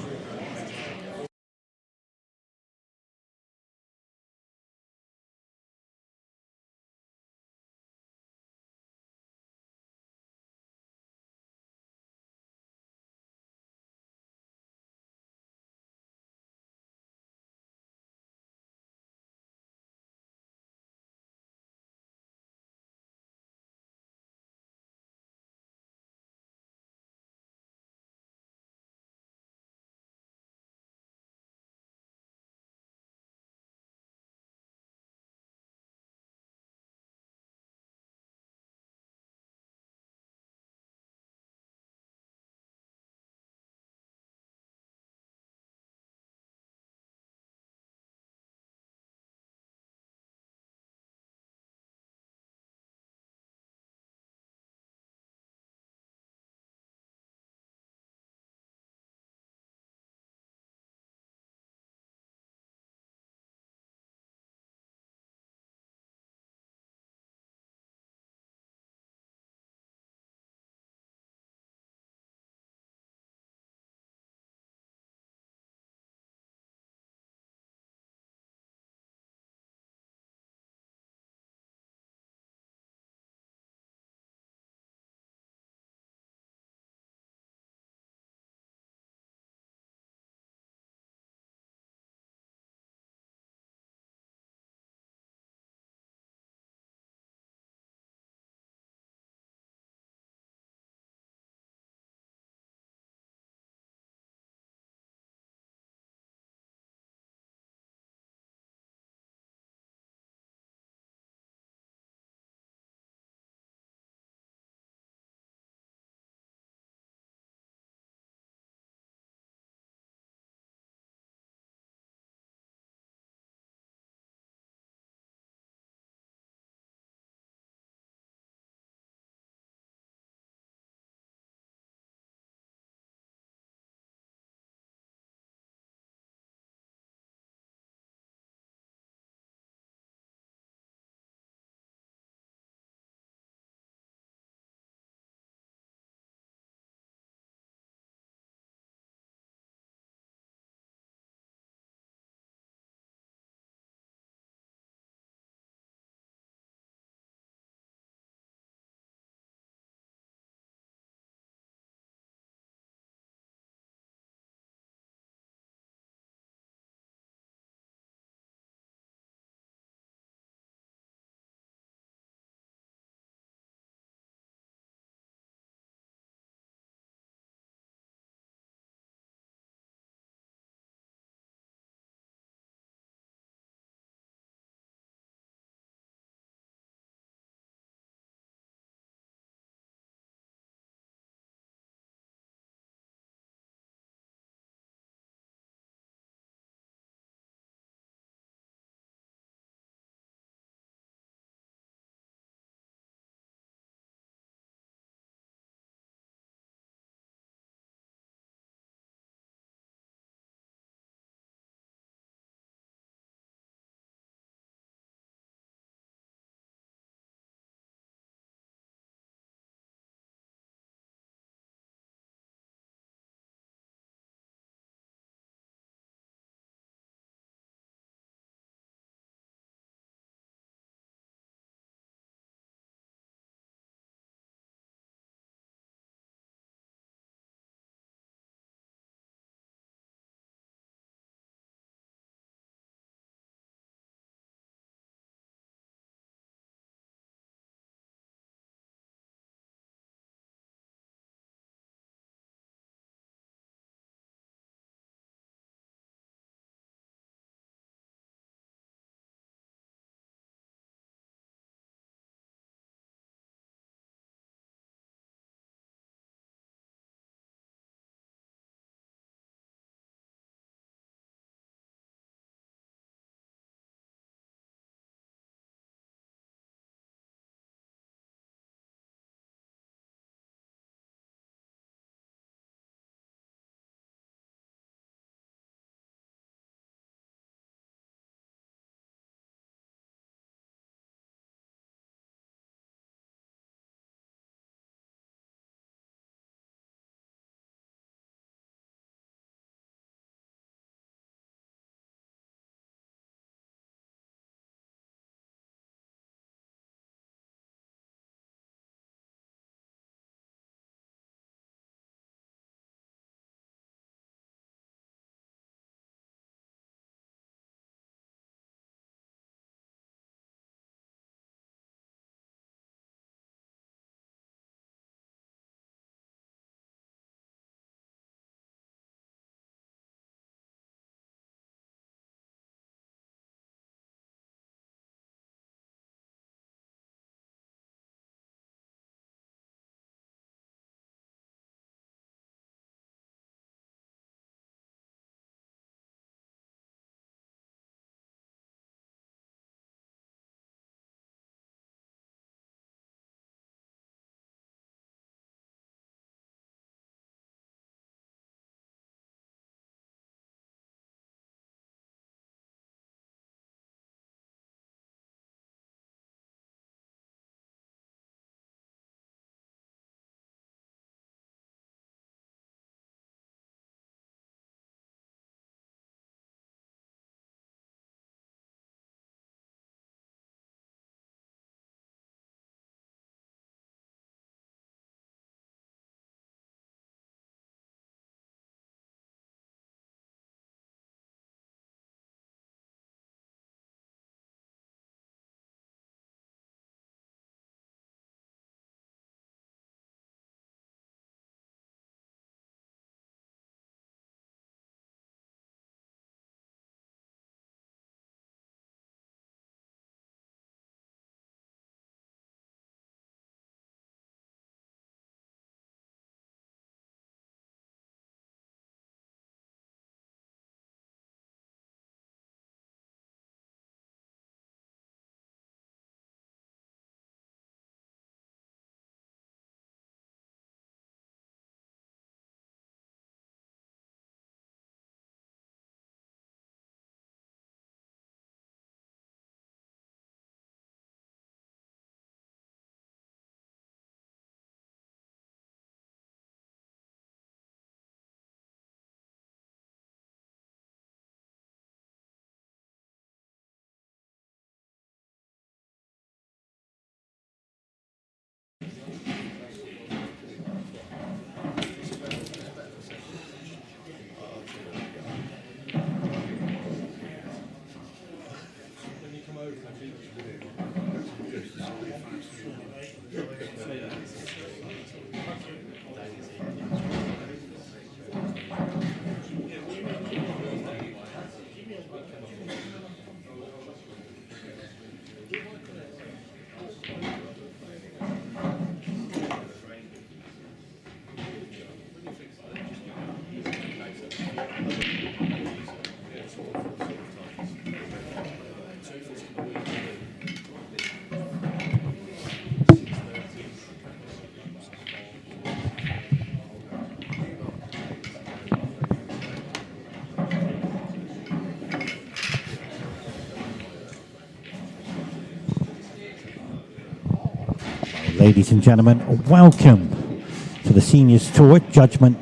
Ladies and gentlemen, welcome to the Seniors Tour Judgment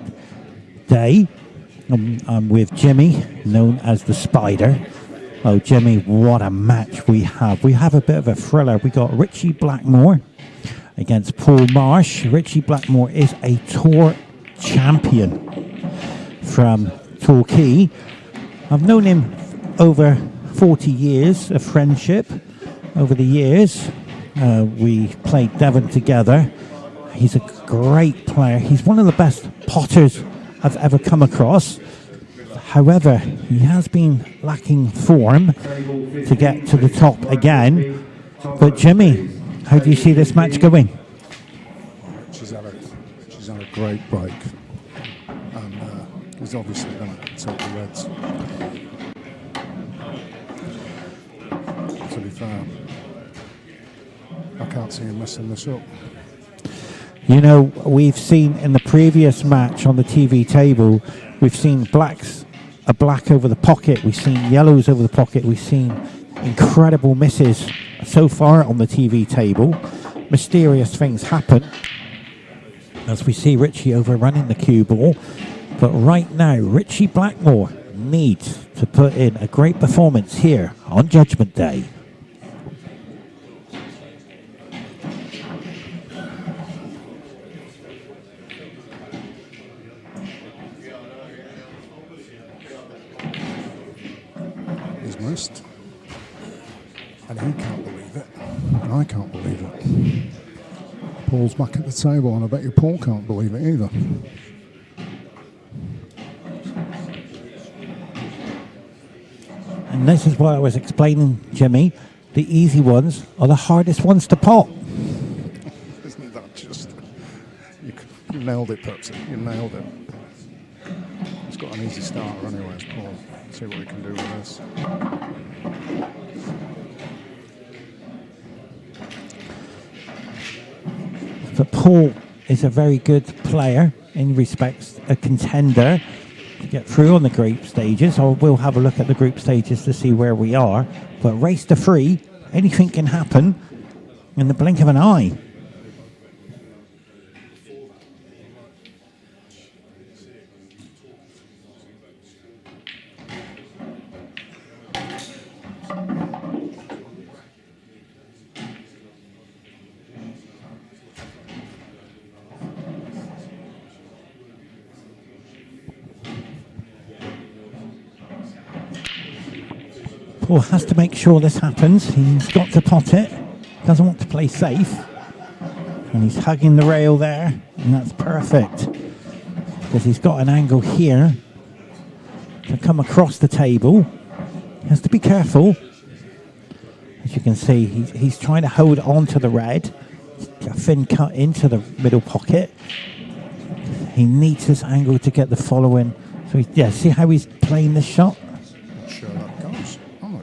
Day. I'm with Jimmy, known as the Spider. Oh, Jimmy, what a match we have. We have a bit of a thriller. We got Richie Blackmore against Paul Marsh. Richie Blackmore is a tour champion from Torquay. I've known him over 40 years of friendship over the years. We played Devon together. He's a great player. He's one of the best potters I've ever come across. However, he has been lacking form to get to the top again. But Jimmy, how do you see this match going? She's had a great break. And he's obviously going to take the Reds. To be fair, I can't see him messing this up. You know, we've seen in the previous match on the TV table, we've seen a black over the pocket, we've seen yellows over the pocket, we've seen incredible misses so far on the TV table. Mysterious things happen as we see Richie overrunning the cue ball. But right now, Richie Blackmore needs to put in a great performance here on Judgment Day. Missed. And he can't believe it. And I can't believe it. Paul's back at the table, and I bet you Paul can't believe it either. And this is what I was explaining, Jimmy. The easy ones are the hardest ones to pot. Isn't that just... You nailed it, Pepsi. You nailed it. He's got an easy starter anyways, Paul. See what he can do with this. But Paul is a very good player in respects a contender to get through on the group stages. We'll have a look at the group stages to see where we are. But race to 3, anything can happen in the blink of an eye. Paul has to make sure this happens. He's got to pot it. Doesn't want to play safe. And he's hugging the rail there. And that's perfect. Because he's got an angle here to come across the table. He has to be careful. As you can see, he's trying to hold on to the red. A thin cut into the middle pocket. He needs this angle to get the following. So, see how he's playing this shot?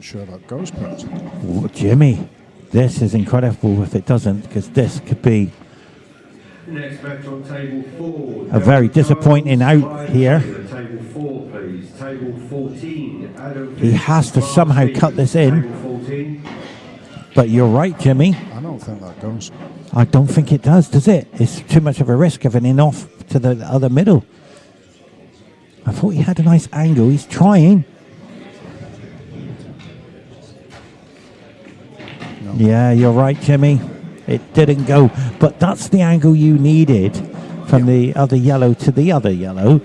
Sure that goes, perhaps. Oh, Jimmy, this is incredible if it doesn't, because this could be Next match on table 4. a very disappointing out here. Table 4, please. Table 14. Adam He has to somehow cut this in. But you're right, Jimmy. I don't think that goes. I don't think it does it? It's too much of a risk of an in off to the other middle. I thought he had a nice angle. He's trying. No. Yeah, you're right, Jimmy. It didn't go. But that's the angle you needed from the other yellow to the other yellow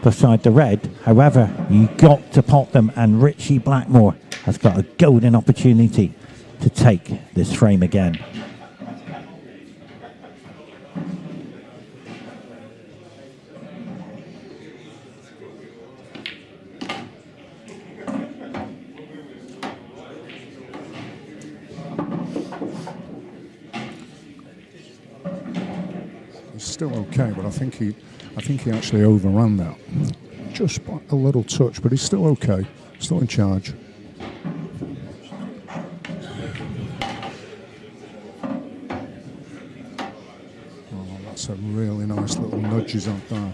beside the red. However, you got to pot them, and Richie Blackmore has got a golden opportunity to take this frame again. It's still okay, but I think he actually overran that. just a little touch, but he's still okay, still in charge. Oh, that's a really nice little nudge he's had there.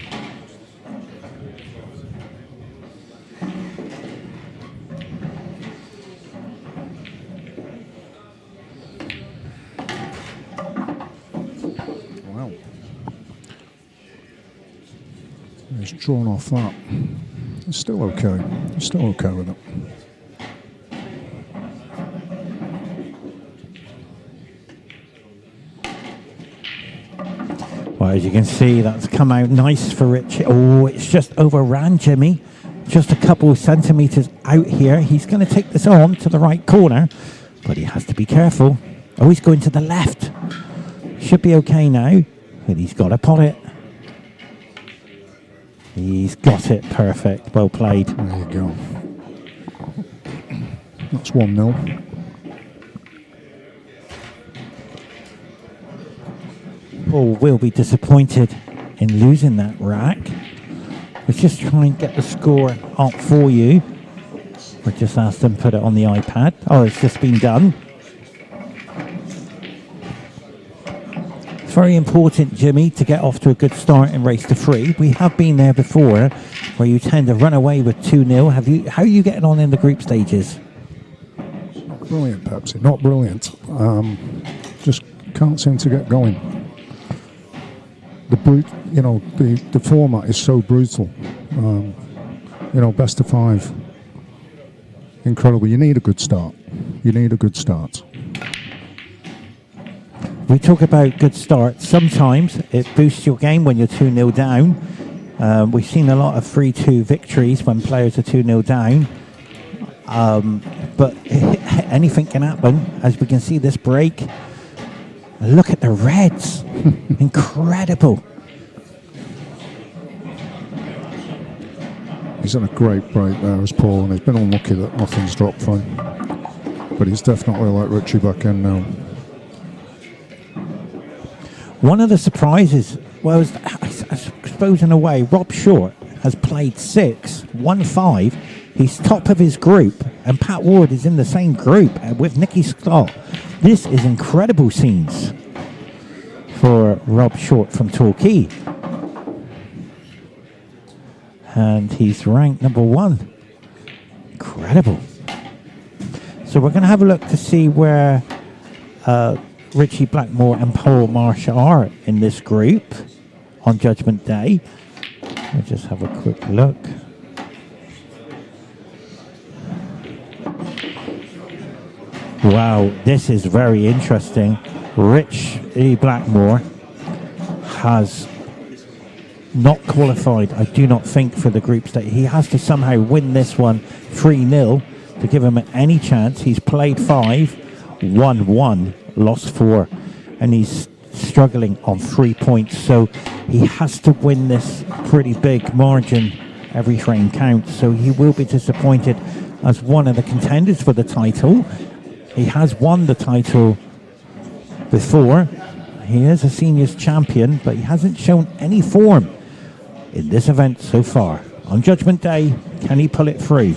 Wow. He's drawn off that. He's still okay. He's still okay with it. Well, as you can see, that's come out nice for Rich. Oh, it's just overran Jimmy. Just a couple of centimetres out here. He's going to take this on to the right corner, but he has to be careful. Oh, he's going to the left. Should be okay now, but he's got to pot it. He's got it perfect. Well played. There you go. That's 1-0. Paul will be disappointed in losing that rack. Let's just try and get the score up for you. Or just ask them to put it on the iPad. Oh, it's just been done. It's very important, Jimmy, to get off to a good start in race to 3. We have been there before, where you tend to run away with 2-0. How are you getting on in the group stages? Not brilliant, Pepsi. Not brilliant. Just can't seem to get going. The format is so brutal. Best of 5. Incredible. You need a good start. We talk about good starts. Sometimes it boosts your game when you're 2-0 down. We've seen a lot of 3-2 victories when players are 2-0 down. But anything can happen. As we can see this break. Look at the reds. Incredible. He's had a great break there as Paul, and he's been unlucky that nothing's dropped for him. But he's definitely let Richie back in now. One of the surprises was, I suppose in a way, Rob Short has played 6, won 5. He's top of his group, and Pat Ward is in the same group with Nicky Scott. This is incredible scenes for Rob Short from Torquay. And he's ranked number 1. Incredible. So we're going to have a look to see where Richie Blackmore and Paul Marsh are in this group on Judgment Day. We'll just have a quick look. Wow, this is very interesting. Richie Blackmore has not qualified, I do not think, for the group stage. He has to somehow win this one 3-0 to give him any chance. He's played 5, won 1, lost 4, and he's struggling on 3 points. So he has to win this pretty big margin. Every frame counts. So he will be disappointed as one of the contenders for the title. He has won the title before. He is a seniors champion, but he hasn't shown any form in this event so far. On Judgment Day, can he pull it through?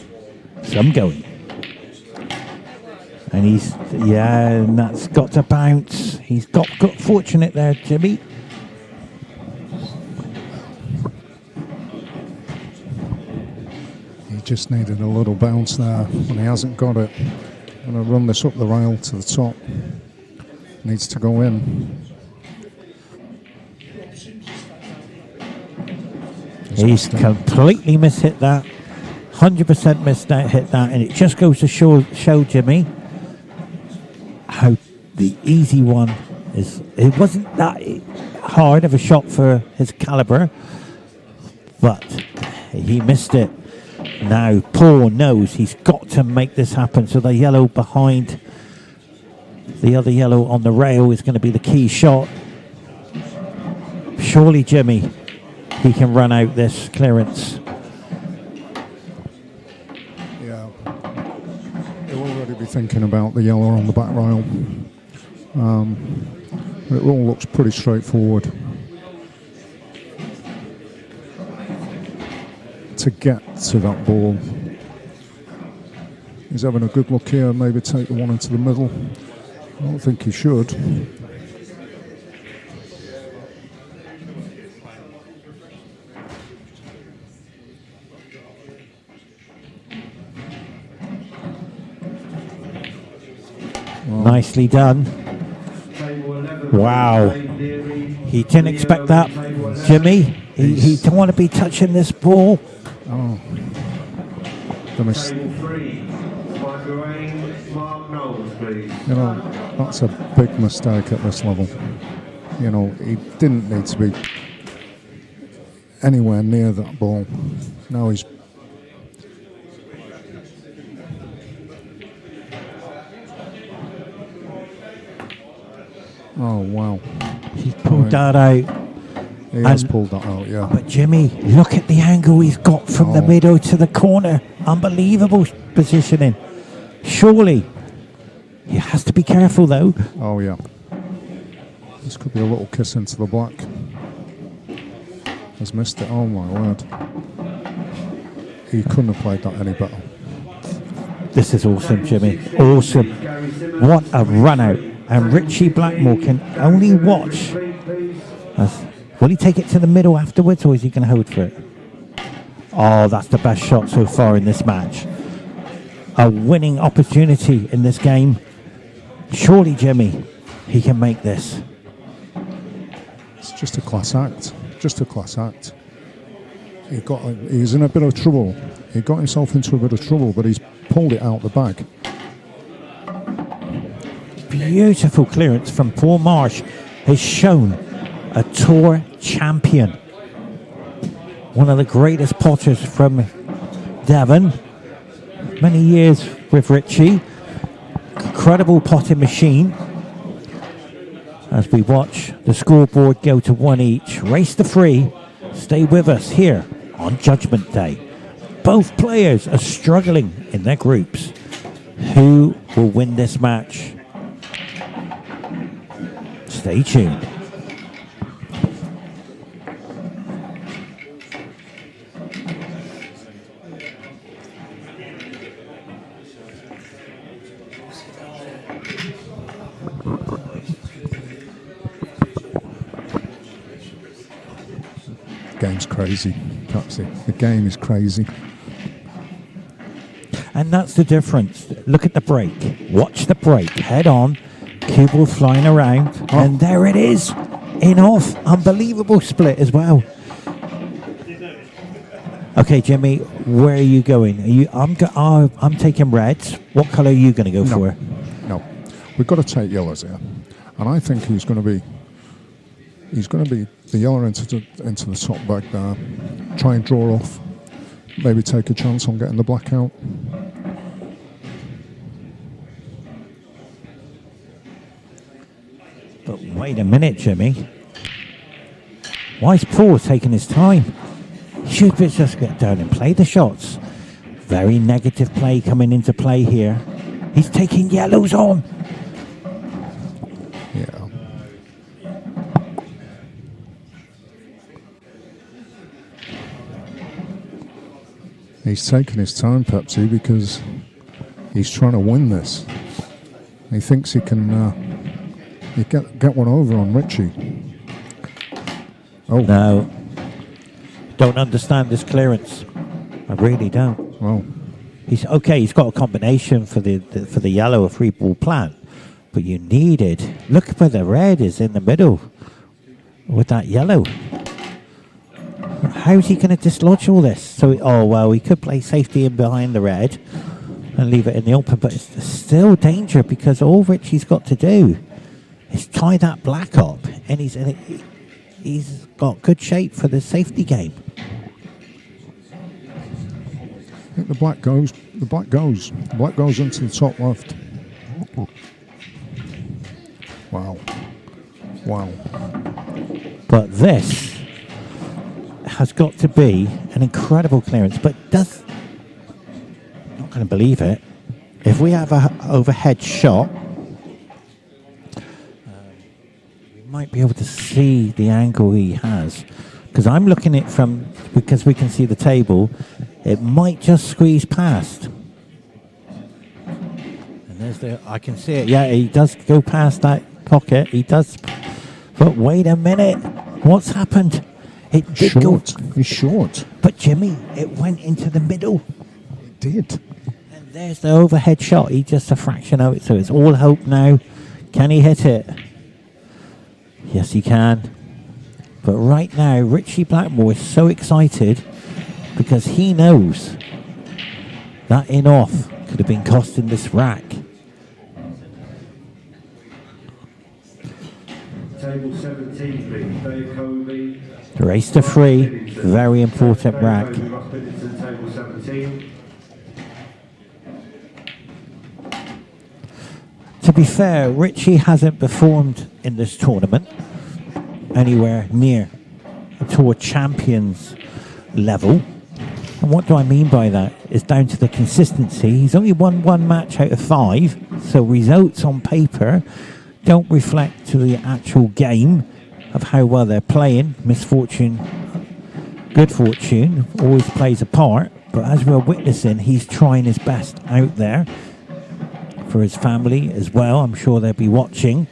Some going. And and that's got to bounce. He's got fortunate there, Jimmy. He just needed a little bounce there, and he hasn't got it. I'm going to run this up the rail to the top. Needs to go in. He's completely mishit that. 100% hit that, and it just goes to show Jimmy how the easy one is. It wasn't that hard of a shot for his caliber, but he missed it. Now Paul knows he's got to make this happen, so the yellow behind the other yellow on the rail is going to be the key shot. Surely Jimmy, he can run out this clearance. Yeah, he'll already be thinking about the yellow on the back rail. It all looks pretty straightforward. to get to that ball. He's having a good look here, maybe take the one into the middle. I don't think he should. Nicely done. Wow. He didn't expect that, Jimmy. He don't want to be touching this ball. Oh. You know, that's a big mistake at this level. You know, he didn't need to be anywhere near that ball. Now he's... Oh, wow. He's pulled that out. He has pulled that out, yeah. But Jimmy, look at the angle he's got from the middle to the corner. Unbelievable positioning. Surely, he has to be careful though. Oh, yeah. This could be a little kiss into the black. Has missed it. Oh, my word. He couldn't have played that any better. This is awesome, Jimmy. Awesome. What a run out. And Richie Blackmore can only watch. Will he take it to the middle afterwards, or is he going to hold for it? Oh, that's the best shot so far in this match. A winning opportunity in this game. Surely, Jimmy, he can make this. It's just a class act. Just a class act. He's in a bit of trouble. He got himself into a bit of trouble, but he's pulled it out the bag. Beautiful clearance from Paul Marsh has shown a tour champion. One of the greatest potters from Devon. Many years with Richie. Incredible potting machine. As we watch the scoreboard go to one each. Race to three. Stay with us here on Judgment Day. Both players are struggling in their groups. Who will win this match? Stay tuned. Game's crazy, Capsy. The game is crazy. And that's the difference. Look at the break. Watch the break. Head on. Cue ball flying around. Oh. And there it is. In off. Unbelievable split as well. Okay, Jimmy, where are you going? Are you? I'm taking reds. What colour are you going to go for? No. We've got to take yellows here. And I think he's going to be the yellow into the top back there. Try and draw off. Maybe take a chance on getting the black out. But wait a minute, Jimmy. Why is Paul taking his time? He should just get down and play the shots. Very negative play coming into play here. He's taking yellows on. Yeah. He's taking his time, Pepsi, because he's trying to win this. He thinks he can get one over on Richie. Oh no! Don't understand this clearance. I really don't. Well, he's okay. He's got a combination for the yellow, a free ball plant, but you needed. Look where the red is in the middle with that yellow. How is he going to dislodge all this? So, oh well, he could play safety in behind the red and leave it in the open, but it's still danger because all Richie's got to do is tie that black up, and he's got good shape for the safety game. I think the black goes into the top left. Wow. But this has got to be an incredible clearance, but not going to believe it. If we have a overhead shot, we might be able to see the angle he has, Because I'm looking at from, because we can see the table, it might just squeeze past. And there's the, I can see it. Yeah, he does go past that pocket. He does. But wait a minute. What's happened? It did Short. go. He's short. But Jimmy, it went into the middle. It did. And there's the overhead shot. He just a fraction of it. So it's all hope now. Can he hit it? Yes, he can. But right now, Richie Blackmore is so excited because he knows that in-off could have been costing this rack. Table 17, please. Dave Covey. Race to 3, very important rack. Dave Covey, Ross Billington, table 17. To be fair, Richie hasn't performed in this tournament anywhere near a Tour Champions level. And what do I mean by that? It's down to the consistency. He's only won 1 match out of 5, so results on paper don't reflect to the actual game of how well they're playing. Misfortune, good fortune always plays a part, but as we're witnessing, he's trying his best out there for his family as well. I'm sure they'll be watching.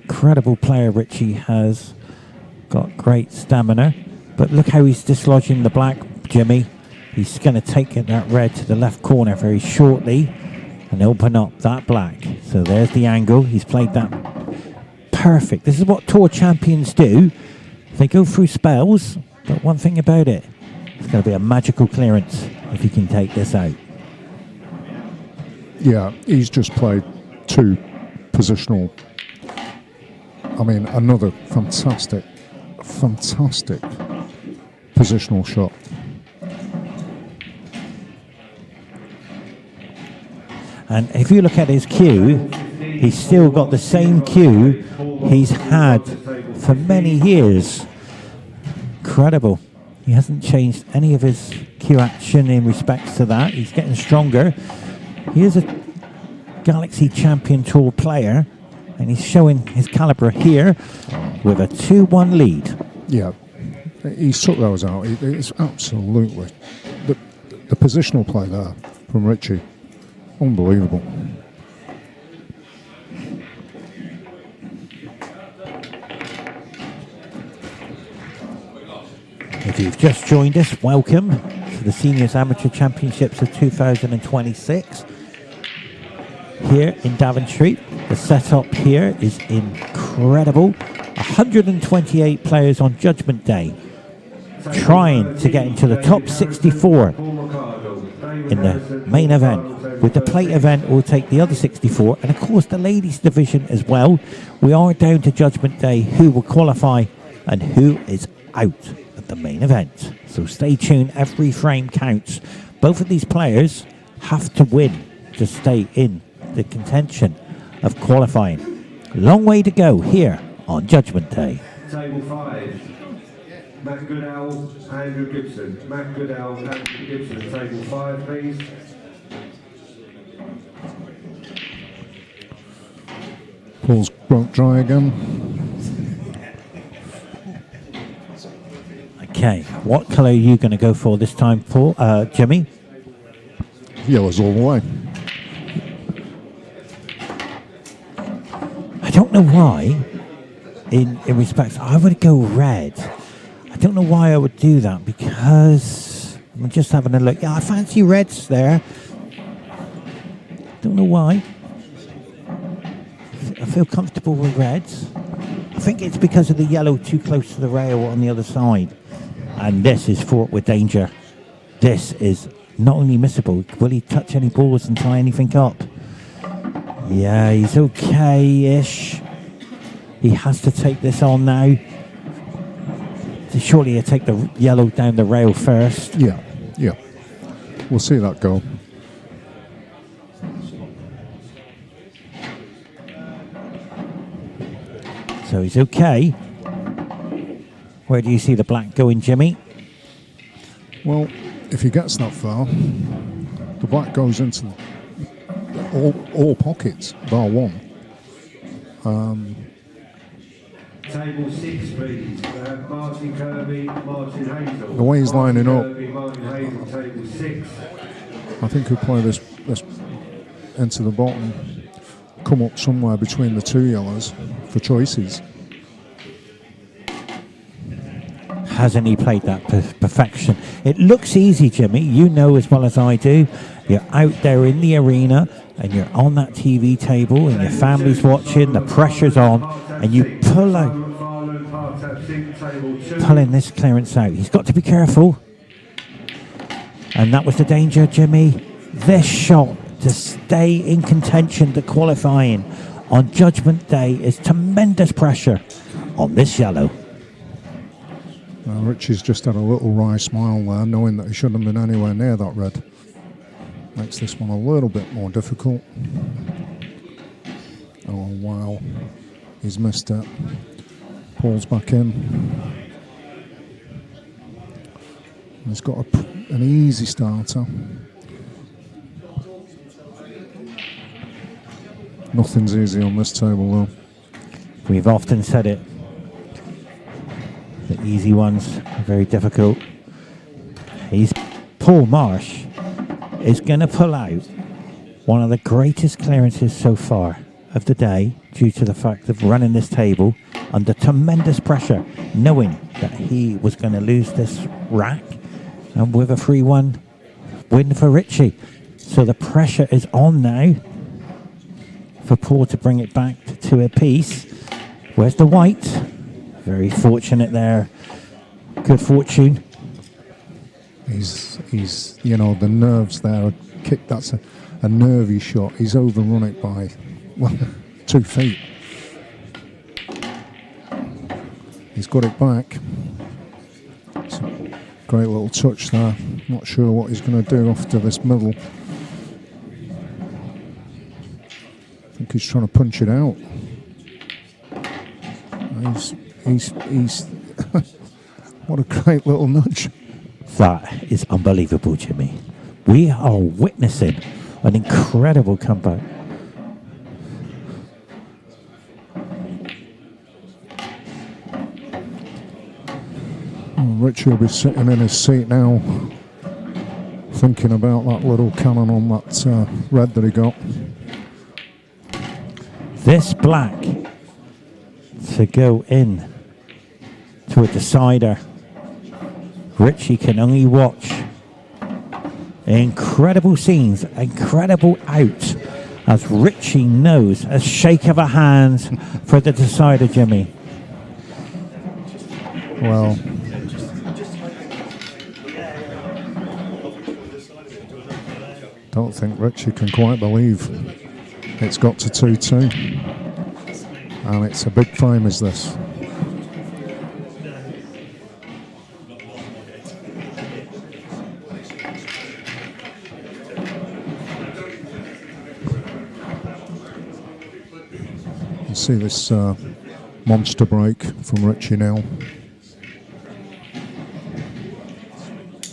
Incredible player Richie has. Got great stamina. But look how he's dislodging the black, Jimmy. He's going to take that red to the left corner very shortly and open up that black. So there's the angle. He's played that perfect. This is what Tour champions do. They go through spells, but one thing about it, it's going to be a magical clearance if he can take this out. Yeah, he's just played 2 positional. I mean, another fantastic positional shot. And if you look at his cue, he's still got the same cue he's had for many years. Incredible. He hasn't changed any of his cue action in respects to that. He's getting stronger. He is a Galaxy Champion Tour player, and he's showing his caliber here with a 2-1 lead. Yeah, he took those out. It's absolutely the positional play there from Richie, unbelievable. If you've just joined us, welcome to the Seniors Amateur Championships of 2026 here in Daventry. The setup here is incredible. 128 players on Judgment Day trying to get into the top 64 in the main event. With the plate event, we'll take the other 64, and of course the ladies division as well. We are down to Judgment Day who will qualify and who is out at the main event. So stay tuned, every frame counts. Both of these players have to win to stay in the contention of qualifying. Long way to go here on Judgment Day. Table 5. Matt Goodall, Andrew Gibson. Matt Goodall, Andrew Gibson. Table 5, please. Paul's broke dry again. Okay, what colour are you going to go for this time, Paul? Jimmy? Yellows all the way. I don't know why, in respect, I would go red. I don't know why I would do that, because I'm just having a look. Yeah, I fancy reds there. Don't know why. I feel comfortable with reds. I think it's because of the yellow too close to the rail on the other side. And this is fraught with danger. This is not only missable, will he touch any balls and tie anything up? Yeah, he's okay-ish. He has to take this on now. Surely he'll take the yellow down the rail first. Yeah. We'll see that go. So he's okay. Where do you see the black going, Jimmy? Well, if he gets that far, the black goes into all pockets, bar one. Table 6, please. Martin Kirby, Martin Hazel. The way he's lining up, Kirby, Martin Hazel, table 6. I think he'll play this into the bottom, come up somewhere between the two yellows for choices. Hasn't he played that perfection? It looks easy, Jimmy. You know as well as I do. You're out there in the arena and you're on that TV table and your family's watching, the pressure's on, and you pulling this clearance out. He's got to be careful. And that was the danger, Jimmy. This shot to stay in contention to qualifying on Judgment Day is tremendous pressure on this yellow. Richie's just had a little wry smile there, knowing that he shouldn't have been anywhere near that red. Makes this one a little bit more difficult. Oh wow, he's missed it. Paul's back in. He's got an easy starter. Nothing's easy on this table though. We've often said it. The easy ones are very difficult. Paul Marsh is going to pull out one of the greatest clearances so far of the day due to the fact of running this table under tremendous pressure, knowing that he was going to lose this rack, and with a 3-1 win for Richie. So the pressure is on now for Paul to bring it back to a piece. Where's the white? Very fortunate there. Good fortune. He's you know, the nerves there. Kick, that's a nervy shot. He's overrun it by 2 feet. He's got it back. It's a great little touch there. Not sure what he's going to do after this middle. I think he's trying to punch it out. He's what a great little nudge. That is unbelievable, Jimmy. We are witnessing an incredible comeback. Richie will be sitting in his seat now, thinking about that little cannon on that red that he got. This black to go in to a decider. Richie can only watch incredible scenes, incredible out, as Richie knows a shake of a hand for the decider, Jimmy. Well, don't think Richie can quite believe it's got to 2-2, and it's a big frame, is this? You see this monster break from Richie now.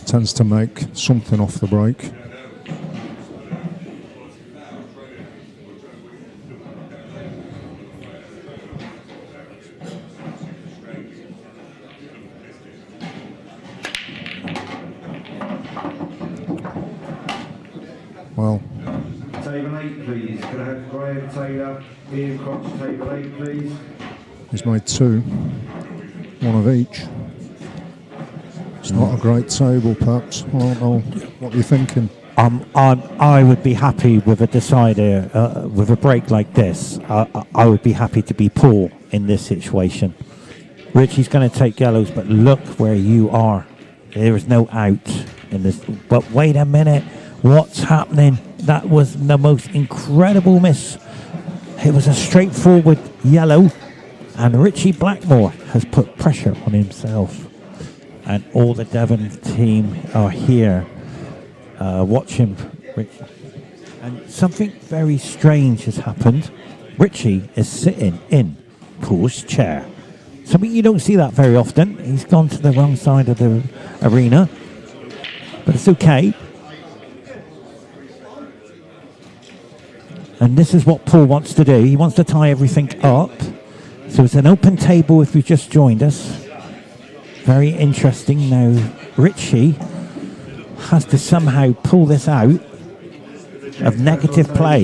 Tends to make something off the break. Well, Table 8, please. Can I have Graham Taylor, Ian Crotch, table 8, please? he's made 2, one of each. It's not a great table, perhaps. I don't know. What are you thinking? I would be happy with a decider, with a break like this. I would be happy to be Paul in this situation. Richie's going to take yellows, but look where you are. There is no out in this. But wait a minute. What's happening? That was the most incredible miss. It was a straightforward yellow, and Richie Blackmore has put pressure on himself. And all the Devon team are here watching Richie. And something very strange has happened. Richie is sitting in Paul's chair. Something you don't see that very often. He's gone to the wrong side of the arena. But it's okay. And this is what Paul wants to do. He wants to tie everything up So it's an open table if you've just joined us. Very interesting. Now, Richie has to somehow pull this out of negative play.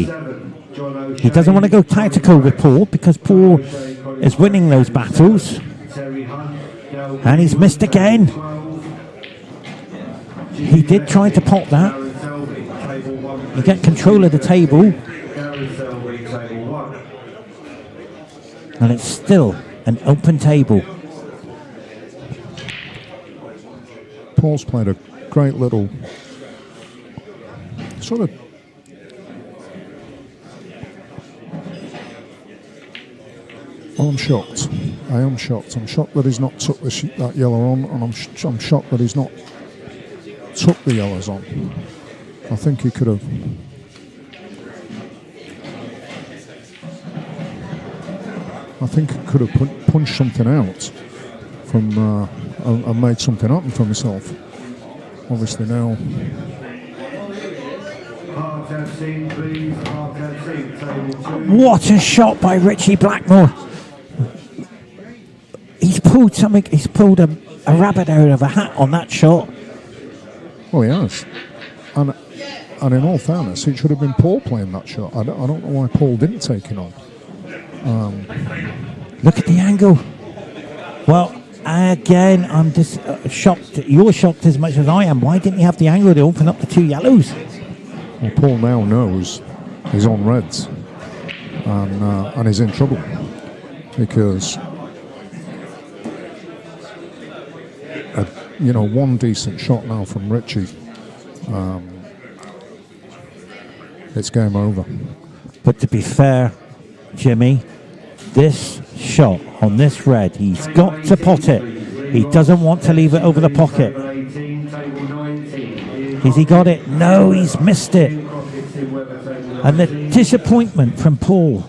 He doesn't want to go tactical with Paul because Paul is winning those battles. And he's missed again. He did try to pop that. You get control of the table. And it's still an open table. Paul's played a great little sort of I'm shocked. I am shocked. I'm shocked that he's not took that yellow on, and I'm shocked that he's not took the yellows on. I think he could have. I think he could have punched something out from and made something happen for himself. Obviously now. What a shot by Richie Blackmore. He's pulled something. He's pulled a rabbit out of a hat on that shot. Well, he has. And in all fairness, it should have been Paul playing that shot. I don't know why Paul didn't take it on. Look at the angle. Well, again, I'm just shocked. You're shocked as much as I am. Why didn't he have the angle to open up the two yellows? Well, Paul now knows he's on reds, and he's in trouble because one decent shot now from Richie. It's game over. But to be fair, Jimmy, this shot on this red, he's got to pot it. He doesn't want to leave it over the pocket. Has he got it? No, he's missed it. And the disappointment from Paul.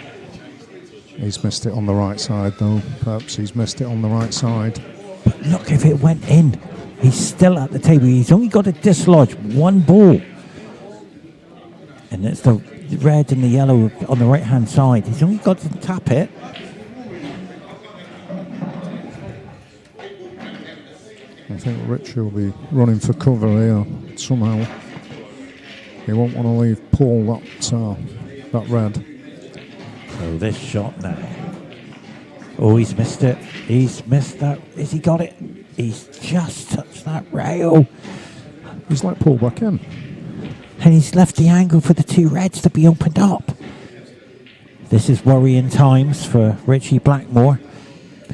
He's missed it on the right side, though. Perhaps he's missed it on the right side. But look, if it went in, he's still at the table. He's only got to dislodge one ball. And it's the red and the yellow on the right-hand side. He's only got to tap it. I think Richie will be running for cover here somehow. He won't want to leave Paul that red. Oh, this shot now. Oh, he's missed it. He's missed that. Has he got it? He's just touched that rail. He's let Paul back in. And he's left the angle for the two reds to be opened up. This is worrying times for Richie Blackmore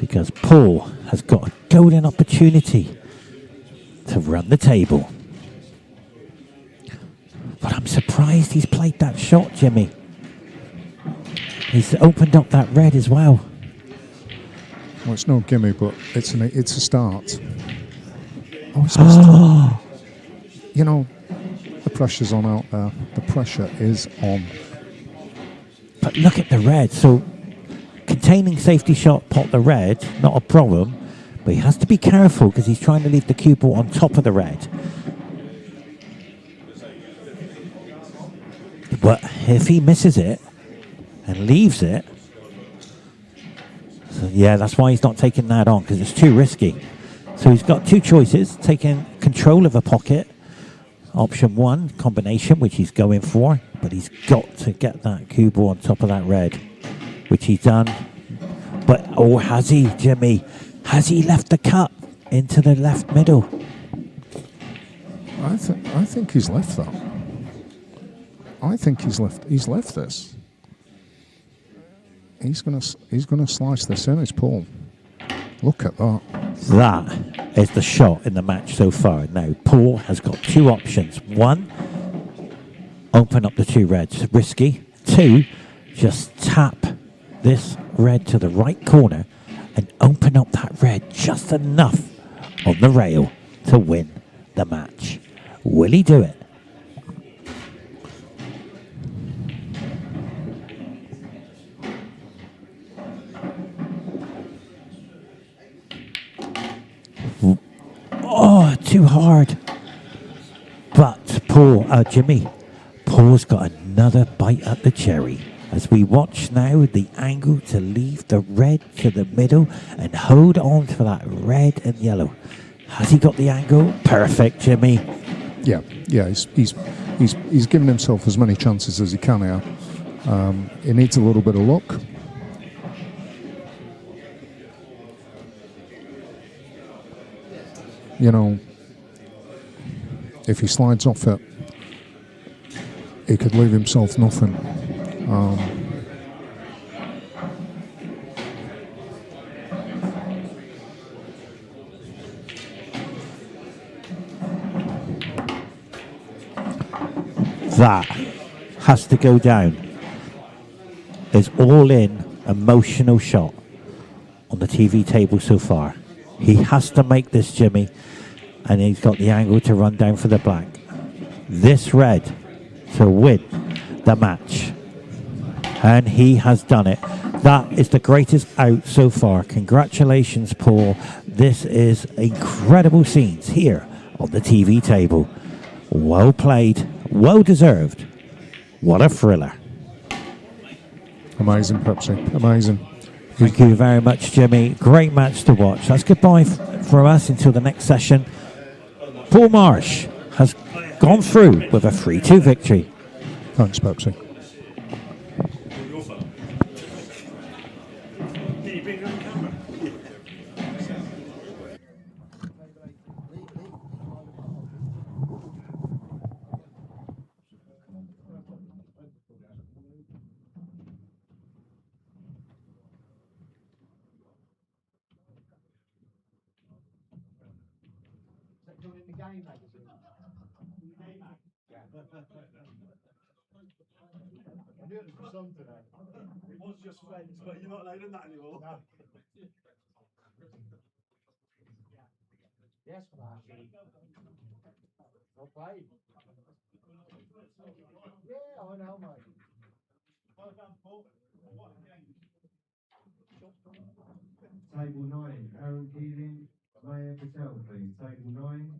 because Paul has got a golden opportunity to run the table. But I'm surprised he's played that shot, Jimmy. He's opened up that red as well. Well, it's no gimme, but it's a start. Oh, it's missed it. The pressure's on out there. The pressure is on. But look at the red. So, containing safety shot, pot the red, not a problem. But he has to be careful because he's trying to leave the cue ball on top of the red. But if he misses it and leaves it, so yeah, that's why he's not taking that on, because it's too risky. So he's got two choices: taking control of a pocket, option one, combination, which he's going for, but he's got to get that cue ball on top of that red, which he's done. But oh, has he, Jimmy? Has he left the cut into the left middle? I think he's left that. I think he's left this. He's gonna slice this in. It's Paul. Look at that. That is the shot in the match so far. Now Paul has got two options. One, open up the two reds, risky. Two, just tap this red to the right corner and open up that red just enough on the rail to win the match. Will he do it? Oh, too hard. But Paul's got another bite at the cherry. As we watch now the angle to leave the red to the middle and hold on to that red and yellow. Has he got the angle? Perfect, Jimmy. Yeah, he's given himself as many chances as he can here. He needs a little bit of luck. You know, if he slides off it, he could leave himself nothing. That has to go down. There's all in emotional shot on the TV table so far. He has to make this, Jimmy, and he's got the angle to run down for the black. This red to win the match, and he has done it. That is the greatest out so far. Congratulations, Paul. This is incredible scenes here on the TV table. Well played, well deserved. What a thriller. Amazing, Pepsi. Amazing. Thank you very much, Jimmy. Great match to watch. That's goodbye from us until the next session. Paul Marsh has gone through with a 3-2 victory. Thanks, Pepsi. It was just friends, but you're not allowed in that anymore. No. Yes, well, well played. Yeah, I know, mate. Well done, Paul. What a game. Table 9, Aaron Keeling, Maya Patel, please. Table 9.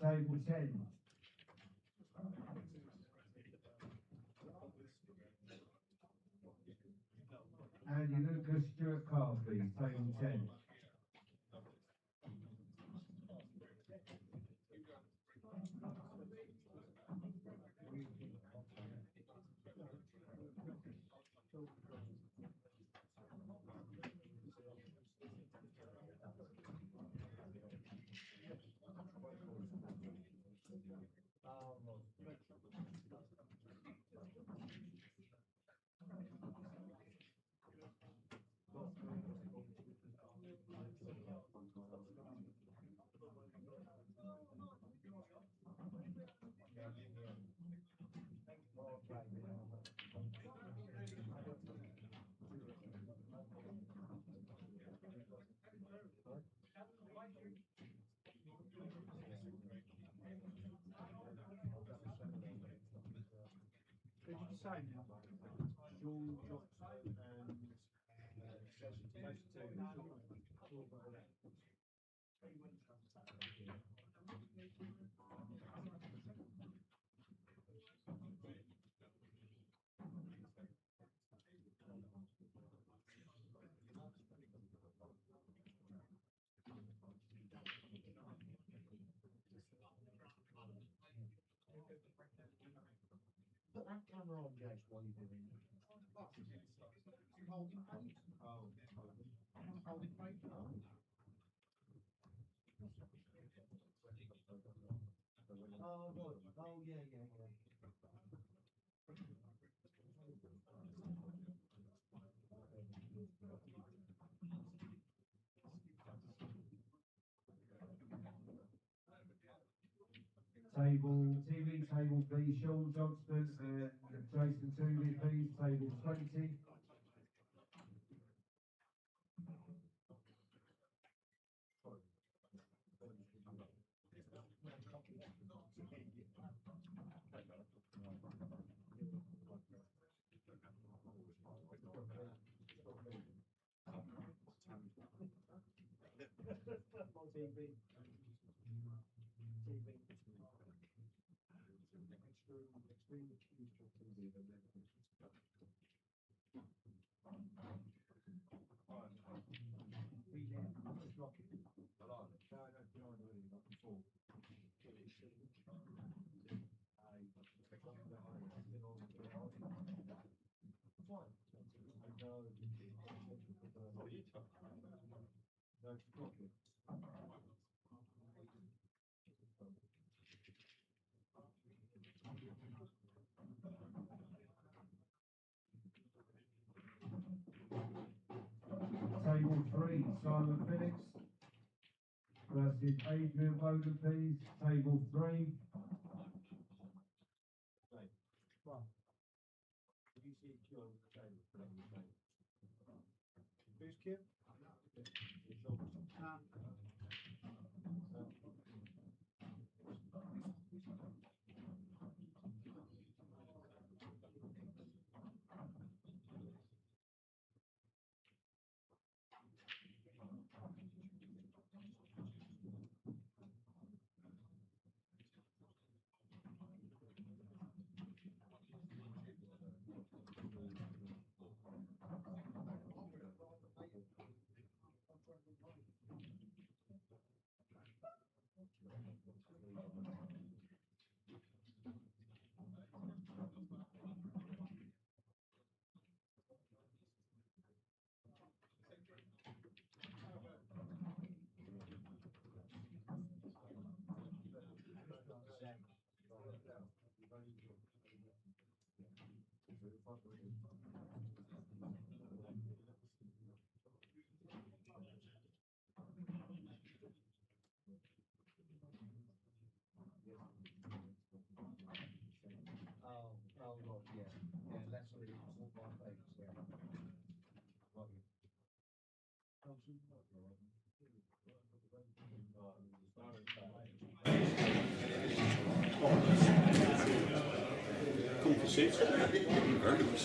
Table 10. Andy Lucas, Stuart Carr, please. Table 10. Did you decide now? Sean Johnson and put that camera on, Jace, while you're doing it. Hold it tight. Oh. Hold it tight. Oh, right. Oh, yeah, yeah, yeah. TV table, please. Sean Johnston and Jason Tooley, please. Table 20. Table 3, Simon Phillips versus Adrian Bowden, please. Table 3. Who's Kim? Oh, right, yeah. Yeah, that's really all my face, yeah. Comfy seats. Very much.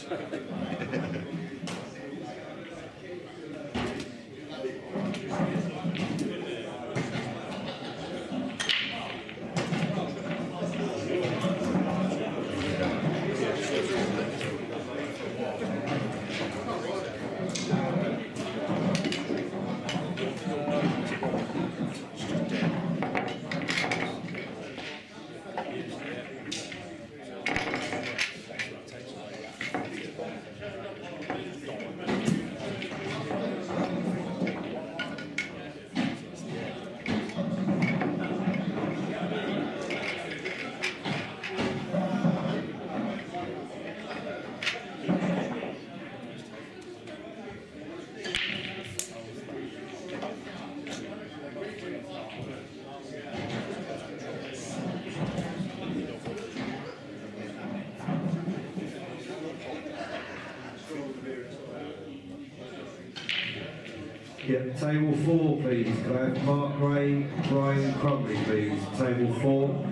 Yeah, table 4, please. Can I have Mark Gray, Brian Crumley, please. Table 4.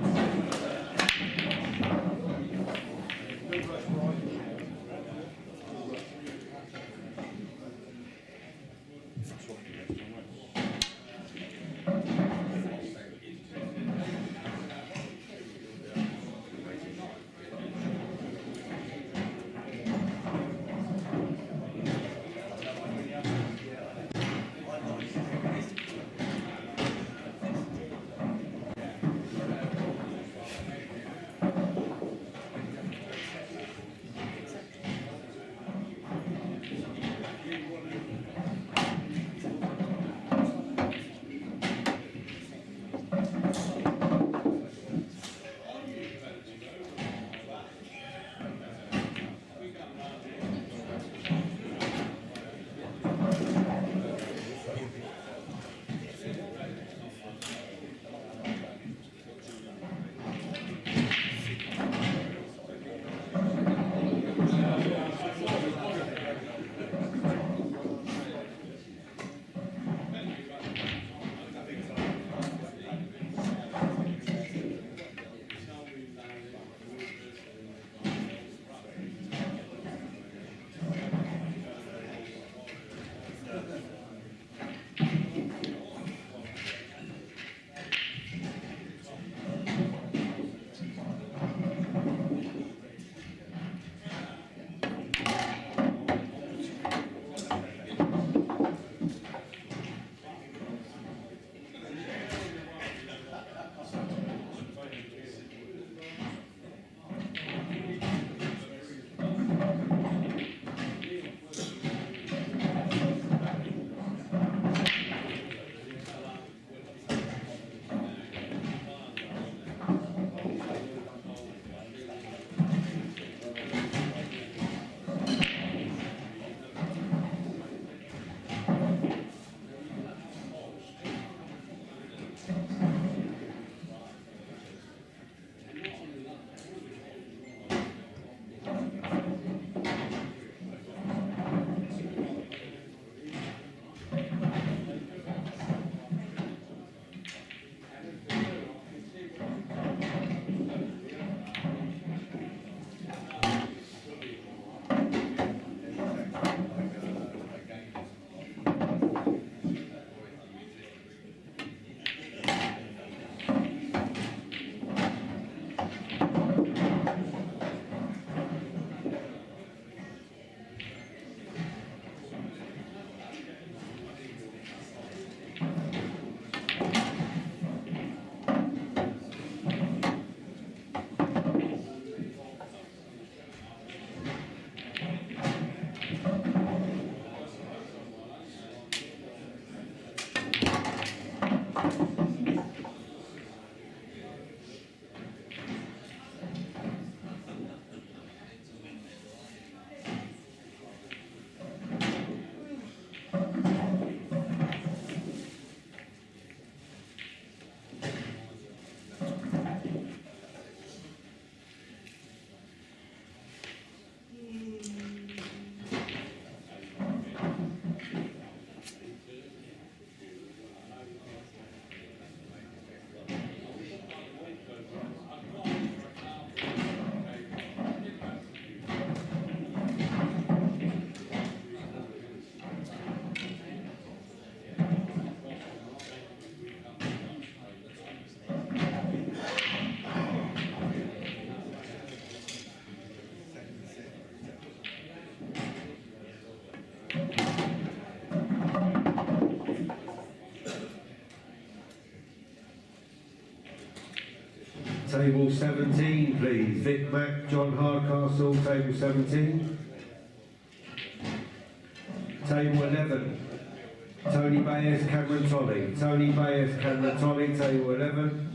Table 17, please. Vic Mack, John Hardcastle, table 17. Table 11. Tony Bayers, Cameron Tolley. Tony Bayers, Cameron Tolley, table 11.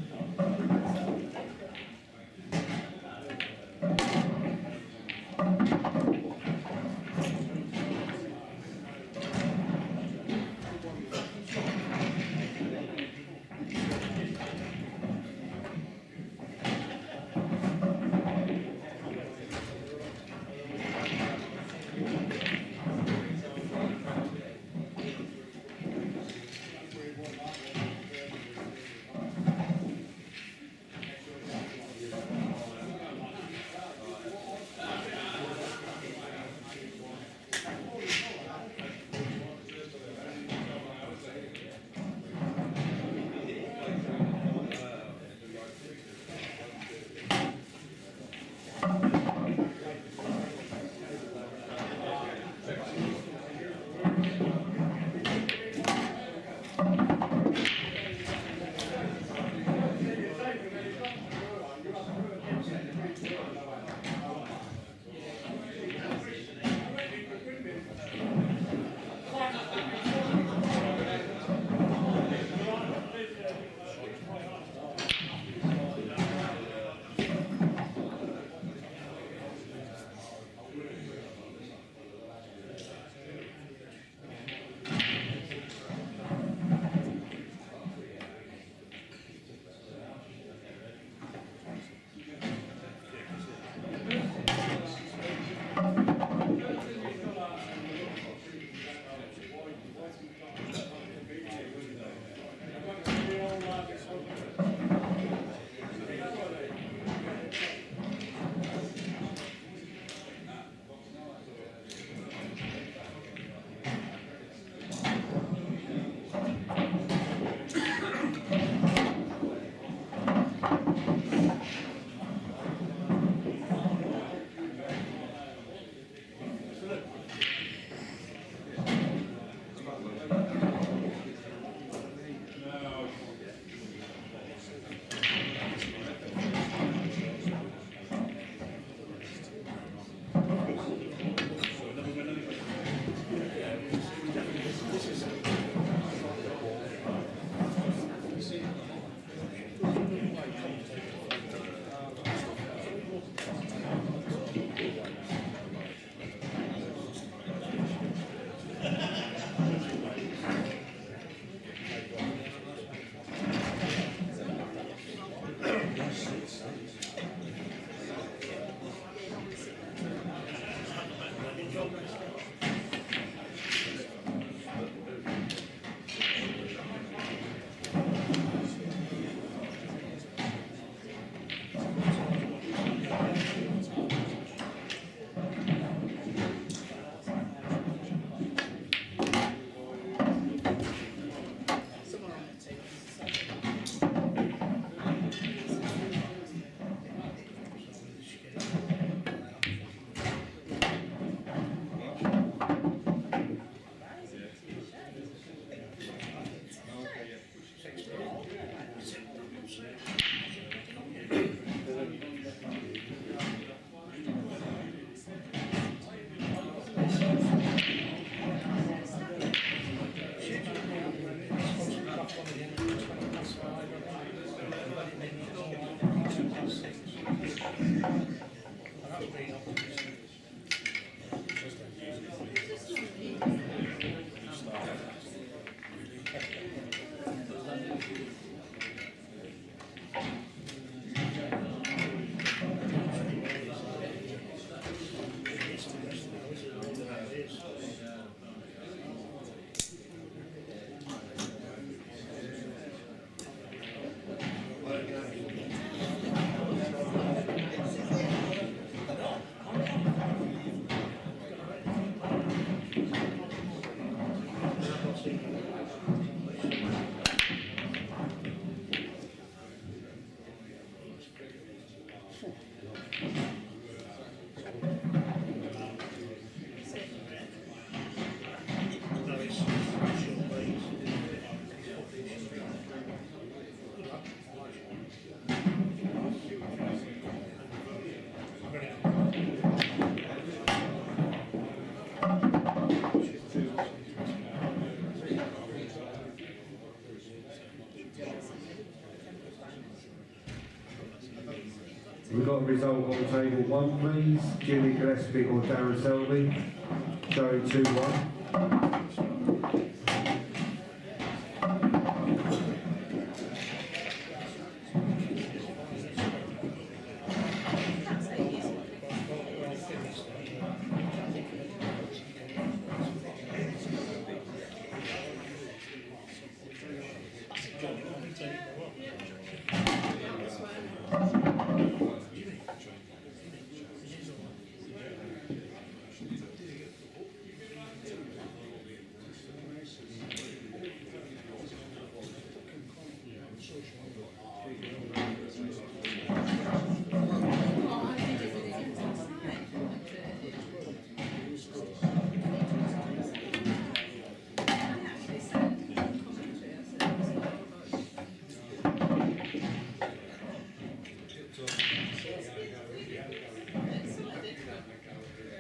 We've got a result on table 1, please. Jimmy Gillespie or Darren Selby. Showing 2-1.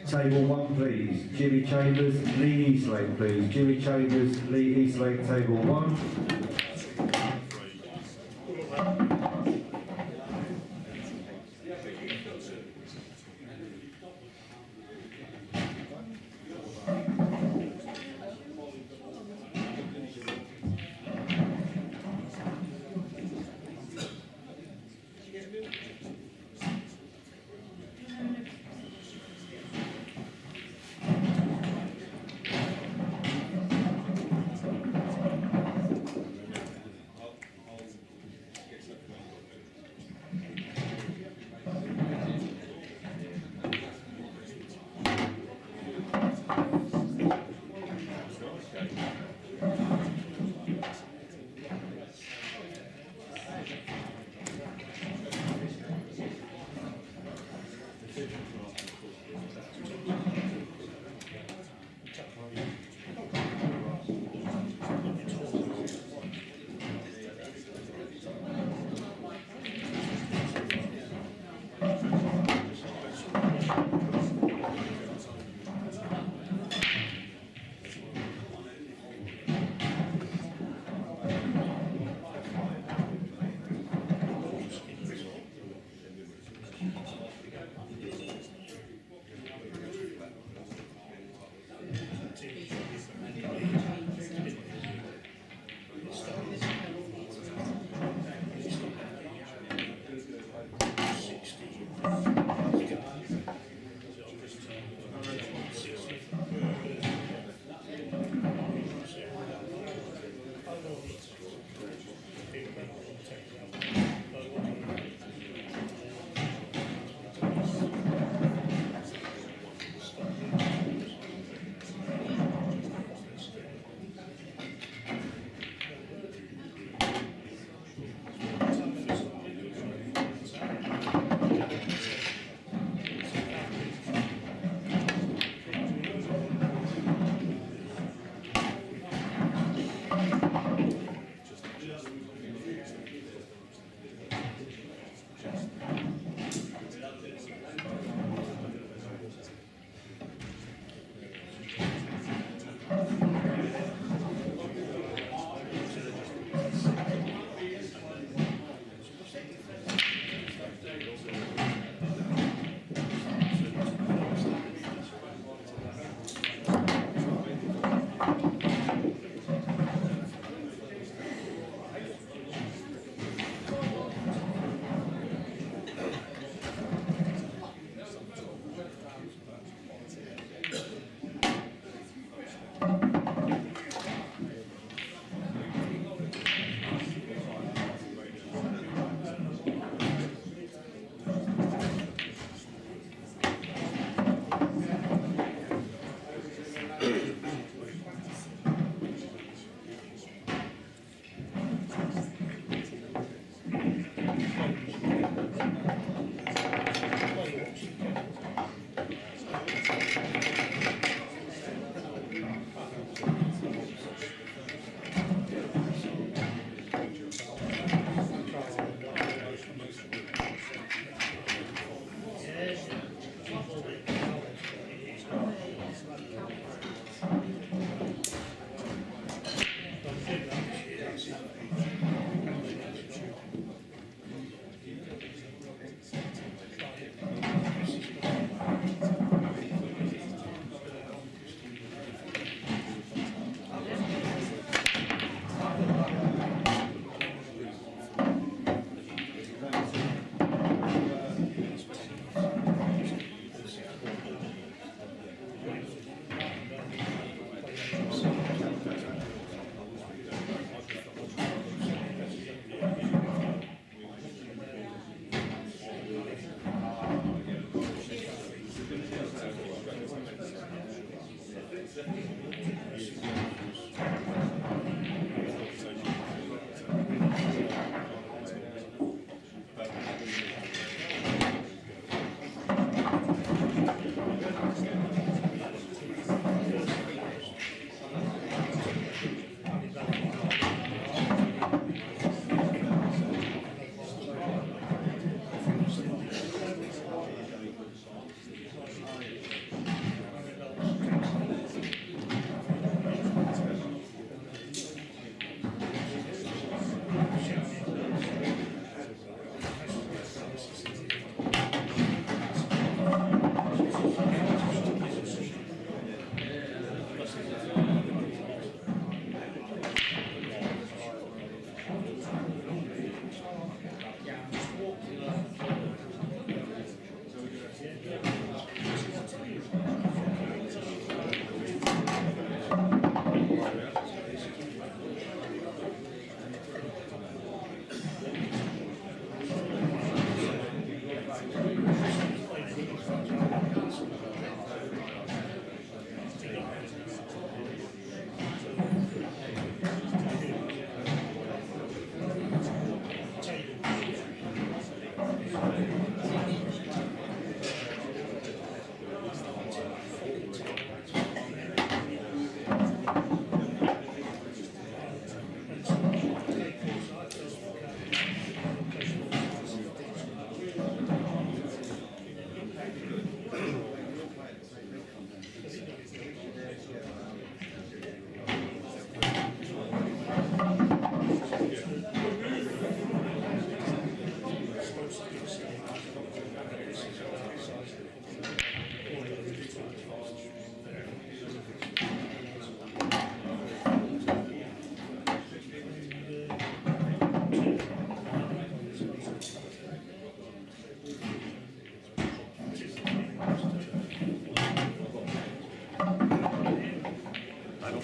Table 1, please. Jimmy Chambers, Lee Eastlake, please. Jimmy Chambers, Lee Eastlake, table 1.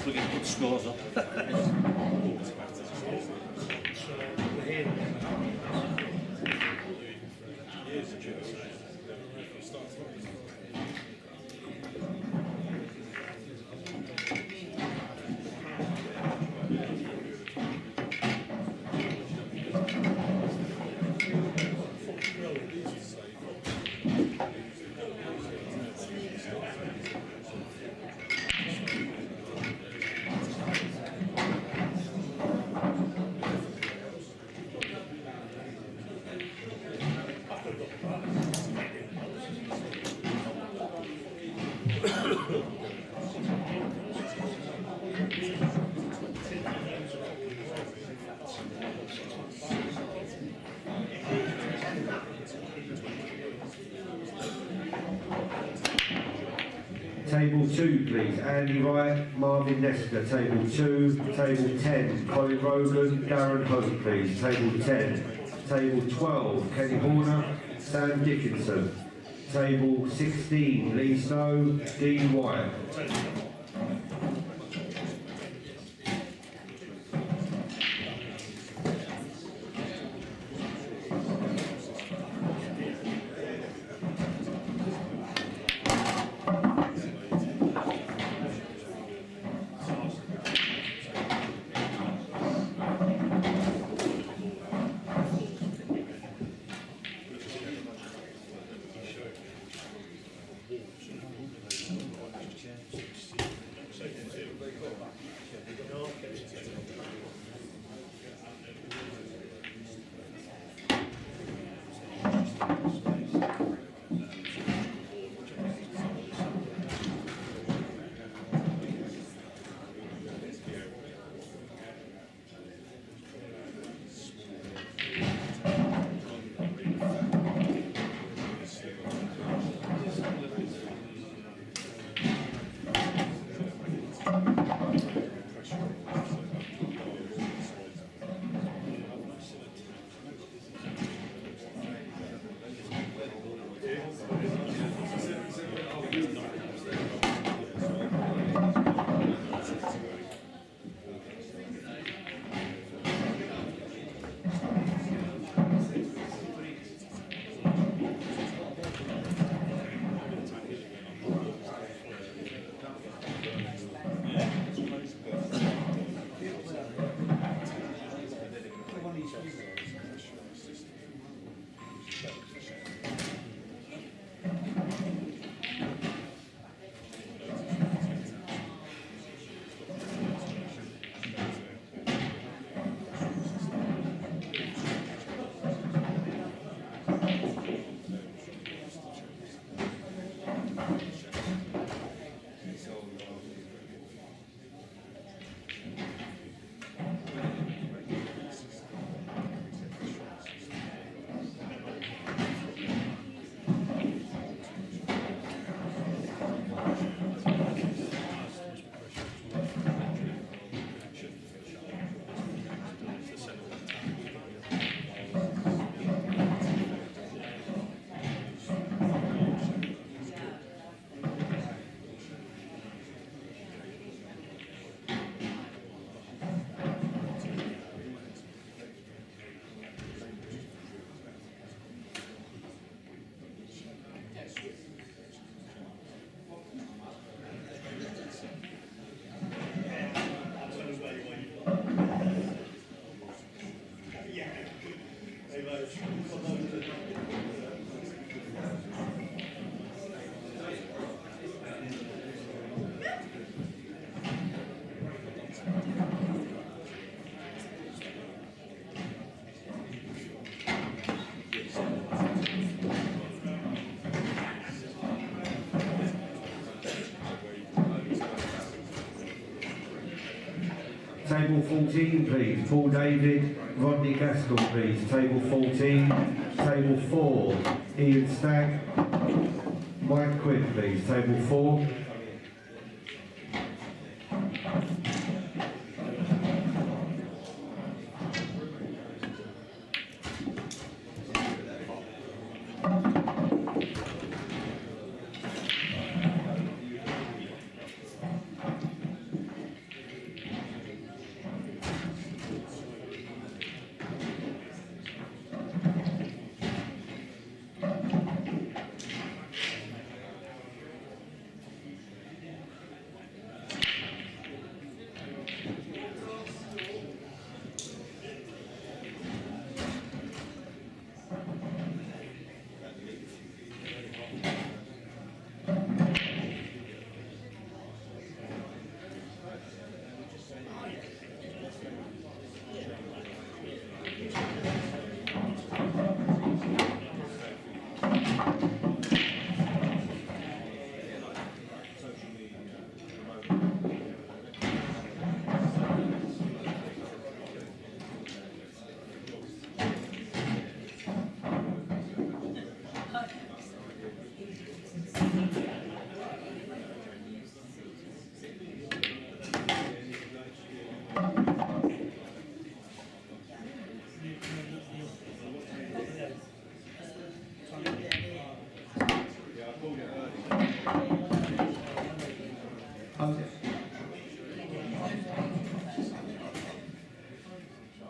we're going to put scores up. Table 2, please. Andy Wright, Marvin Nestor. Table 2. Table 10, Colin Rogan, Darren Hope, please. Table 10. Table 12, Kenny Horner, Sam Dickinson. Table 16, Lee Snow, Dean White. Table 14, please. Paul David, Rodney Gaskell, please. Table 14. Table 4, Ian Stagg. Mike Quinn, please. Table 4.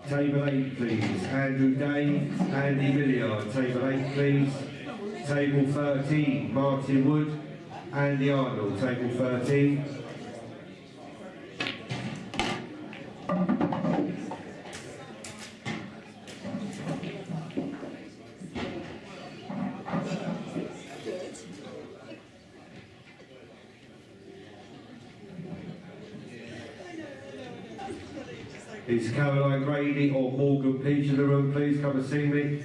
Table 8, please. Andrew Day, Andy Milliard. Table 8, please. Table 13, Martin Wood, Andy Arnold. Table 13. Is Caroline Grady or Morgan Peach in the room, please? Come and see me.